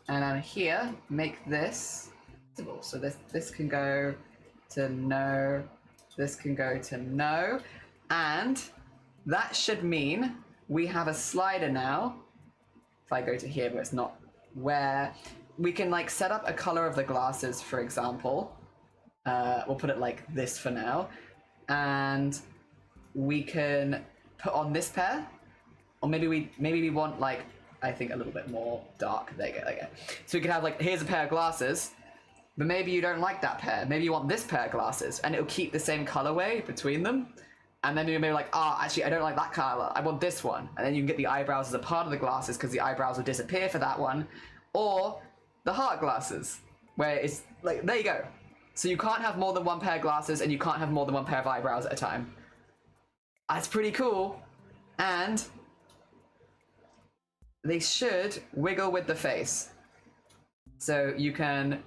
then here, make this visible. So this can go to no, this can go to no, and that should mean we have a slider now. If I go to here, but it's not, where we can like set up a color of the glasses, for example. We'll put it like this for now. And we can put on this pair, or maybe we want like, I think a little bit more dark. There you go. So we can have like, here's a pair of glasses, but maybe you don't like that pair. Maybe you want this pair of glasses, and it'll keep the same colorway between them. And then you're maybe like, actually, I don't like that color. I want this one. And then you can get the eyebrows as a part of the glasses because the eyebrows will disappear for that one. Or the heart glasses, where it's like, there you go. So you can't have more than one pair of glasses, and you can't have more than one pair of eyebrows at a time. That's pretty cool. And they should wiggle with the face. So you can,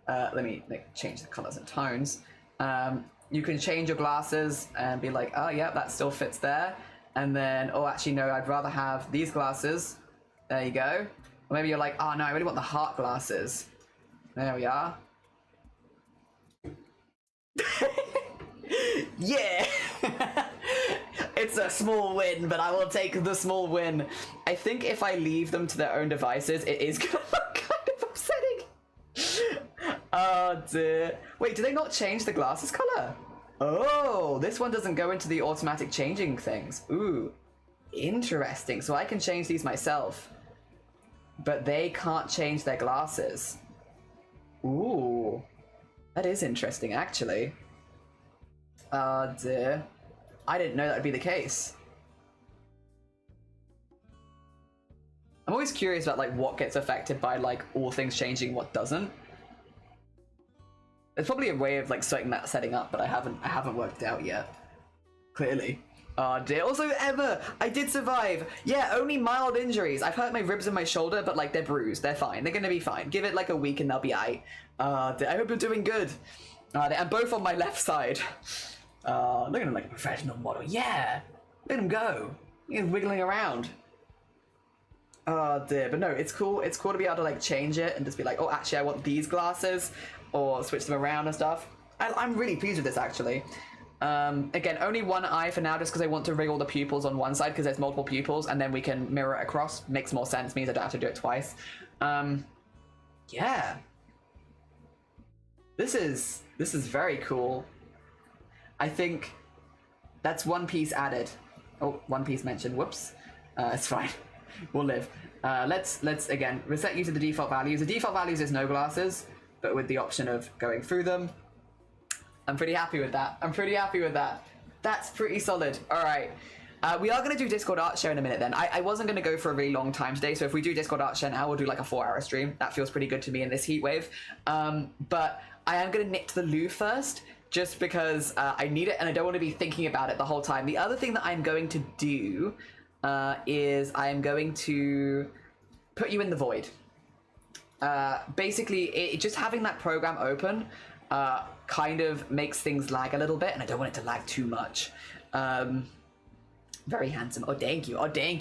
let me change the colors and tones. You can change your glasses and be like, oh yeah, that still fits there. And then, oh actually no, I'd rather have these glasses. There you go. Or maybe you're like, oh no, I really want the heart glasses. There we are. Yeah! It's a small win, but I will take the small win. I think if I leave them to their own devices, it is gonna look kind of upsetting. Oh dear. Wait, do they not change the glasses color? Oh, this one doesn't go into the automatic changing things. Ooh, interesting. So I can change these myself, but they can't change their glasses. Ooh, that is interesting actually. Dear. I didn't know that would be the case. I'm always curious about like what gets affected by like all things changing, what doesn't. There's probably a way of like setting up, but I haven't worked it out yet. Clearly. Dear. Also, Emma, I did survive. Yeah, only mild injuries. I've hurt my ribs and my shoulder, but like they're bruised. They're fine. They're gonna be fine. Give it like a week and they'll be aight. Dear. I hope you're doing good. And both on my left side. Look at him like a professional model. Yeah. Look at him go. He's wiggling around. Oh dear, but no, it's cool. It's cool to be able to like change it and just be like, oh, actually, I want these glasses, or switch them around and stuff. I'm really pleased with this actually. Again, only one eye for now, just because I want to rig all the pupils on one side because there's multiple pupils, and then we can mirror it across. Makes more sense. Means I don't have to do it twice. Yeah. This is very cool. I think that's one piece added. Oh, one piece mentioned. Whoops. It's fine. We'll live. Let's again reset you to the default values. The default values is no glasses, but with the option of going through them. I'm pretty happy with that. That's pretty solid. All right. We are going to do Discord Art Show in a minute then. I wasn't going to go for a really long time today, so if we do Discord Art Show now, we'll do like a 4-hour stream. That feels pretty good to me in this heat wave. But I am going to knit the loo first, just because I need it and I don't want to be thinking about it the whole time. The other thing that I'm going to do is I am going to put you in the void. Basically, just having that program open kind of makes things lag a little bit, and I don't want it to lag too much. Very handsome. Oh, thank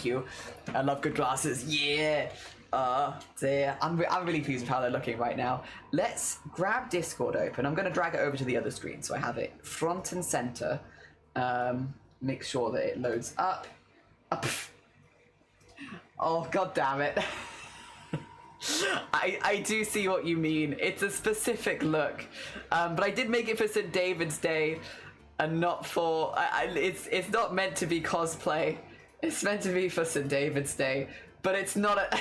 you. I love good glasses. Yeah. Dear. I'm really pleased with how they're looking right now. Let's grab Discord open. I'm going to drag it over to the other screen so I have it front and center. Make sure that it loads up. Oh, god damn it. I do see what you mean. It's a specific look. But I did make it for St. David's Day and not for... it's not meant to be cosplay. It's meant to be for St. David's Day. But it's not a...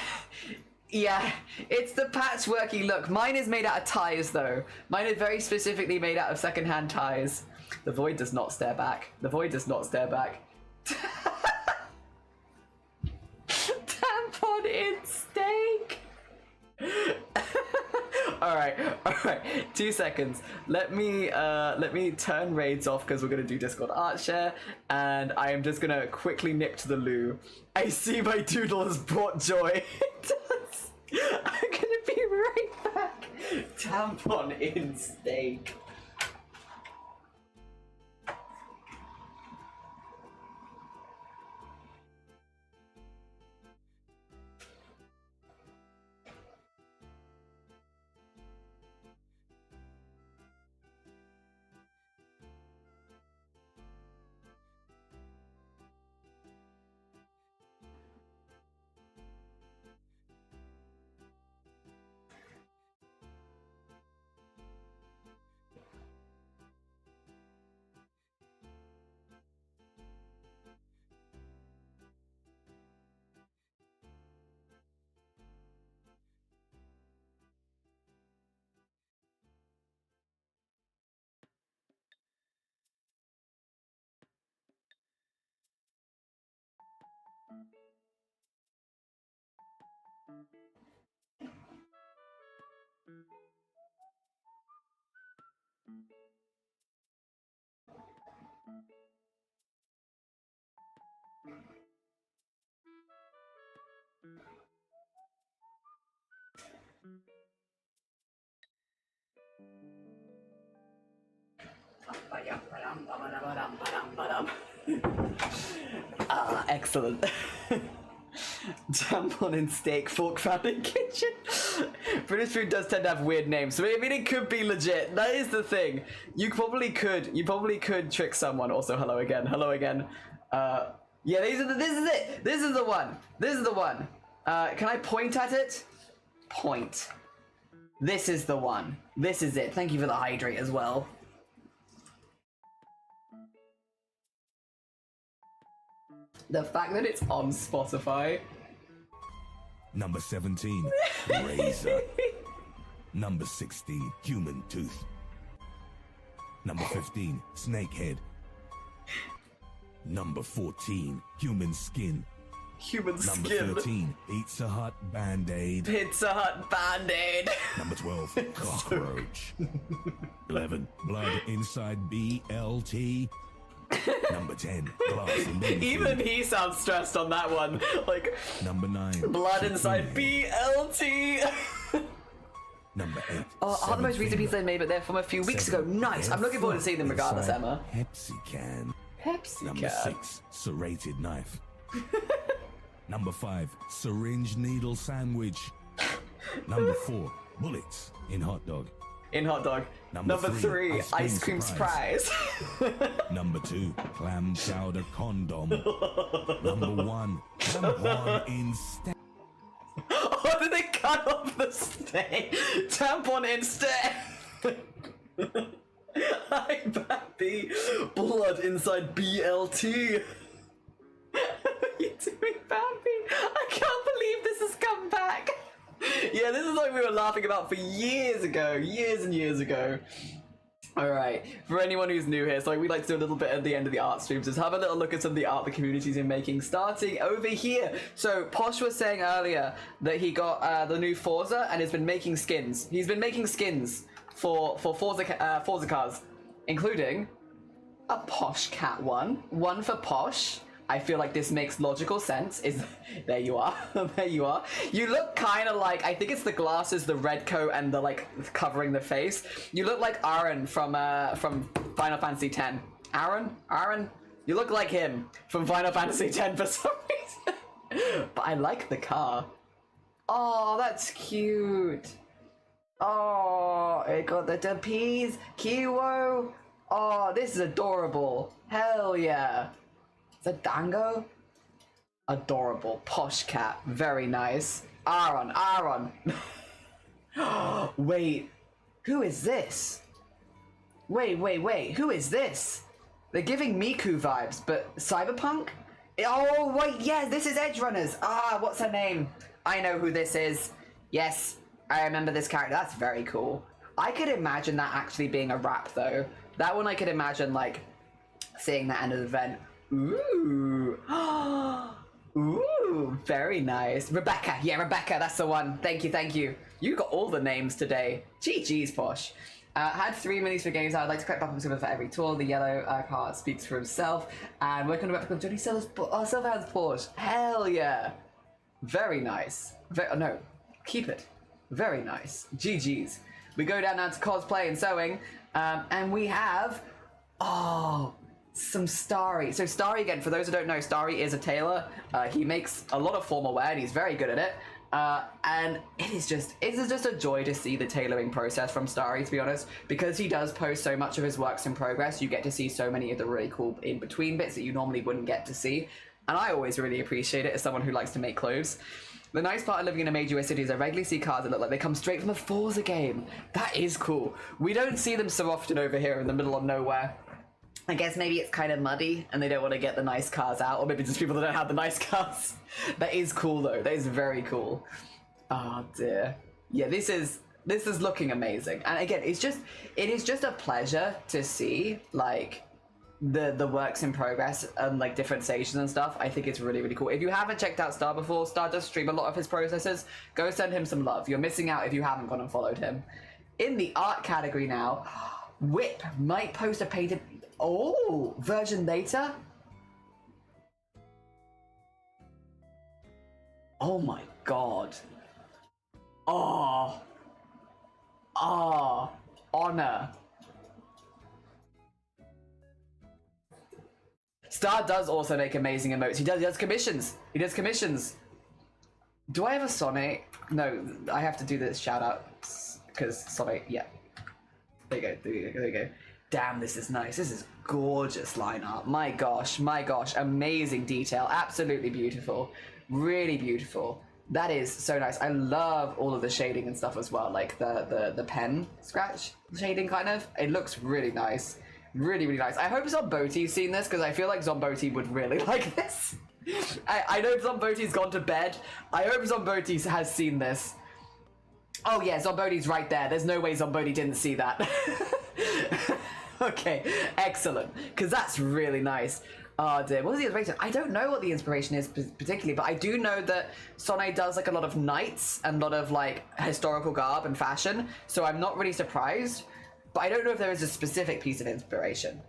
Yeah, it's the patchworky look. Mine is made out of ties, though. Mine is very specifically made out of secondhand ties. The void does not stare back. Tampon in steak. all right 2 seconds. Let me turn raids off because we're gonna do Discord Art Share, and I am just gonna quickly nip to the loo. I see my doodle has brought joy. It does. I'm gonna be right back. Tampon in steak. Excellent. Tampon and steak, fork found in kitchen. British food does tend to have weird names, so I mean it could be legit. That is the thing. You probably could trick someone. Also, hello again. Yeah, this is it. This is the one. Can I point at it? Point. This is the one. This is it. Thank you for the hydrate as well. The fact that it's on Spotify. Number 17, razor. Number 16, human tooth. Number 15, snakehead. Number 14, human skin. Human Number skin. 13, Pizza Hut Band-Aid. Pizza Hut Band-Aid. Number 12, cockroach. 11, blood inside BLT. Number 10, glass and Even he sounds stressed on that one. Like, Number 9, blood inside Sequinning. BLT. Number 8, Are the most recent pieces they made, but they're from a few weeks ago. Nice. I'm looking forward to seeing them regardless, Emma. Pepsi can. Pepsi Number can. 6, serrated knife. Number 5, syringe needle sandwich. Number 4, bullets in hot dog. In hot dog. Number three, three, ice cream surprise. Number 2, clam chowder condom. Number 1, tampon instead. Oh, did they cut off the stay? Tampon instead. Hi, Bappy. Blood inside BLT. What are you doing, Bappy? I can't believe this has come back. Yeah, this is like we were laughing about for years ago. Years and years ago. Alright, for anyone who's new here, so we like to do a little bit at the end of the art streams, is have a little look at some of the art the community's been making, starting over here. So, Posh was saying earlier that he got the new Forza and has been making skins. He's been making skins for Forza cars, including a Posh Cat one for Posh. I feel like this makes logical sense. There you are. There you are. You look kind of like, I think it's the glasses, the red coat, and the like covering the face. You look like Aaron from Final Fantasy X. Aaron, you look like him from Final Fantasy X for some reason. But I like the car. Oh, that's cute. Oh, it got the peas, Kiwo. Oh, this is adorable. Hell yeah. Is that Dango? Adorable. Posh cat. Very nice. Aaron. Wait. Who is this? Wait. Who is this? They're giving Miku vibes, but cyberpunk? Oh, wait, yeah, this is Edge Runners. Ah, what's her name? I know who this is. Yes, I remember this character. That's very cool. I could imagine that actually being a rap, though. That one I could imagine, like, seeing that end of the event. Ooh. Ooh, very nice. Rebecca. Yeah, Rebecca, that's the one. Thank you. You got all the names today. GG's, Posh. Had 3 minis for games. I'd like to collect buttons for every tour. The yellow card speaks for himself. And working on a replica of Johnny Silverhand's Porsche. Hell yeah. Very nice. No, keep it. Very nice. GG's. We go down now to cosplay and sewing. And we have... Oh... some Starry. So Starry, again, for those who don't know, Starry is a tailor. He makes a lot of formal wear and he's very good at it. And it is just a joy to see the tailoring process from Starry, to be honest, because he does post so much of his works in progress. You get to see so many of the really cool in-between bits that you normally wouldn't get to see. And I always really appreciate it as someone who likes to make clothes. The nice part of living in a major US city is I regularly see cars that look like they come straight from a Forza game. That is cool. We don't see them so often over here in the middle of nowhere. I guess maybe it's kind of muddy and they don't want to get the nice cars out, or maybe just people that don't have the nice cars. That is cool though. That is very cool. Oh dear. Yeah, this is looking amazing. And again, it is just a pleasure to see like the works in progress and like different stages and stuff. I think it's really, really cool. If you haven't checked out Star before, Star does stream a lot of his processes. Go send him some love. You're missing out if you haven't gone and followed him. In the art category now, Whip might post a painted version later. Oh my god. Honor. Star does also make amazing emotes. He does commissions. Do I have a Sonic? No, I have to do this shout out because Sonic, yeah. There you go. Damn, this is nice. This is gorgeous line art. My gosh, amazing detail. Absolutely beautiful. Really beautiful. That is so nice. I love all of the shading and stuff as well, like the pen scratch shading kind of. It looks really nice. Really, really nice. I hope Zomboti's seen this because I feel like Zomboti would really like this. I know Zomboti's gone to bed. I hope Zomboti has seen this. Oh yeah, Zomboti's right there. There's no way Zomboti didn't see that. Okay, excellent. Because that's really nice. Oh dear, what was the inspiration? I don't know what the inspiration is particularly, but I do know that Sonne does like a lot of knights and a lot of like historical garb and fashion, so I'm not really surprised, but I don't know if there is a specific piece of inspiration.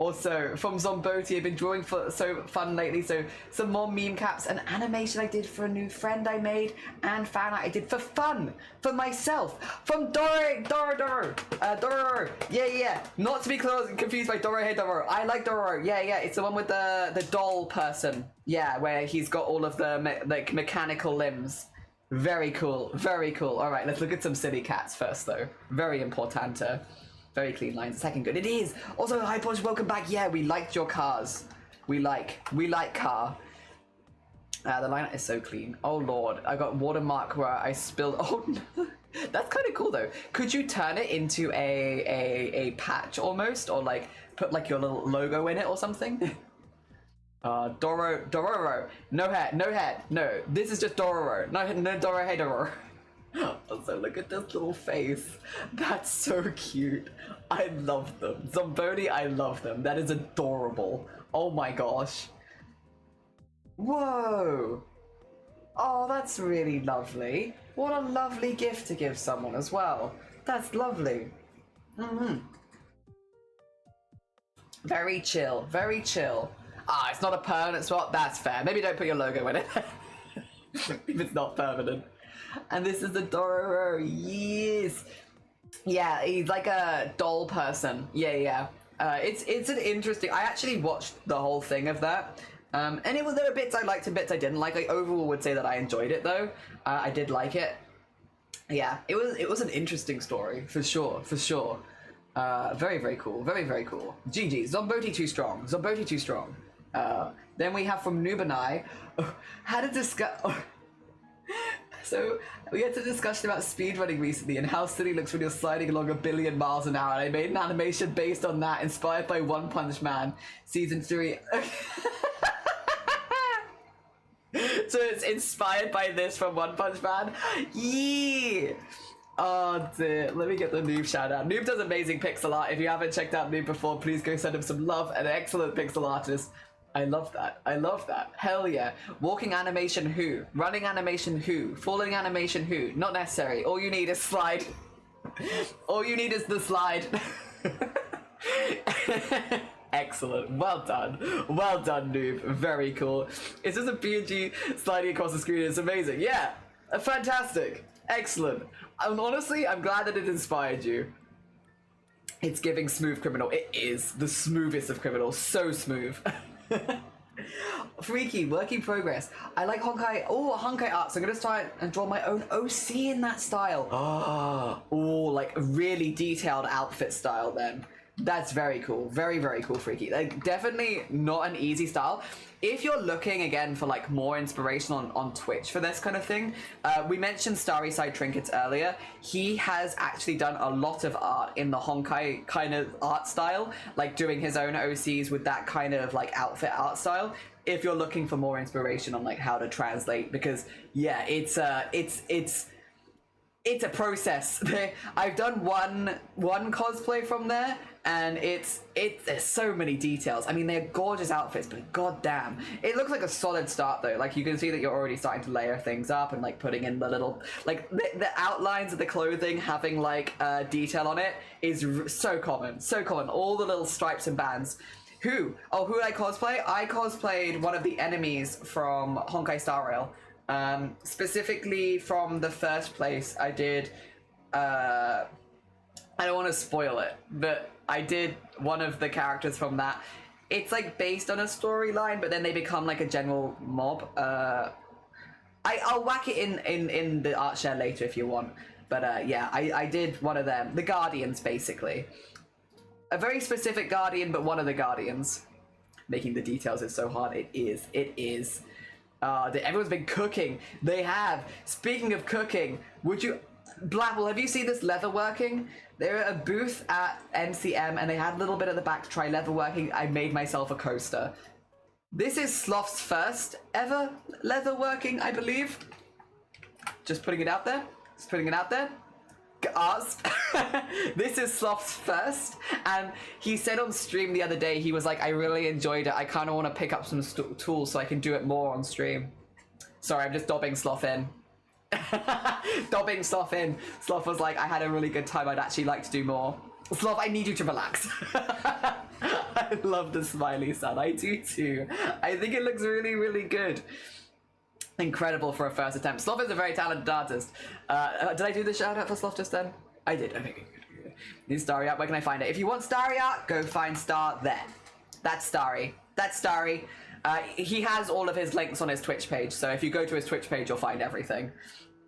Also, from Zomboti, I've been drawing for so fun lately, so some more meme caps, an animation I did for a new friend I made, and fan art I did for fun, for myself, from Doro, yeah, not to be confused by Doro Hey Doro, I like Doro, yeah, it's the one with the doll person, yeah, where he's got all of the mechanical limbs. Very cool, alright, let's look at some silly cats first though, very importante. Very clean lines. Second good. It is. Also, hi Porsche, welcome back. Yeah, we liked your cars. We like car. The lineup is so clean. Oh lord, I got watermark where I spilled. Oh no. That's kind of cool though. Could you turn it into a patch almost, or like put like your little logo in it or something? Dororo. No head. No, this is just Dororo. No Doro Hey Dororo. Also, look at this little face. That's so cute. I love them. Zomboni, I love them. That is adorable. Oh my gosh. Whoa. Oh, that's really lovely. What a lovely gift to give someone as well. That's lovely. Very chill. Very chill. Ah, it's not a permanent swap. That's fair. Maybe don't put your logo in it. If it's not permanent. And this is the Dororo, yes. Yeah, he's like a doll person. Yeah. It's an interesting. I actually watched the whole thing of that, and there were bits I liked and bits I didn't like. I overall would say that I enjoyed it though. I did like it. Yeah, it was an interesting story for sure. Very cool. Very cool. GG. Zomboti too strong. Then we have from Nubanai, how to discuss. So, we had a discussion about speedrunning recently and how silly it looks when you're sliding along 1 billion miles an hour, and I made an animation based on that, inspired by One Punch Man, Season 3. So it's inspired by this from One Punch Man? Yeah! Oh dear, let me get the Noob shout out. Noob does amazing pixel art. If you haven't checked out Noob before, please go send him some love. An excellent pixel artist. I love that. Hell yeah. Walking animation who? Running animation who? Falling animation who? Not necessary. All you need is slide. All you need is the slide. Excellent. Well done, Noob. Very cool. It's just a PNG sliding across the screen. It's amazing. Yeah. Fantastic. Excellent. Honestly, I'm glad that it inspired you. It's giving smooth criminal. It is the smoothest of criminals. So smooth. Freaky, work in progress. I like Honkai. Oh, Honkai art. So I'm gonna try and draw my own OC in that style. Oh, like a really detailed outfit style then. That's very cool. Very cool, Freaky. Like, definitely not an easy style. If you're looking, again, for, like, more inspiration on Twitch for this kind of thing, we mentioned Starry Side Trinkets earlier. He has actually done a lot of art in the Honkai kind of art style, like doing his own OCs with that kind of, like, outfit art style. If you're looking for more inspiration on, like, how to translate, because, yeah, it's a process. I've done one cosplay from there, and there's so many details. I mean, they're gorgeous outfits, but goddamn, it looks like a solid start though. Like, you can see that you're already starting to layer things up and like putting in the little, like the outlines of the clothing having like detail on it is so common. All the little stripes and bands. Who did I cosplay? I cosplayed one of the enemies from Honkai Star Rail. Specifically from the first place, I did, I don't want to spoil it, but I did one of the characters from that. It's like based on a storyline, but then they become like a general mob. I'll whack it in the art share later if you want. But yeah, I did one of them. The Guardians, basically. A very specific Guardian, but one of the Guardians. Making the details is so hard. It is. Everyone's been cooking. They have. Speaking of cooking, Blackwell, have you seen this leather working? They're at a booth at MCM and they had a little bit at the back to try leather working. I made myself a coaster. This is Sloth's first ever leather working, I believe. Just putting it out there. asked. This is Sloth's first, and he said on stream the other day, he was like, I really enjoyed it. I kind of want to pick up some tools so I can do it more on stream. Sorry, I'm just dobbing Sloth in. Dobbing Sloth in. Sloth was like, I had a really good time. I'd actually like to do more. Sloth, I need you to relax. I love the smiley sun. I do too. I think it looks really, really good. Incredible for a first attempt. Sloth is a very talented artist. Did I do the shout out for Sloth just then? I did. Okay, good. Need Starry art. Where can I find it? If you want Starry art, go find Star there. That's Starry. That's Starry. He has all of his links on his Twitch page, so if you go to his Twitch page, you'll find everything.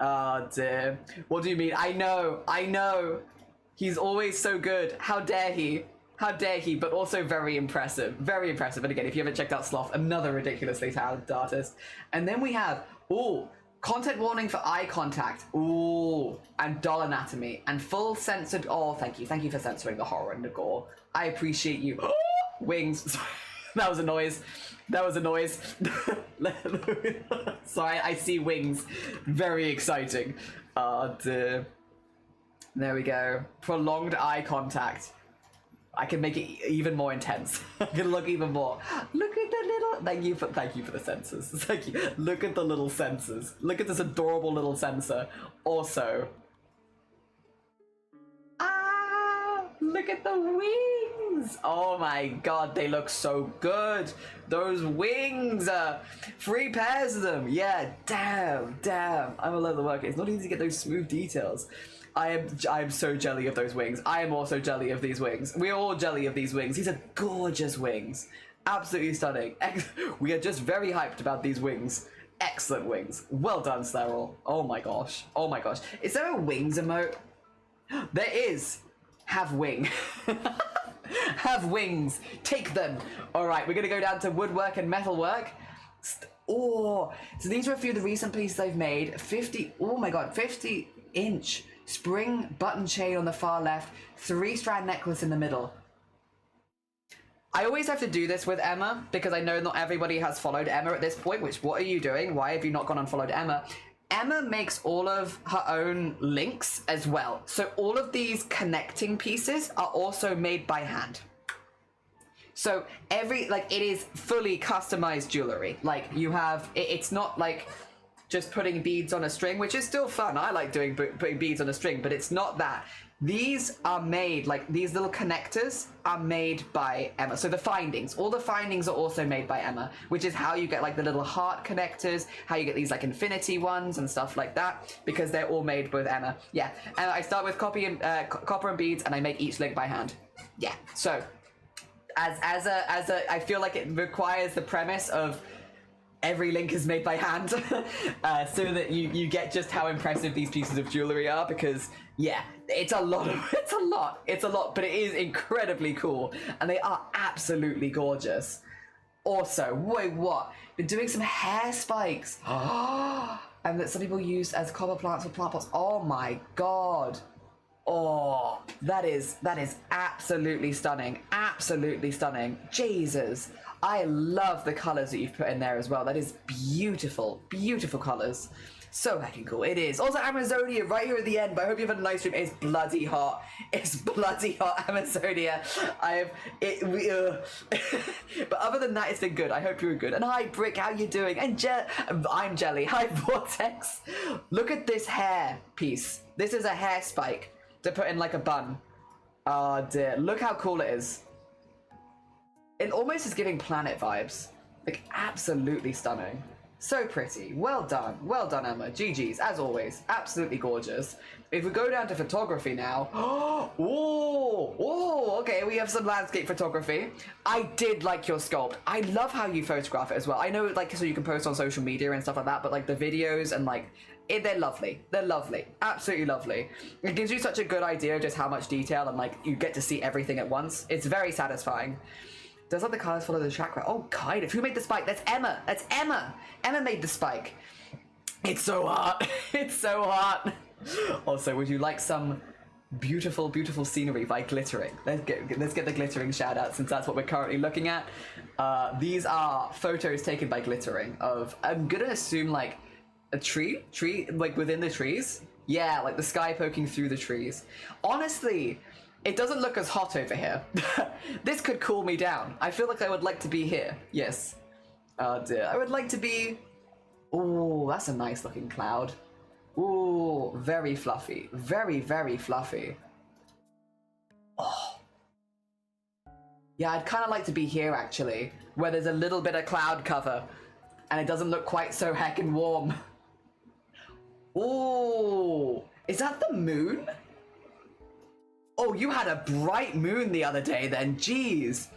Oh dear. What do you mean? I know. He's always so good. How dare he? How dare he? But also very impressive. Very impressive. And again, if you haven't checked out Sloth, another ridiculously talented artist. And then we have, content warning for eye contact. And doll anatomy. And full censored, thank you. Thank you for censoring the horror and the gore. I appreciate you. Wings. That was a noise. Sorry, I see wings. Very exciting. There we go. Prolonged eye contact. I can make it even more intense. I can look even more. Look at the little. Thank you for the sensors. Thank you. Look at the little sensors. Look at this adorable little sensor. Also. Look at the wings. Oh my god, they look so good. Those wings. 3 pairs of them. Yeah, damn. I'm a leather worker. It's not easy to get those smooth details. I am so jelly of those wings. I am also jelly of these wings. We're all jelly of these wings. These are gorgeous wings. Absolutely stunning. We are just very hyped about these wings. Excellent wings. Well done, Slarol. Oh my gosh. Is there a wings emote? There is. Have wing. Have wings. Take them. All right, we're going to go down to woodwork and metalwork. So these are a few of the recent pieces I've made. 50-inch spring button chain on the far left, 3-strand necklace in the middle. I always have to do this with Emma because I know not everybody has followed Emma at this point, what are you doing? Why have you not gone and followed Emma? Emma makes all of her own links as well. So all of these connecting pieces are also made by hand. So it is fully customized jewelry. Like you have, it's not like just putting beads on a string, which is still fun. I like putting beads on a string, but it's not that. These are made, these little connectors are made by Emma. So all the findings are also made by Emma, which is how you get the little heart connectors, how you get these infinity ones and stuff like that, because they're all made with Emma. Yeah, and I start with copper and beads, and I make each link by hand. Yeah, so I feel like it requires the premise of every link is made by hand, so that you get just how impressive these pieces of jewelry are, because yeah, it's a lot, but it is incredibly cool, and they are absolutely gorgeous. Also, wait, what? Been doing some hair spikes, and that some people use as copper plants for plant pots. Oh my god. Oh, that is absolutely stunning. Absolutely stunning. Jesus. I love the colors that you've put in there as well. That is beautiful. Beautiful colors. So heckin' cool. It is. Also, Amazonia right here at the end, but I hope you've had a nice stream. It's bloody hot. It's bloody hot, Amazonia. But other than that, it's been good. I hope you're good. And hi, Brick, how you doing? And I'm Jelly. Hi, Vortex. Look at this hair piece. This is a hair spike to put in a bun. Oh dear. Look how cool it is. It almost is giving planet vibes. Absolutely stunning. So pretty. Well done, Emma. GG's, as always. Absolutely gorgeous. If we go down to photography now. Okay, we have some landscape photography. I did like your sculpt. I love how you photograph it as well. I know, so you can post on social media and stuff like that, but the videos and they're lovely. They're lovely. Absolutely lovely. It gives you such a good idea of just how much detail and you get to see everything at once. It's very satisfying. Does the colors follow the track? Oh, kind of. Who made the spike? That's Emma. That's Emma. Emma made the spike. It's so hot. It's so hot. Also, would you like some beautiful, beautiful scenery by glittering? Let's get the glittering shout out, since that's what we're currently looking at. These are photos taken by glittering of, I'm gonna assume a tree, within the trees. Yeah, like the sky poking through the trees. Honestly, it doesn't look as hot over here. This could cool me down. I feel like I would like to be here. Yes. Oh dear. I would like to be... Ooh, that's a nice looking cloud. Ooh, very fluffy. Very, very fluffy. Oh. Yeah, I'd kind of like to be here, actually, where there's a little bit of cloud cover, and it doesn't look quite so heckin' warm. Ooh, is that the moon? Oh, you had a bright moon the other day then, jeez.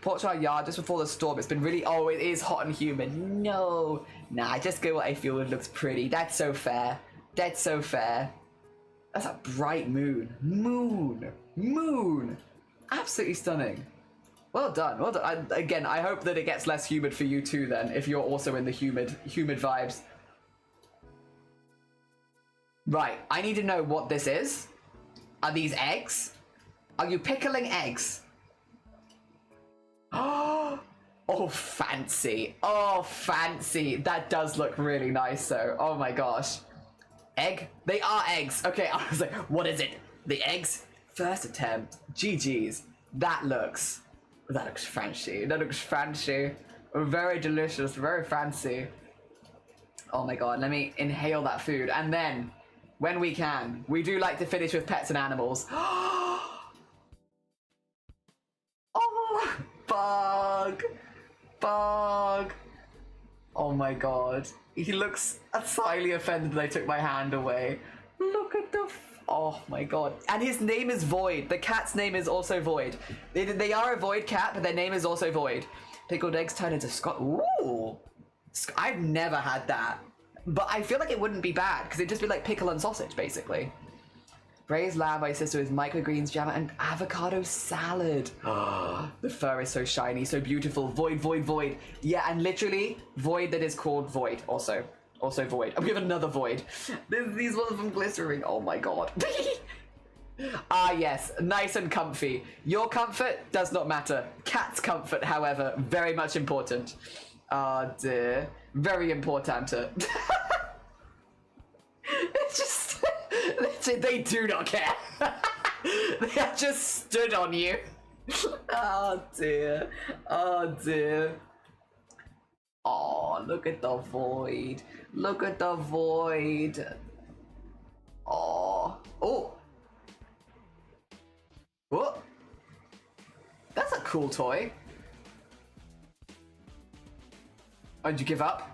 Porch our yard just before the storm. It's been really, oh, it is hot and humid. No, nah, just go what I feel looks pretty. That's so fair. That's so fair. That's a bright moon. Moon. Absolutely stunning. Well done, well done. Again, I hope that it gets less humid for you too then, if you're also in the humid vibes. Right, I need to know what this is. Are these eggs? Are you pickling eggs? Oh, fancy. Oh, fancy. That does look really nice though. Oh my gosh. Egg? They are eggs. Okay, I was like, what is it? The eggs? First attempt. GG's. That looks fancy. That looks fancy. Very delicious, very fancy. Oh my god, let me inhale that food. And then, when we can, we do like to finish with pets and animals. Oh, bug. Oh my god. He looks slightly offended that I took my hand away. Look at the... Oh my god. And his name is Void. The cat's name is also Void. They are a Void cat, but their name is also Void. Pickled eggs turn into Scott. Ooh. I've never had that. But I feel like it wouldn't be bad, because it'd just be like pickle and sausage, basically. Braised lamb, my sister, is microgreens, jam, and avocado salad. The fur is so shiny, so beautiful. Void. Yeah, and literally, Void that is called Void, also. Also Void. And we have another Void. These ones from Glistering. Oh my god. Ah, yes. Nice and comfy. Your comfort does not matter. Cat's comfort, however, very much important. Ah, dear. Very important. It's just... they do not care. They have just stood on you. Oh, dear. Oh, dear. Oh, look at the Void. Look at the Void. Oh. Oh. Oh. That's a cool toy. Oh, did you give up?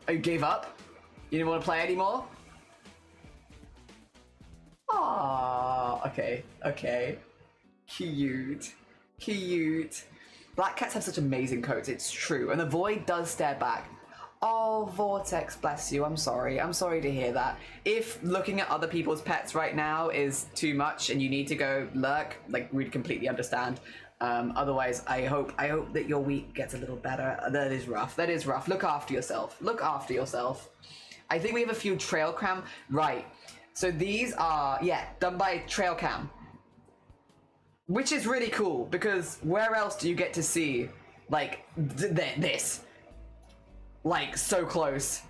Oh, you gave up? You didn't want to play anymore? Ah, okay. Cute. Black cats have such amazing coats, it's true. And the Void does stare back. Oh, Vortex, bless you. I'm sorry to hear that. If looking at other people's pets right now is too much and you need to go lurk, like, we'd completely understand. Otherwise, I hope that your week gets a little better. That is rough. Look after yourself. I think we have a few trail cam. Right. So these are, yeah, done by trail cam. Which is really cool, because where else do you get to see, like, this? Like, so close.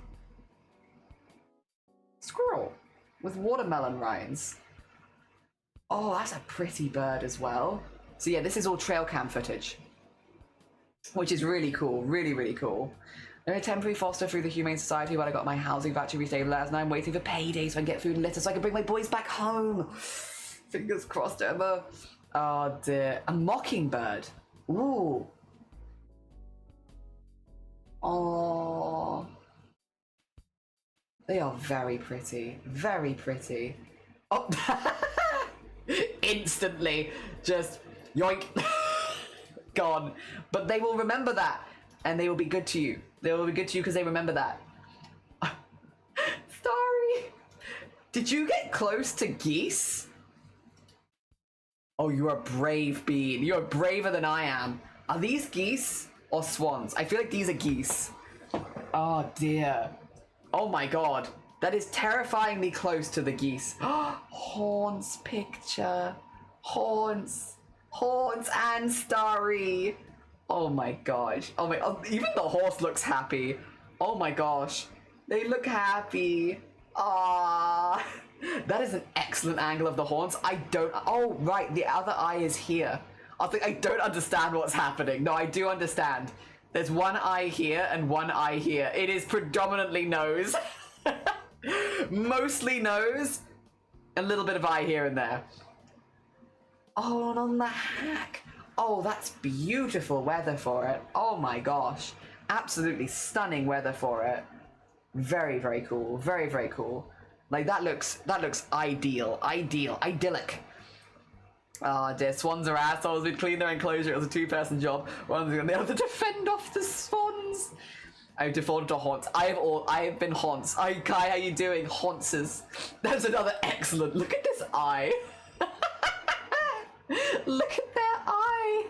Squirrel with watermelon rinds. Oh, that's a pretty bird as well. So yeah, this is all trail cam footage, which is really cool, really cool. I'm a temporary foster through the Humane Society while I got my housing voucher restabilized, and I'm waiting for paydays so I can get food and litter so I can bring my boys back home. Fingers crossed, Emma. Oh dear. A mockingbird. Ooh. Oh. They are very pretty. Very pretty. Oh. Instantly. Just yoink. Gone. But they will remember that. And they will be good to you. They will be good to you because they remember that. Sorry. Did you get close to geese? Oh, you're a brave bean. You're braver than I am. Are these geese or swans? I feel like these are geese. Oh, dear. Oh, my God. That is terrifyingly close to the geese. Horns picture. Horns and Starry. Oh, my gosh. Oh, my... Oh, even the horse looks happy. Oh, my gosh. They look happy. Ah, that is an excellent angle of the horns. I don't. Oh, right. The other eye is here. I don't understand what's happening. No, I do understand. There's one eye here and one eye here. It is predominantly nose. Mostly nose. A little bit of eye here and there. Oh, and on the hack. Oh, that's beautiful weather for it. Oh my gosh. Absolutely stunning weather for it. Very, very cool. Very, very cool. Like, that looks ideal. Idyllic. Oh dear, swans are assholes. We'd clean their enclosure. It was a two-person job. One's going to be able to defend off the swans. I've defaulted to haunts. I have been haunts. Kai, how you doing? Haunces. That's another excellent. Look at this eye. Look at their eye.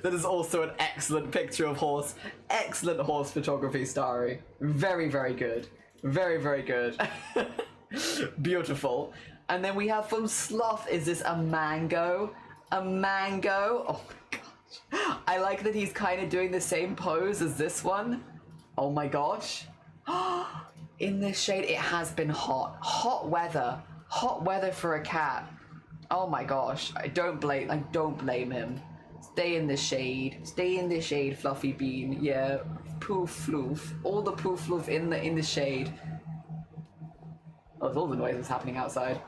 That is also an excellent picture of horse. Excellent horse photography, Starry. Very, very good. Very, very good. Beautiful. And then we have from Sloth, is this a mango? A mango? Oh my gosh. I like that he's kind of doing the same pose as this one. Oh my gosh. In this shade, it has been hot. Hot weather. Hot weather for a cat. Oh my gosh. I don't blame him. Stay in the shade. Stay in the shade, Fluffy Bean. Yeah. Poof floof. All the poof floof in the shade. Oh, there's all the noises happening outside.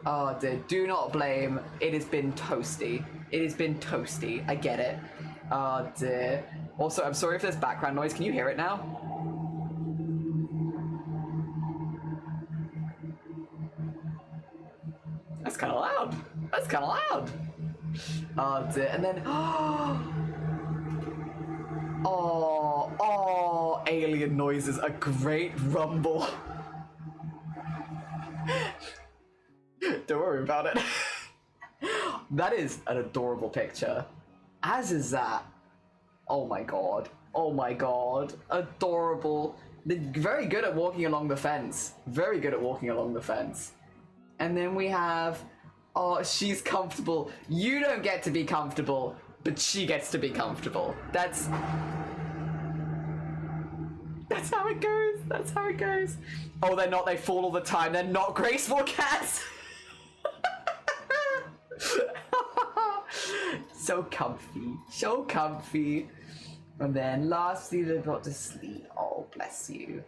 Oh dear, do not blame. It has been toasty. It has been toasty. I get it. Oh dear. Also, I'm sorry if there's background noise. Can you hear it now? That's kind of loud. That's kind of loud. Oh dear. And then, oh, alien noises. A great rumble. Don't worry about it. That is an adorable picture. As is that. Oh my god. Oh my god. Adorable. They're very good at walking along the fence. Very good at walking along the fence. And then we have... Oh, she's comfortable. You don't get to be comfortable, but she gets to be comfortable. That's how it goes. That's how it goes. Oh, they're not. They fall all the time. They're not graceful cats. So comfy. So comfy. And then lastly, they got to sleep. Oh, bless you.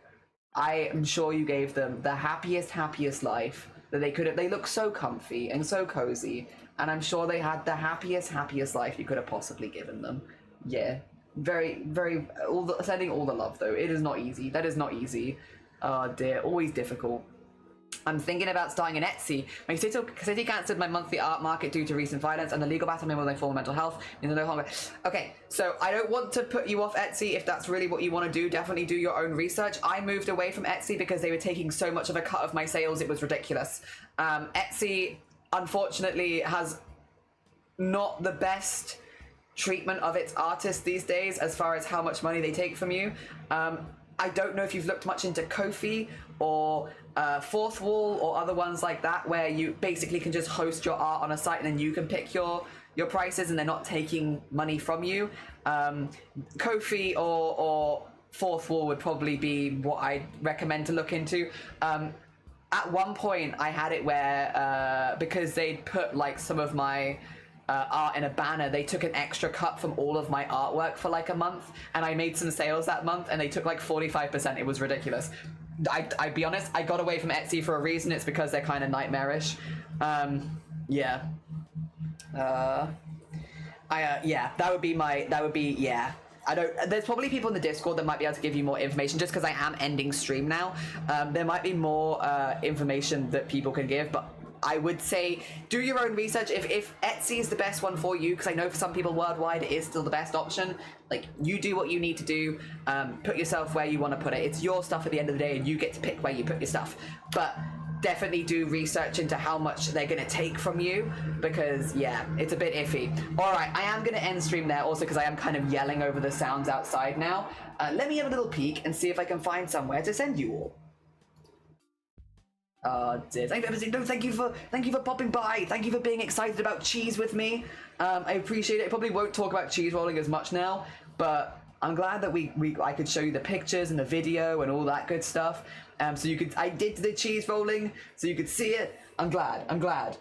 I am sure you gave them the happiest life that they could have. They look so comfy and so cozy. And I'm sure they had the happiest life you could have possibly given them. Yeah. Very, very, sending all the love though. It is not easy. That is not easy. Oh dear, always difficult. I'm thinking about starting an Etsy. My city cancelled my monthly art market due to recent violence and the legal battle with my former mental health. No longer. Okay, so I don't want to put you off Etsy. If that's really what you want to do, definitely do your own research. I moved away from Etsy because they were taking so much of a cut of my sales. It was ridiculous. Etsy, unfortunately, has not the best treatment of its artists these days as far as how much money they take from you. I don't know if you've looked much into Ko-fi or Fourth Wall or other ones like that, where you basically can just host your art on a site and then you can pick your prices and they're not taking money from you. Ko-fi or Fourth Wall would probably be what I'd recommend to look into. At one point I had it where because they'd put like some of my art in a banner, they took an extra cut from all of my artwork for like a month, and I made some sales that month and they took like 45%. It was ridiculous. I'd be honest, I got away from Etsy for a reason. It's because they're kind of nightmarish. Yeah. Yeah, that would be yeah. There's probably people in the Discord that might be able to give you more information, just because I am ending stream now. There might be more information that people can give, but I would say do your own research. If Etsy is the best one for you, because I know for some people worldwide it is still the best option, like, you do what you need to do. Put yourself where you want to put it. It's your stuff at the end of the day and you get to pick where you put your stuff. But definitely do research into how much they're going to take from you, because yeah, it's a bit iffy. All right, I am going to end stream there also because I am kind of yelling over the sounds outside now. Let me have a little peek and see if I can find somewhere to send you all. Thank you for popping by. Thank you for being excited about cheese with me. I appreciate it. I probably won't talk about cheese rolling as much now, but I'm glad that I could show you the pictures and the video and all that good stuff. So you could, I did the cheese rolling, so you could see it. I'm glad.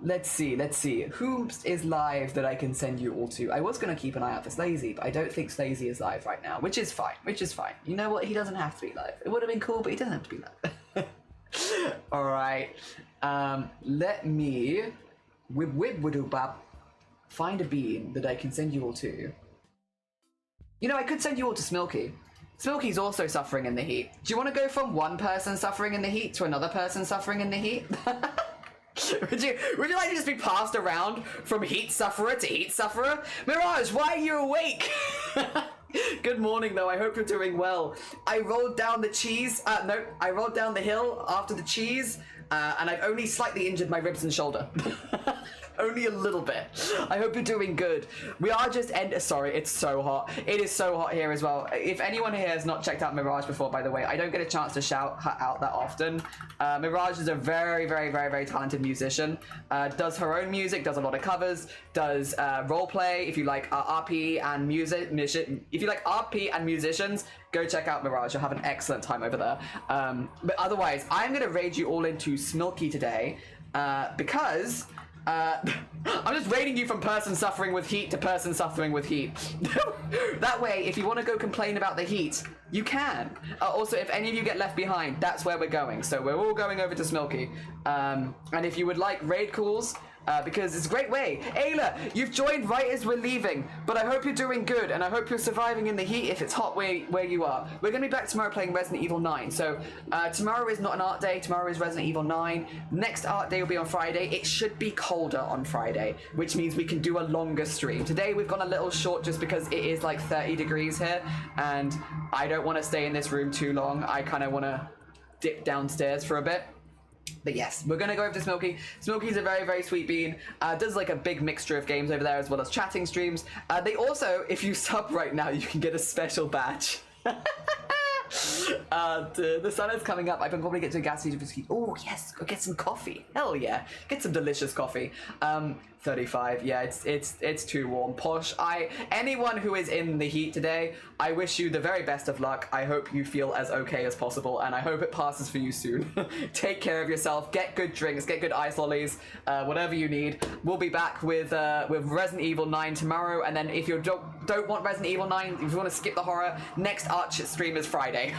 Let's see. Who is live that I can send you all to? I was going to keep an eye out for Slazy, but I don't think Slazy is live right now, which is fine. You know what? He doesn't have to be live. It would have been cool, but he doesn't have to be live. All right. Let me find a bean that I can send you all to. You know, I could send you all to Smilky. Smilky's also suffering in the heat. Do you want to go from one person suffering in the heat to another person suffering in the heat? Would you like to just be passed around from heat sufferer to heat sufferer? Mirage, why are you awake? Good morning, though. I hope you're doing well. I rolled down the cheese. No, I rolled down the hill after the cheese, and I've only slightly injured my ribs and shoulder. Only a little bit. I hope you're doing good. We are just sorry, it's so hot. It is so hot here as well. If anyone here has not checked out Mirage before, by the way, I don't get a chance to shout her out that often. Mirage is a very talented musician. Does her own music, does a lot of covers, does roleplay. If you like RP and RP and musicians, go check out Mirage. You'll have an excellent time over there. But otherwise, I'm gonna raid you all into Smilky today because I'm just raiding you from person suffering with heat to person suffering with heat. That way, if you want to go complain about the heat, you can. Also, if any of you get left behind, that's where we're going. So we're all going over to Smilky. And if you would like raid calls, because it's a great way. Ayla, you've joined right as we're leaving, but I hope you're doing good, and I hope you're surviving in the heat if it's hot where you are. We're going to be back tomorrow playing Resident Evil 9, so tomorrow is not an art day, tomorrow is Resident Evil 9. Next art day will be on Friday. It should be colder on Friday, which means we can do a longer stream. Today we've gone a little short just because it is like 30 degrees here, and I don't want to stay in this room too long. I kind of want to dip downstairs for a bit. But yes, we're going to go over to Smilky. Smilky's a very sweet bean. Does like a big mixture of games over there as well as chatting streams. They also, if you sub right now, you can get a special badge. The sun is coming up. I can probably get to a gas station for ski. Oh yes, go get some coffee. Hell yeah, get some delicious coffee. 35. Yeah, it's too warm. Posh. Anyone who is in the heat today, I wish you the very best of luck. I hope you feel as okay as possible, and I hope it passes for you soon. Take care of yourself. Get good drinks. Get good ice lollies. Whatever you need. We'll be back with Resident Evil 9 tomorrow, and then if you don't want Resident Evil 9, if you want to skip the horror, next art stream is Friday,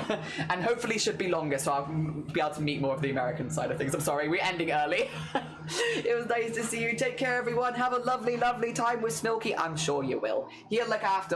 and hopefully should be longer, so I'll be able to meet more of the American side of things. I'm sorry, we're ending early. It was nice to see you. Take care, everyone. Have a lovely time with Smilky. I'm sure you will. He'll look after